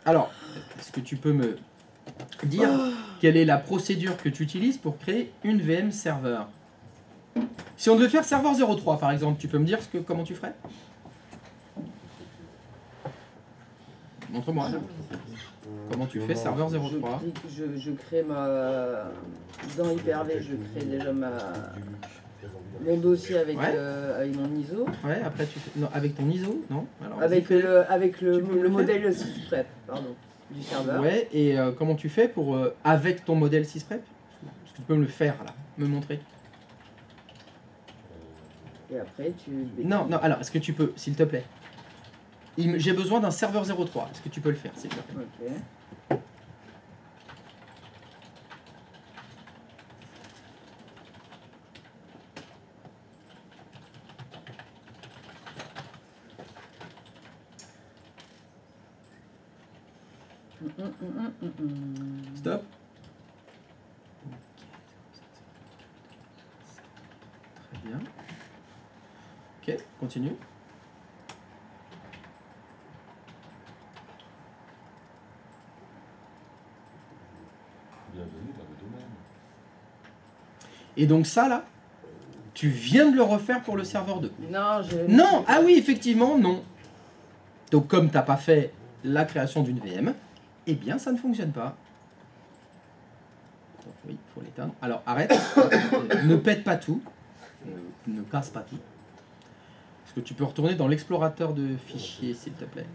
Alors, est-ce que tu peux me dire quelle est la procédure que tu utilises pour créer une VM serveur? Si on devait faire serveur 03 par exemple, tu peux me dire comment tu ferais? Montre-moi. Comment tu fais serveur 03? Je crée ma... Dans Hyper-V, je crée déjà mon dossier avec, Ouais. avec mon ISO. Ouais, après tu fais... Non, avec ton ISO, non? Alors, Avec vas-y, avec Tu peux me le modèle 6 prep, pardon, du serveur. Ouais, et comment tu fais pour avec ton modèle 6 prep? Est-ce que tu peux me le faire là? Me montrer? Et après, tu... Non, alors, est-ce que tu peux, s'il te plaît? J'ai besoin d'un serveur 03. Est-ce que tu peux le faire, s'il te plaît? Ok. Stop. Très bien. Ok, continue. Bienvenue dans le domaine. Et donc ça, là, tu viens de le refaire pour le serveur 2. Non, je... Non, ah oui, effectivement, non. Donc comme tu n'as pas fait la création d'une VM, eh bien ça ne fonctionne pas. Donc, oui, il faut l'éteindre. Alors arrête, ne pète pas tout, ne casse pas tout. Est-ce que tu peux retourner dans l'explorateur de fichiers, s'il te plaît?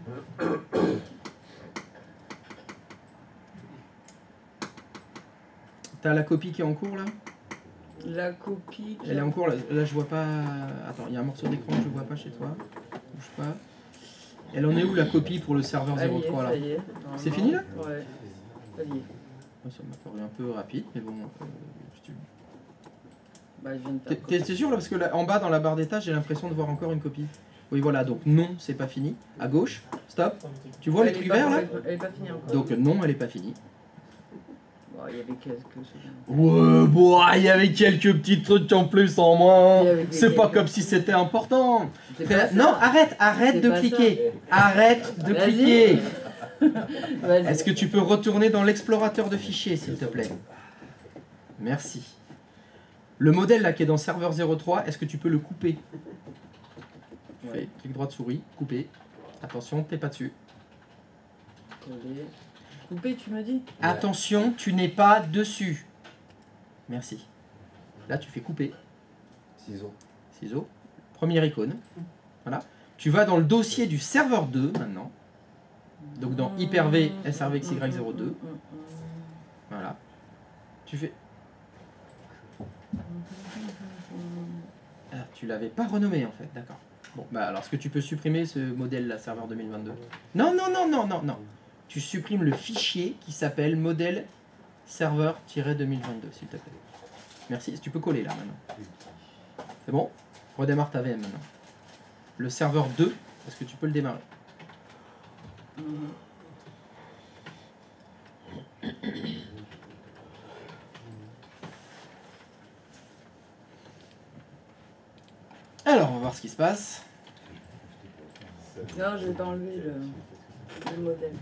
T'as la copie qui est en cours là? La copie... Elle est en cours là, je vois pas... Attends, il y a un morceau d'écran que je vois pas chez toi. Bouge pas. Elle en est où la copie pour le serveur 03 là? Ça y est. C'est fini là? Ouais, ça y est. Ça m'a paru un peu rapide, mais bon... Bah, je viens de faire T'es sûr là? Parce que là, en bas dans la barre d'étage, j'ai l'impression de voir encore une copie. Oui voilà, donc non, c'est pas fini. À gauche, stop. Tu vois les Elle est trucs pas- verts là? Elle est pas finie encore. Donc non, elle est pas finie. Bon, il y avait quelques secondes. Ouais, bon, il y avait quelques petits trucs en plus en moins. Il y avait C'est pas quelques- comme si c'était important. C'est pas ça. Non, arrête C'est de pas cliquer. Arrête de Vas-y. cliquer. Vas-y. Est-ce que tu peux retourner dans l'explorateur de fichiers, s'il te plaît? Merci. Le modèle là qui est dans serveur 03, est-ce que tu peux le couper? Fais clic droit de souris, couper. Attention, t'es pas dessus. Coller. Couper, tu me dis? Attention, tu n'es pas dessus. Merci. Là, tu fais couper. Ciseaux. Ciseaux. Première icône. Voilà. Tu vas dans le dossier du serveur 2 maintenant. Donc dans Hyper-V SRVXY02. Voilà. Tu fais. Ah, tu l'avais pas renommé en fait, d'accord. Bon, bah alors est-ce que tu peux supprimer ce modèle là, serveur 2022? Non, non, non, non, non, non. Tu supprimes le fichier qui s'appelle modèle serveur-2022, s'il te plaît. Merci. Est-ce que tu peux coller là maintenant? C'est bon? Redémarre ta VM maintenant. Le serveur 2, est-ce que tu peux le démarrer? Alors, on va voir ce qui se passe. Non, je vais pas enlever le modèle.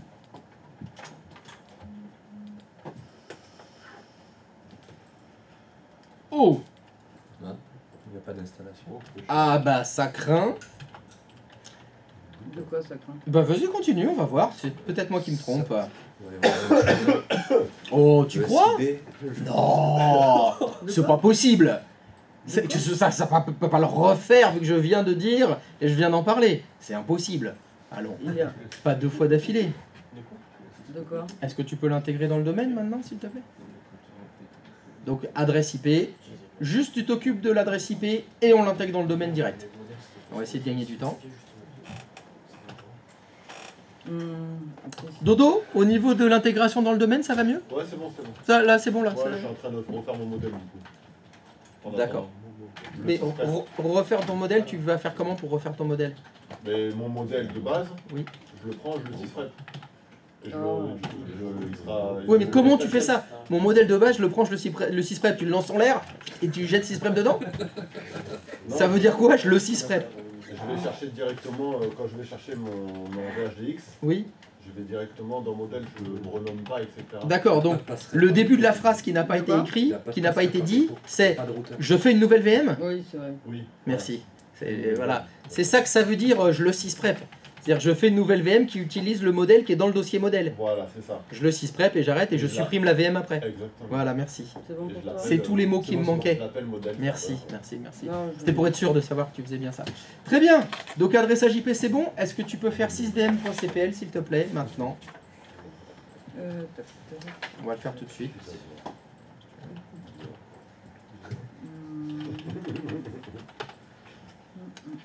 Oh! Il n'y a pas d'installation. Ah bah ça craint. De quoi ça craint? Bah vas-y, continue, on va voir. C'est peut-être moi qui me trompe. Ouais, Oh, tu crois? SID, Non! C'est pas possible! Ça peut pas le refaire vu que je viens de dire et je viens d'en parler. C'est impossible. Allons, Il y a. pas 2 fois d'affilée. De quoi? Est-ce que tu peux l'intégrer dans le domaine maintenant, s'il te plaît? Donc, adresse IP. Juste, tu t'occupes de l'adresse IP et on l'intègre dans le domaine direct. On va essayer de gagner du temps. Ok. Dodo, au niveau de l'intégration dans le domaine, ça va mieux? Ouais, c'est bon, c'est bon. Ça, là, c'est bon, là. Ouais, ça- je suis en train de refaire mon modèle du coup. En D'accord. attendant. Mais pour refaire ton modèle, tu vas faire comment pour refaire ton modèle? Mais mon modèle de base, Oui. je le prends, je le sysprep. Et Oh. il sera. Oui, mais comment tu fais ça? Mon modèle de base, je le prends, je le sysprep, tu le lances en l'air et tu jettes sysprep dedans? Ça veut dire quoi? Je le sysprep. Je vais chercher directement, quand je vais chercher mon VHDX, Oui. je vais directement dans modèle, je ne le renomme pas, etc. D'accord, donc le début de la phrase qui n'a pas été écrit, qui n'a pas été dit, c'est pas de routeur. je fais une nouvelle VM? Oui, c'est vrai. Oui. Merci. Voilà. C'est ça que ça veut dire, je le sysprep. C'est-à-dire je fais une nouvelle VM qui utilise le modèle qui est dans le dossier modèle. Voilà, c'est ça. Je le sysprep et j'arrête et je supprime la VM après. Exactement. Voilà, merci. C'est bon Et pour je toi? l'appelle, C'est tous les mots qui c'est me bon, manquaient. je l'appelle modèle. Merci, merci, merci. Non, je- C'était pour être sûr de savoir que tu faisais bien ça. Très bien. Donc adressage IP c'est bon. Est-ce que tu peux faire 6dm.cpl s'il te plaît maintenant? tac, tac. On va le faire tout de suite.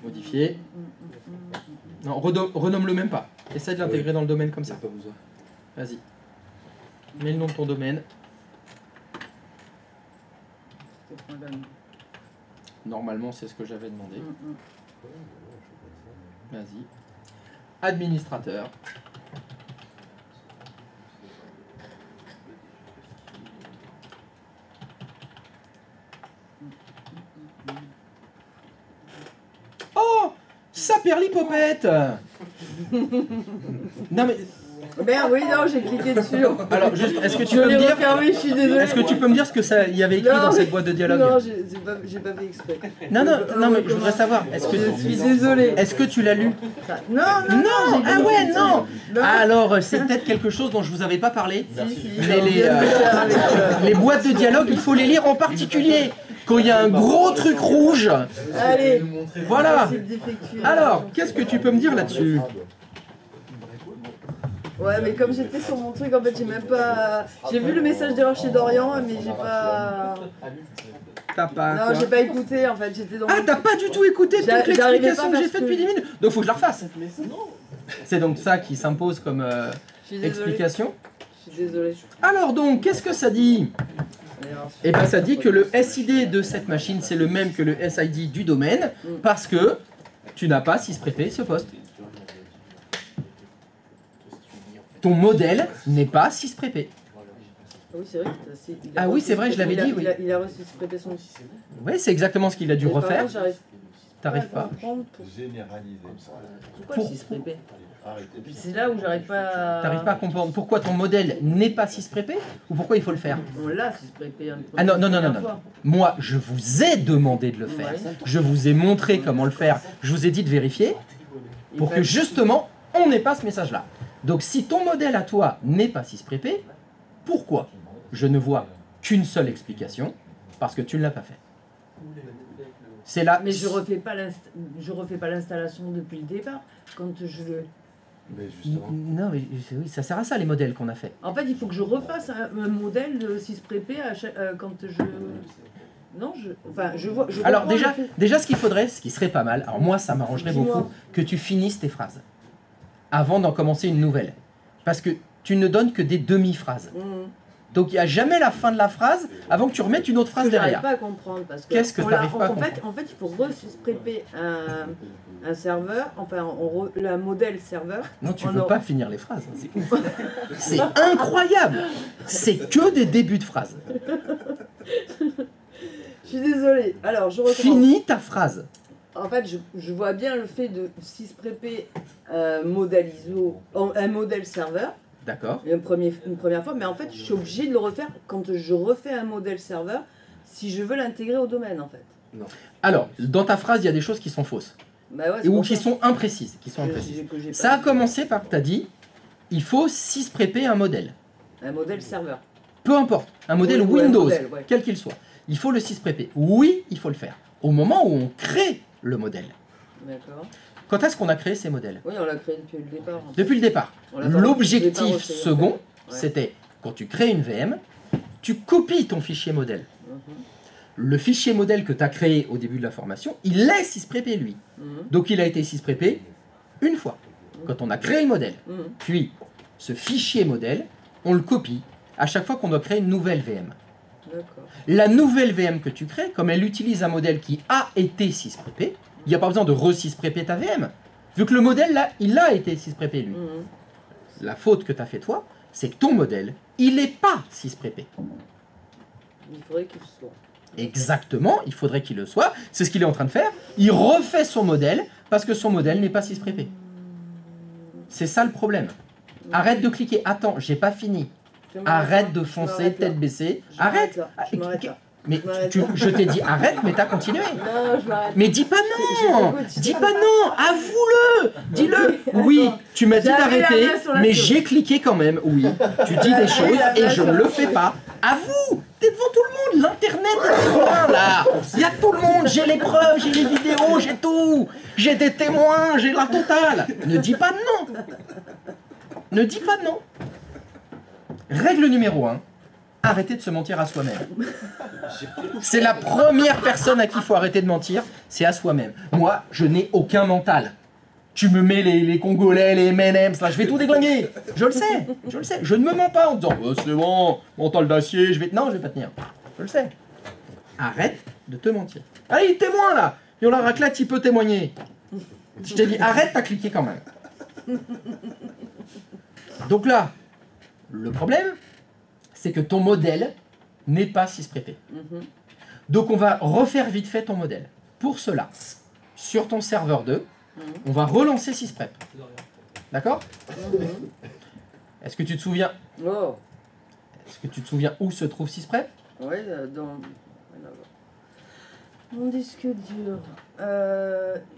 Modifier. Non, renomme-le même pas. Essaie de l'intégrer dans le domaine comme ça. Pas besoin. Vas-y. Mets le nom de ton domaine. C'est pas là, non. Normalement, c'est ce que j'avais demandé. Mm. Vas-y. Administrateur. Oh! Saperlipopette! Non mais... Merde, oui, non, j'ai cliqué dessus. Alors, juste, est-ce que tu Je peux me l'ai dire... refermé, je suis désolée. Est-ce que tu peux me dire ce que ça y avait écrit Non, dans mais- cette boîte de dialogue? Non, j'ai pas fait exprès. Non, mais je voudrais savoir, est-ce que... Je suis désolée. Est-ce que tu l'as lu? Non, Non! Ah ouais, non! Non. Alors, c'est peut-être quelque chose dont je vous avais pas parlé. Si, si, Mais j'ai les, envie de le faire avec, les boîtes de dialogue, il faut les lire en particulier quand il y a un gros truc rouge. Allez, Voilà. possible d'effectuer. Alors, qu'est-ce que tu peux me dire là-dessus? Ouais, mais comme j'étais sur mon truc, en fait, j'ai même pas. J'ai vu le message d'erreur chez Dorian, mais j'ai pas. T'as pas Non, quoi? j'ai pas écouté, en fait, j'étais dans. Ah, t'as pas du tout écouté toute J'arrivais l'explication pas que j'ai parce faite que- depuis 10 minutes. Donc faut que je la refasse. C'est donc ça qui s'impose comme Je suis désolée. explication. Je suis désolée. Alors donc, qu'est-ce que ça dit? Alors, Eh bien, ça dit que le SID de cette machine, c'est le même que le SID du domaine, parce que tu n'as pas sysprepé ce poste. Ton modèle n'est pas sysprepé. Oui, c'est vrai. Ah oui, c'est vrai, je l'avais dit, oui. Il a reçu prêté son. Oui, c'est exactement ce qu'il a dû Mais par refaire. contre, j'arrive T'arrives à pas. comprendre Généralisé. pourquoi Pour- le 6 prépé. Arrêtez. C'est là où j'arrive pas à. T'arrives pas à comprendre pourquoi ton modèle n'est pas 6 prépé ou pourquoi il faut le faire. On l'a 6 prépé. Ah non, non, non, non, non. Moi, je vous ai demandé de le faire. Ouais. Je vous ai montré comment le faire. Je vous ai dit de vérifier pour que justement, on n'ait pas ce message-là. Donc, si ton modèle à toi n'est pas 6 prépé, pourquoi? Je ne vois qu'une seule explication, parce que tu ne l'as pas fait. C'est là. Mais je refais pas l'installation depuis le départ. Quand je veux. Mais justement. Non, mais oui, ça sert à ça les modèles qu'on a fait. En fait, il faut que je refasse un modèle de 6 prépé quand je. Non, enfin, je vois. Je Alors comprends le fait. déjà, ce qu'il faudrait, ce qui serait pas mal, alors moi ça m'arrangerait Dis-moi. beaucoup, que tu finisses tes phrases avant d'en commencer une nouvelle. Parce que tu ne donnes que des demi-phrases. Donc il n'y a jamais la fin de la phrase avant que tu remettes une autre Ce que phrase j'arrive derrière. pas à comprendre parce que Qu'est-ce que on t'arrives l'a- pas à en fait, il faut re-prépper un serveur, enfin la modèle serveur. Non, tu on ne veux a- pas finir les phrases. Hein, c'est ouf. C'est incroyable. C'est que des débuts de phrases. Je suis désolée. Alors, je recommence. Finis ta phrase. En fait, je vois bien le fait de 6 prépper un modèle ISO, un modèle serveur, D'accord. une première fois, mais en fait, je suis obligée de le refaire quand je refais un modèle serveur si je veux l'intégrer au domaine, en fait. Alors, dans ta phrase, il y a des choses qui sont fausses. Bah ouais, c'est Ou pour qui ça sont imprécises. que j'ai Ça a pas- commencé par, tu as dit, il faut 6 prépper un modèle. Un modèle serveur. Peu importe, un modèle Oui, ou un Windows, modèle, ouais. quel qu'il soit. Il faut le 6 prépper. Oui, il faut le faire. Au moment où on crée le modèle. D'accord. Quand est-ce qu'on a créé ces modèles? Oui, on l'a créé depuis le départ. en fait. Depuis le départ. On l'a pas- je l'ai pas L'objectif refait, second, en fait. Ouais. c'était quand tu crées une VM, tu copies ton fichier modèle. Mhm. Le fichier modèle que tu as créé au début de la formation, il est 6 prépé lui. Mhm. Donc il a été 6 prépé une fois, quand on a créé le modèle. Mhm. Puis, ce fichier modèle, on le copie à chaque fois qu'on doit créer une nouvelle VM. D'accord. La nouvelle VM que tu crées, comme elle utilise un modèle qui a été 6 prépé, il n'y a pas besoin de re-6 prépé ta VM. Vu que le modèle, là, il a été 6 prépé lui. Mhm. La faute que tu as fait toi, c'est que ton modèle, il n'est pas 6 prépé. Il faudrait qu'il soit. Exactement, il faudrait qu'il le soit. C'est ce qu'il est en train de faire. Il refait son modèle parce que son modèle n'est pas 6 prépé. C'est ça le problème. Arrête de cliquer. Attends, j'ai pas fini. Je m'arrête Arrête là. de Je foncer, m'arrête là. tête baissée. Je m'arrête Arrête. là. Je m'arrête là. Mais Je m'arrête je t'ai dit arrête, mais t'as continué. Non, je m'arrête. Mais dis pas non. J'écoute. Dis pas non. Avoue-le. Dis-le. Oui, Attends. tu m'as dit J'avais la d'arrêter, main sur la mais souris. j'ai cliqué quand même. Oui, tu dis des choses la et main je sur ne la le fais souris. pas. Avoue. T'es devant tout le monde. L'internet est loin là. Il y a tout le monde. J'ai les preuves, j'ai les vidéos, j'ai tout. J'ai des témoins, j'ai la totale. Ne dis pas non. Ne dis pas non. Règle numéro 1. Arrêtez de se mentir à soi-même. C'est la première personne à qui il faut arrêter de mentir, c'est à soi-même. Moi, je n'ai aucun mental. Tu me mets les Congolais, les M&M's, là, je vais tout déglinguer. Je le sais, je le sais. Je ne me mens pas en disant oh, c'est bon, mental d'acier, je vais... Non, je vais pas tenir. Je le sais. Arrête de te mentir. Allez, témoin là. Yola Raclette, il peut témoigner. Je t'ai dit arrête, t'as cliqué quand même. Donc là, le problème, c'est que ton modèle n'est pas 6 prépé. Mhm. Donc on va refaire vite fait ton modèle. Pour cela, sur ton serveur 2, on va relancer 6 prep. D'accord? Mhm. Est-ce que tu te souviens Oh. Est-ce que tu te souviens où se trouve 6 prep? Ouais, dans. Mon disque dur.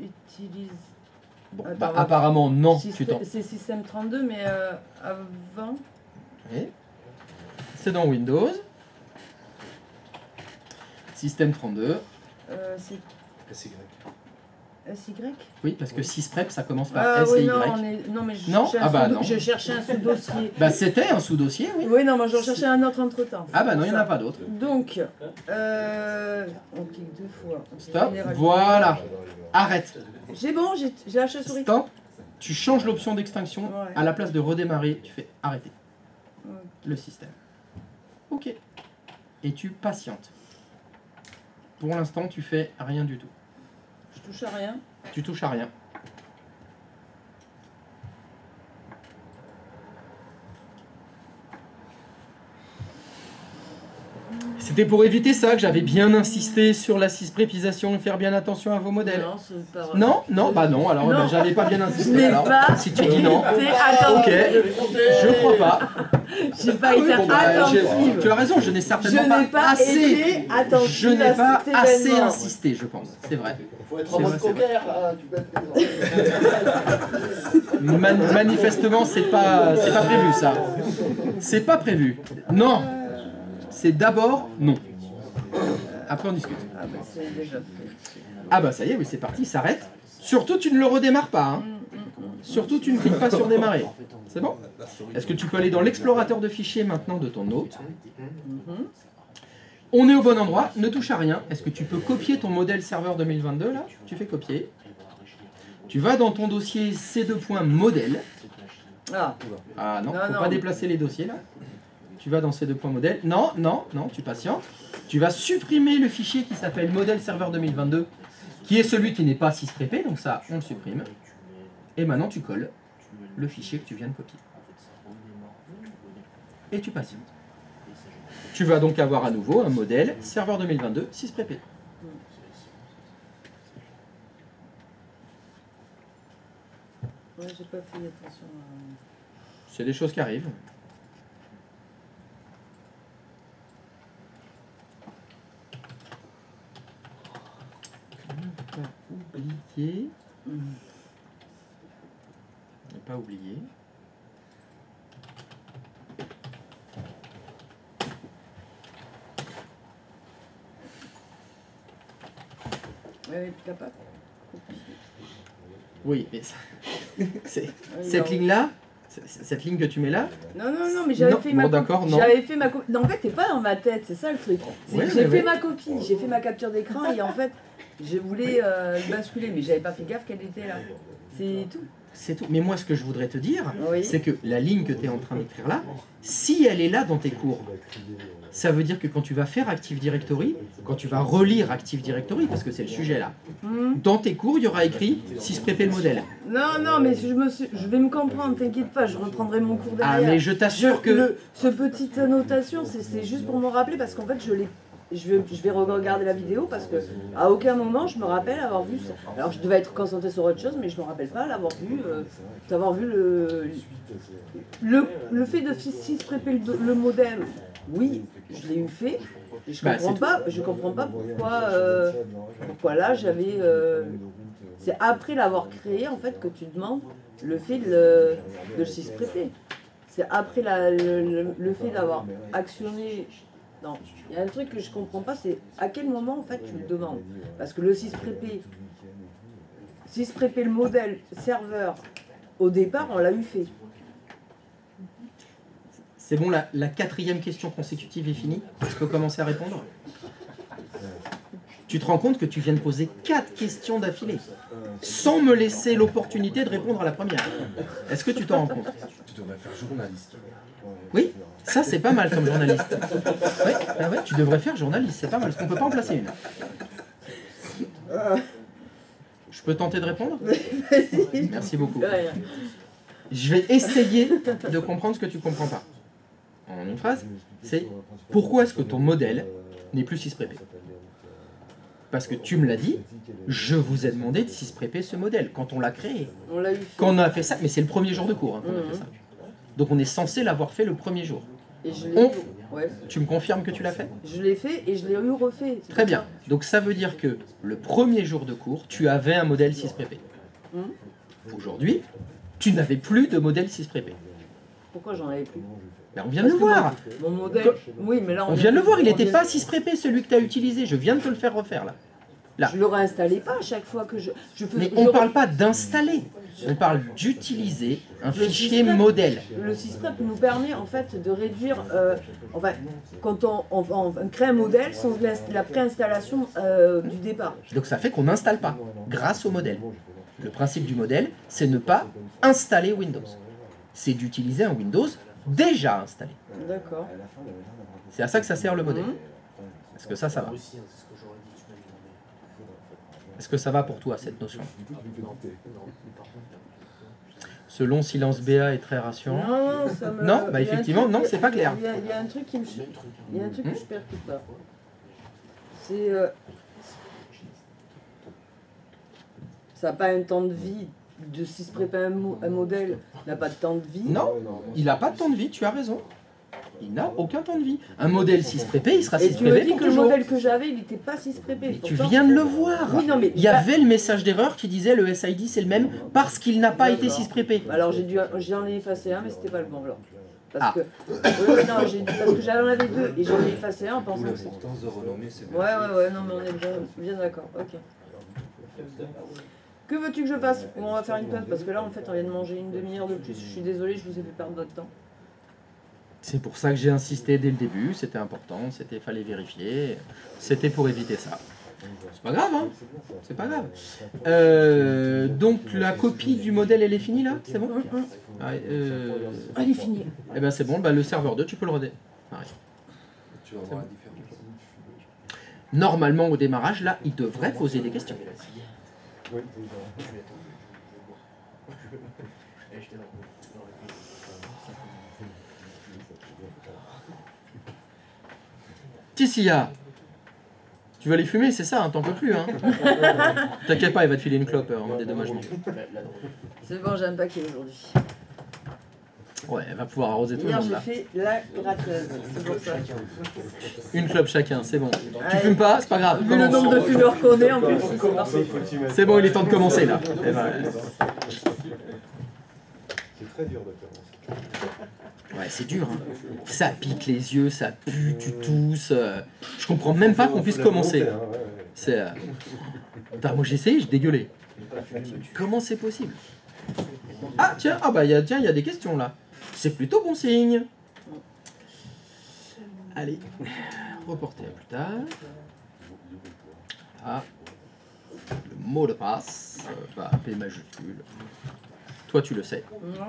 Utilise. Bon, Attends, bah, va- apparemment non, tu t'en... C'est système 32, mais avant. Oui. C'est dans Windows. Système 32. C'est C'est grec. SY. Oui, parce que 6 prep, ça commence par Ah S et oui, Y. non, mais je Non cherchais Ah bah non. je cherchais un sous-dossier. Bah c'était un sous-dossier, oui. Oui, non, moi je recherchais un autre entre-temps. Ah bah non, il n'y en a Ça. pas d'autre. Donc, on clique 2 fois. Stop. Généraliser. Voilà. Arrête. J'ai bon, j'ai lâché la souris. Stop. Tu changes l'option d'extinction. Ouais. À la place de redémarrer, tu fais arrêter Ouais. le système. Ok. Et tu patientes. Pour l'instant, tu fais rien du tout. Je touche à rien. Tu touches à rien. C'était pour éviter ça que j'avais bien insisté sur la cisprépisation et faire bien attention à vos modèles. Non, c'est pas vrai. Non, non, bah non, alors Non. bah, j'avais pas bien Je insisté. n'ai Alors, pas si tu dis non, été attentive. ok, je crois pas. J'ai pas Ah oui, été bon, bah, attentive. tu as raison, je n'ai Je certainement n'ai pas assez. été attentive. Je n'ai à pas cet assez événement. insisté, je pense. C'est vrai. Faut être C'est en mode vrai, c'est poker là, tu bêtes les oreilles. Manifestement, c'est pas prévu ça. C'est pas prévu. Non. C'est d'abord non. Après on discute. Ah bah c'est déjà fait. Ah bah ça y est, oui, c'est parti, s'arrête. Surtout tu ne le redémarres pas. Hein. Surtout tu ne cliques pas sur démarrer. C'est bon? Est-ce que tu peux aller dans l'explorateur de fichiers maintenant de ton hôte? On est au bon endroit, ne touche à rien. Est-ce que tu peux copier ton modèle serveur 2022 là? Tu fais copier. Tu vas dans ton dossier C2.modèle. Ah, Ah non, Non, faut non. pas déplacer les dossiers là. Tu vas dans C2.modèle. Non, non, non, tu patientes. Tu vas supprimer le fichier qui s'appelle modèle serveur 2022, qui est celui qui n'est pas sysprépé, donc ça, on le supprime. Et maintenant, tu colles le fichier que tu viens de copier. Et tu patientes. Tu vas donc avoir à nouveau un modèle serveur 2022 sysprépé. ouais, j'ai pas fait attention à... C'est des choses qui arrivent. Ne pas oublier. Ne pas oublier. Ouais, capable. Oui, mais ça- c'est- Ouais, cette non. ligne-là, cette ligne que tu mets là, Non, non, non, mais j'avais Non, fait bon, ma d'accord, copie. non. J'avais fait ma copie. Non, en fait, t'es pas dans ma tête, c'est ça le truc. C'est Ouais, que j'ai ouais, fait ouais. ma copie, j'ai fait ma capture d'écran et en fait, je voulais basculer, mais j'avais pas fait gaffe qu'elle était là. C'est tout. c'est tout. Mais moi, ce que je voudrais te dire, Oui. c'est que la ligne que tu es en train d'écrire là, si elle est là dans tes cours, ça veut dire que quand tu vas faire Active Directory, quand tu vas relire Active Directory, parce que c'est le sujet là, dans tes cours, il y aura écrit sysprépé le modèle. Non, non, mais je vais me comprendre, t'inquiète pas, je reprendrai mon cours Ah, derrière. mais je t'assure que... Ce petite notation, c'est juste pour me rappeler parce qu'en fait, je vais regarder la vidéo parce que à aucun moment je me rappelle avoir vu ça. Alors je devais être concentré sur autre chose, mais je me rappelle pas l'avoir vu, d'avoir vu le fait de sysprépé le modèle. Oui, je l'ai eu fait. Et je Bah, comprends pas pourquoi là j'avais. C'est après l'avoir créé en fait que tu demandes le fait de le sysprépé. C'est après le fait d'avoir actionné. Non, il y a un truc que je comprends pas, c'est à quel moment en fait tu le demandes. Parce que le sysprépé le modèle serveur, au départ on l'a eu fait. C'est bon, la quatrième question consécutive est finie. Je peux commencer à répondre. Tu te rends compte que tu viens de poser 4 questions d'affilée, sans me laisser l'opportunité de répondre à la première. Est-ce que tu t'en rends compte? Tu devrais faire journaliste. Oui, ça c'est pas mal comme journaliste. Ouais, ah ouais, tu devrais faire journaliste, c'est pas mal. Est-ce qu'on peut pas en placer une? Je peux tenter de répondre? Merci beaucoup. Ouais. Je vais essayer de comprendre ce que tu comprends pas. En une phrase, c'est pourquoi est-ce que ton modèle n'est plus sysprépé? Parce que tu me l'as dit, je vous ai demandé de sysprépé ce modèle quand on l'a créé. On l'a eu fait. Quand on a fait ça, mais c'est le premier jour de cours hein, qu'on a fait ça. Donc on est censé l'avoir fait le premier jour. Et je On- l'ai ouais. Tu me confirmes que tu l'as fait? Je l'ai fait et je l'ai eu refait. c'est Très pour bien. ça. Donc ça veut dire que le premier jour de cours, tu avais un modèle sysprépé. Hum. Aujourd'hui, tu n'avais plus de modèle sysprépé. Pourquoi j'en avais plus? Ben, on vient de Parce le que voir. Mon modèle. Oui, mais là On vient de le voir, il on n'était vient- pas sysprépé celui que tu as utilisé. Je viens de te le faire refaire là. Là. Je le réinstallais pas à chaque fois que je faisais. Mais on ne parle pas d'installer, on parle d'utiliser un Le fichier système- modèle. Le sysprep nous permet en fait de réduire, enfin, quand on crée un modèle sans la préinstallation du départ. Donc ça fait qu'on n'installe pas, grâce au modèle. Le principe du modèle, c'est ne pas installer Windows. C'est d'utiliser un Windows déjà installé. D'accord. C'est à ça que ça sert le modèle. Est-ce que ça va? Aussi, hein, c'est ce que j'aurais dit, tu m'as demandé. Est-ce que ça va pour toi, cette notion? Ce long silence BA est très rassurant. Non, ça me... Non, bah il y a un effectivement, truc- non, c'est pas clair. Il y a un truc qui me... Il y a un truc, hein. Il y a un truc que je percute pas. C'est... ça n'a pas un temps de vie de si se prépare un modèle n'a pas de temps de vie. Non, il n'a pas de temps de vie, tu as raison. Il n'a aucun temps de vie. Un modèle 6 prépé, il sera Et 6 tu me prépé dis pour que le toujours. modèle que j'avais, il n'était pas 6 prépé. Mais tu Pourtant- viens de le voir. Oui, non, mais Il y avait le message d'erreur qui disait le SID c'est le même parce qu'il n'a pas été 6 prépé. Alors j'en ai effacé un, mais c'était pas le bon alors. Parce Ah. que oui, non, parce que j'en avais deux et j'en ai effacé un en pensant que c'était. L'importance de renommer, c'est Ouais, non, mais on est bien d'accord. Ok. Que veux-tu que je fasse? Bon, on va faire une pause parce que là, en fait, on vient de manger une demi-heure de plus. Je suis désolée, je vous ai fait perdre votre temps. C'est pour ça que j'ai insisté dès le début, c'était important, fallait vérifier, c'était pour éviter ça. C'est pas grave, hein. C'est pas grave. Donc la copie du modèle, elle est finie là? C'est bon? Elle est finie. Eh ben c'est bon, bah, le serveur 2, tu peux le redé. Tu vas voir la différence. Normalement au démarrage, là, il devrait poser des questions. Oui, Tissia, tu vas les fumer, c'est ça, hein, t'en peux plus, hein. T'inquiète pas, il va te filer une clope en dédommagement. C'est bon, j'ai un paquet aujourd'hui. Ouais, elle va pouvoir arroser tout le Hier, monde j'ai là. fait la gratteuse. C'est pour ça. Une clope chacun, c'est bon. Tu Allez. fumes pas, c'est pas grave. Vu le Commence. nombre de fumeurs qu'on est en plus, c'est parfait. C'est bon, il est temps de commencer là. Eh ben, c'est très dur de commencer. ouais, c'est dur. Hein. Ça pique les yeux, ça pue, tu tousses. Je comprends même pas qu'on puisse commencer. C'est. Putain, moi j'ai essayé, j'ai dégueulé. Comment c'est possible? Ah tiens, il y a des questions là. C'est plutôt bon signe. Allez, reporter à plus tard. Ah, le mot de passe, pas P majuscule. Toi tu le sais. Non.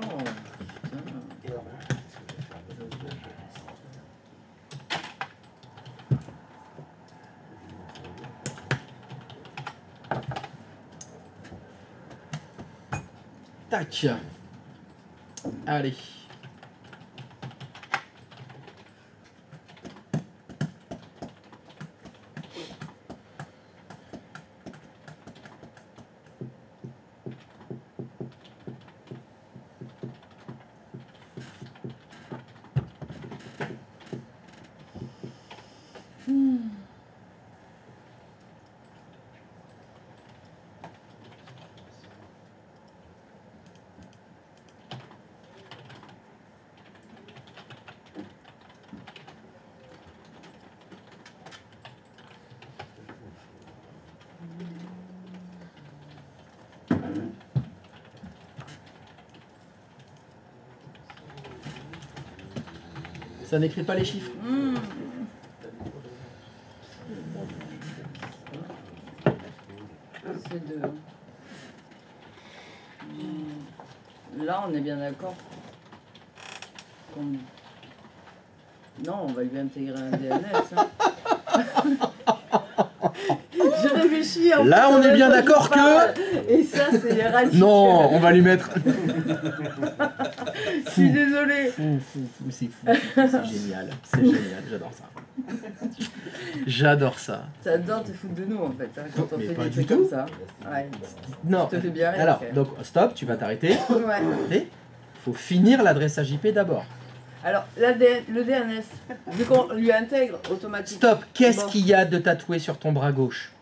Tac. Allez. Ça n'écrit pas les chiffres. C'est de... Là, on est bien d'accord. Non, on va lui intégrer un DNS. Hein. Je réfléchis. En Là, fait, on est bien ça, d'accord je parle. Et ça, c'est les racines. Non, on va lui mettre. Je suis désolée. C'est fou. C'est génial. C'est génial, j'adore ça. J'adore ça. T'adores te foutre de nous en fait, hein, quand on Mais fait pas des du trucs tout. comme ça. Ouais. Non. Ça te fait bien rire, Alors, quand même. donc stop, tu vas t'arrêter. Ouais. Il faut finir l'adressage IP d'abord. Alors, le DNS, vu qu'on lui intègre automatiquement. Stop, qu'est-ce Bon. qu'il y a de tatoué sur ton bras gauche?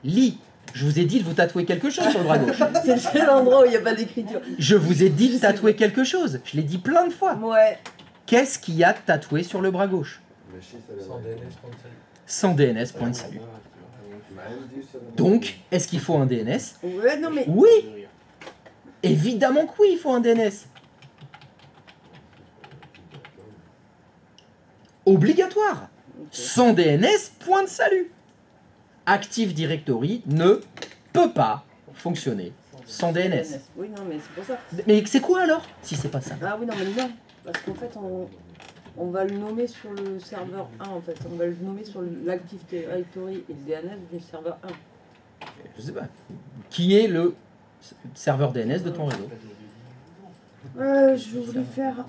Lis. Je vous ai dit de vous tatouer quelque chose sur le bras gauche. C'est le seul endroit où il n'y a pas d'écriture. Je vous ai dit de tatouer quelque chose. Je l'ai dit plein de fois. Ouais. Qu'est-ce qu'il y a de tatoué sur le bras gauche? Sans DNS, point de salut. Sans DNS, point de salut. Donc, est-ce qu'il faut un DNS? Ouais, non mais. Oui. Évidemment que oui, il faut un DNS. Obligatoire. Sans DNS, point de salut. Active Directory ne peut pas fonctionner sans DNS. Oui, non, mais c'est pour ça. Mais c'est quoi alors, si c'est pas ça? Ah oui, non, mais non. Parce qu'en fait, on va le nommer sur le serveur 1, en fait. On va le nommer sur l'Active Directory et le DNS du serveur 1. Je sais pas. Qui est le serveur DNS de ton réseau. Je voulais faire.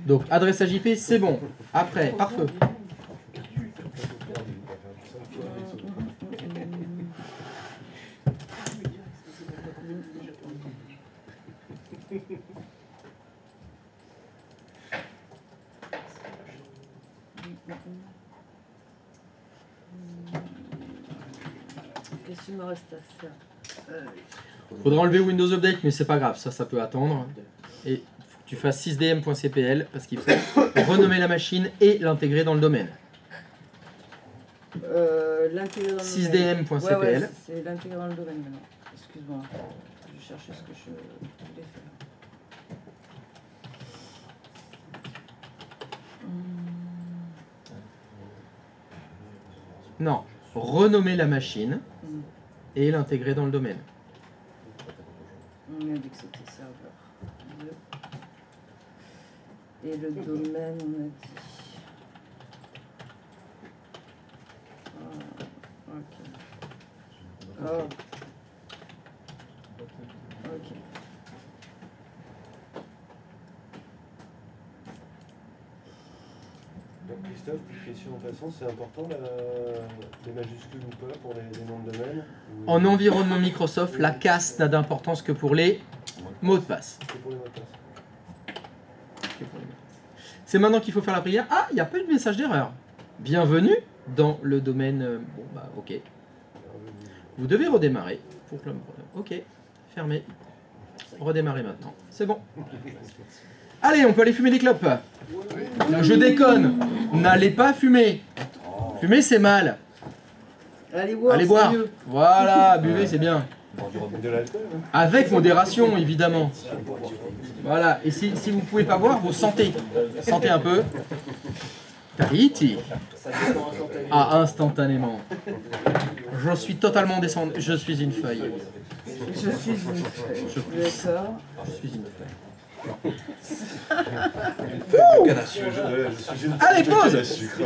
Donc adressage IP, c'est bon. Après, pare-feu. Qu'est-ce qu'il me reste à faire? Faudra enlever Windows Update, mais c'est pas grave, ça peut attendre. Et faut que tu fasses 6dm.cpl parce qu'il faut renommer la machine et l'intégrer dans le domaine. L'intégrer dans le 6dm.cpl. Ouais, c'est l'intégrer dans le domaine maintenant. Excuse-moi. Je cherchais ce que je voulais faire. Non, renommer la machine et l'intégrer dans le domaine. On a dit que c'était serveur 2. Et le domaine, on a dit. Ok. Oh. Ok. Donc Christophe, petite question en passant, c'est important les majuscules ou pas pour les noms de domaine ou... En environnement Microsoft, la casse n'a d'importance que pour les mots de passe. C'est pour les mots de passe. C'est maintenant qu'il faut faire la prière. Ah, il n'y a pas eu de message d'erreur. Bienvenue dans le domaine... Bon, bah, ok. Vous devez redémarrer. Pour que ok, fermé. Redémarrer maintenant. C'est bon. Allez, on peut aller fumer des clopes. Je déconne. N'allez pas fumer. Fumer, c'est mal. Allez boire. Allez boire. Voilà, buvez, c'est bien. De l'alcool, hein. Avec modération, évidemment. Voilà, et si vous ne pouvez pas boire, vous sentez. Sentez un peu. Tahiti. Ça descend instantanément. Ah, instantanément. Je suis totalement descendu. Je suis une feuille. Je suis une feuille. D'accord. Je suis une feuille. Ouais, je suis une Allez, pause. canne à sucre.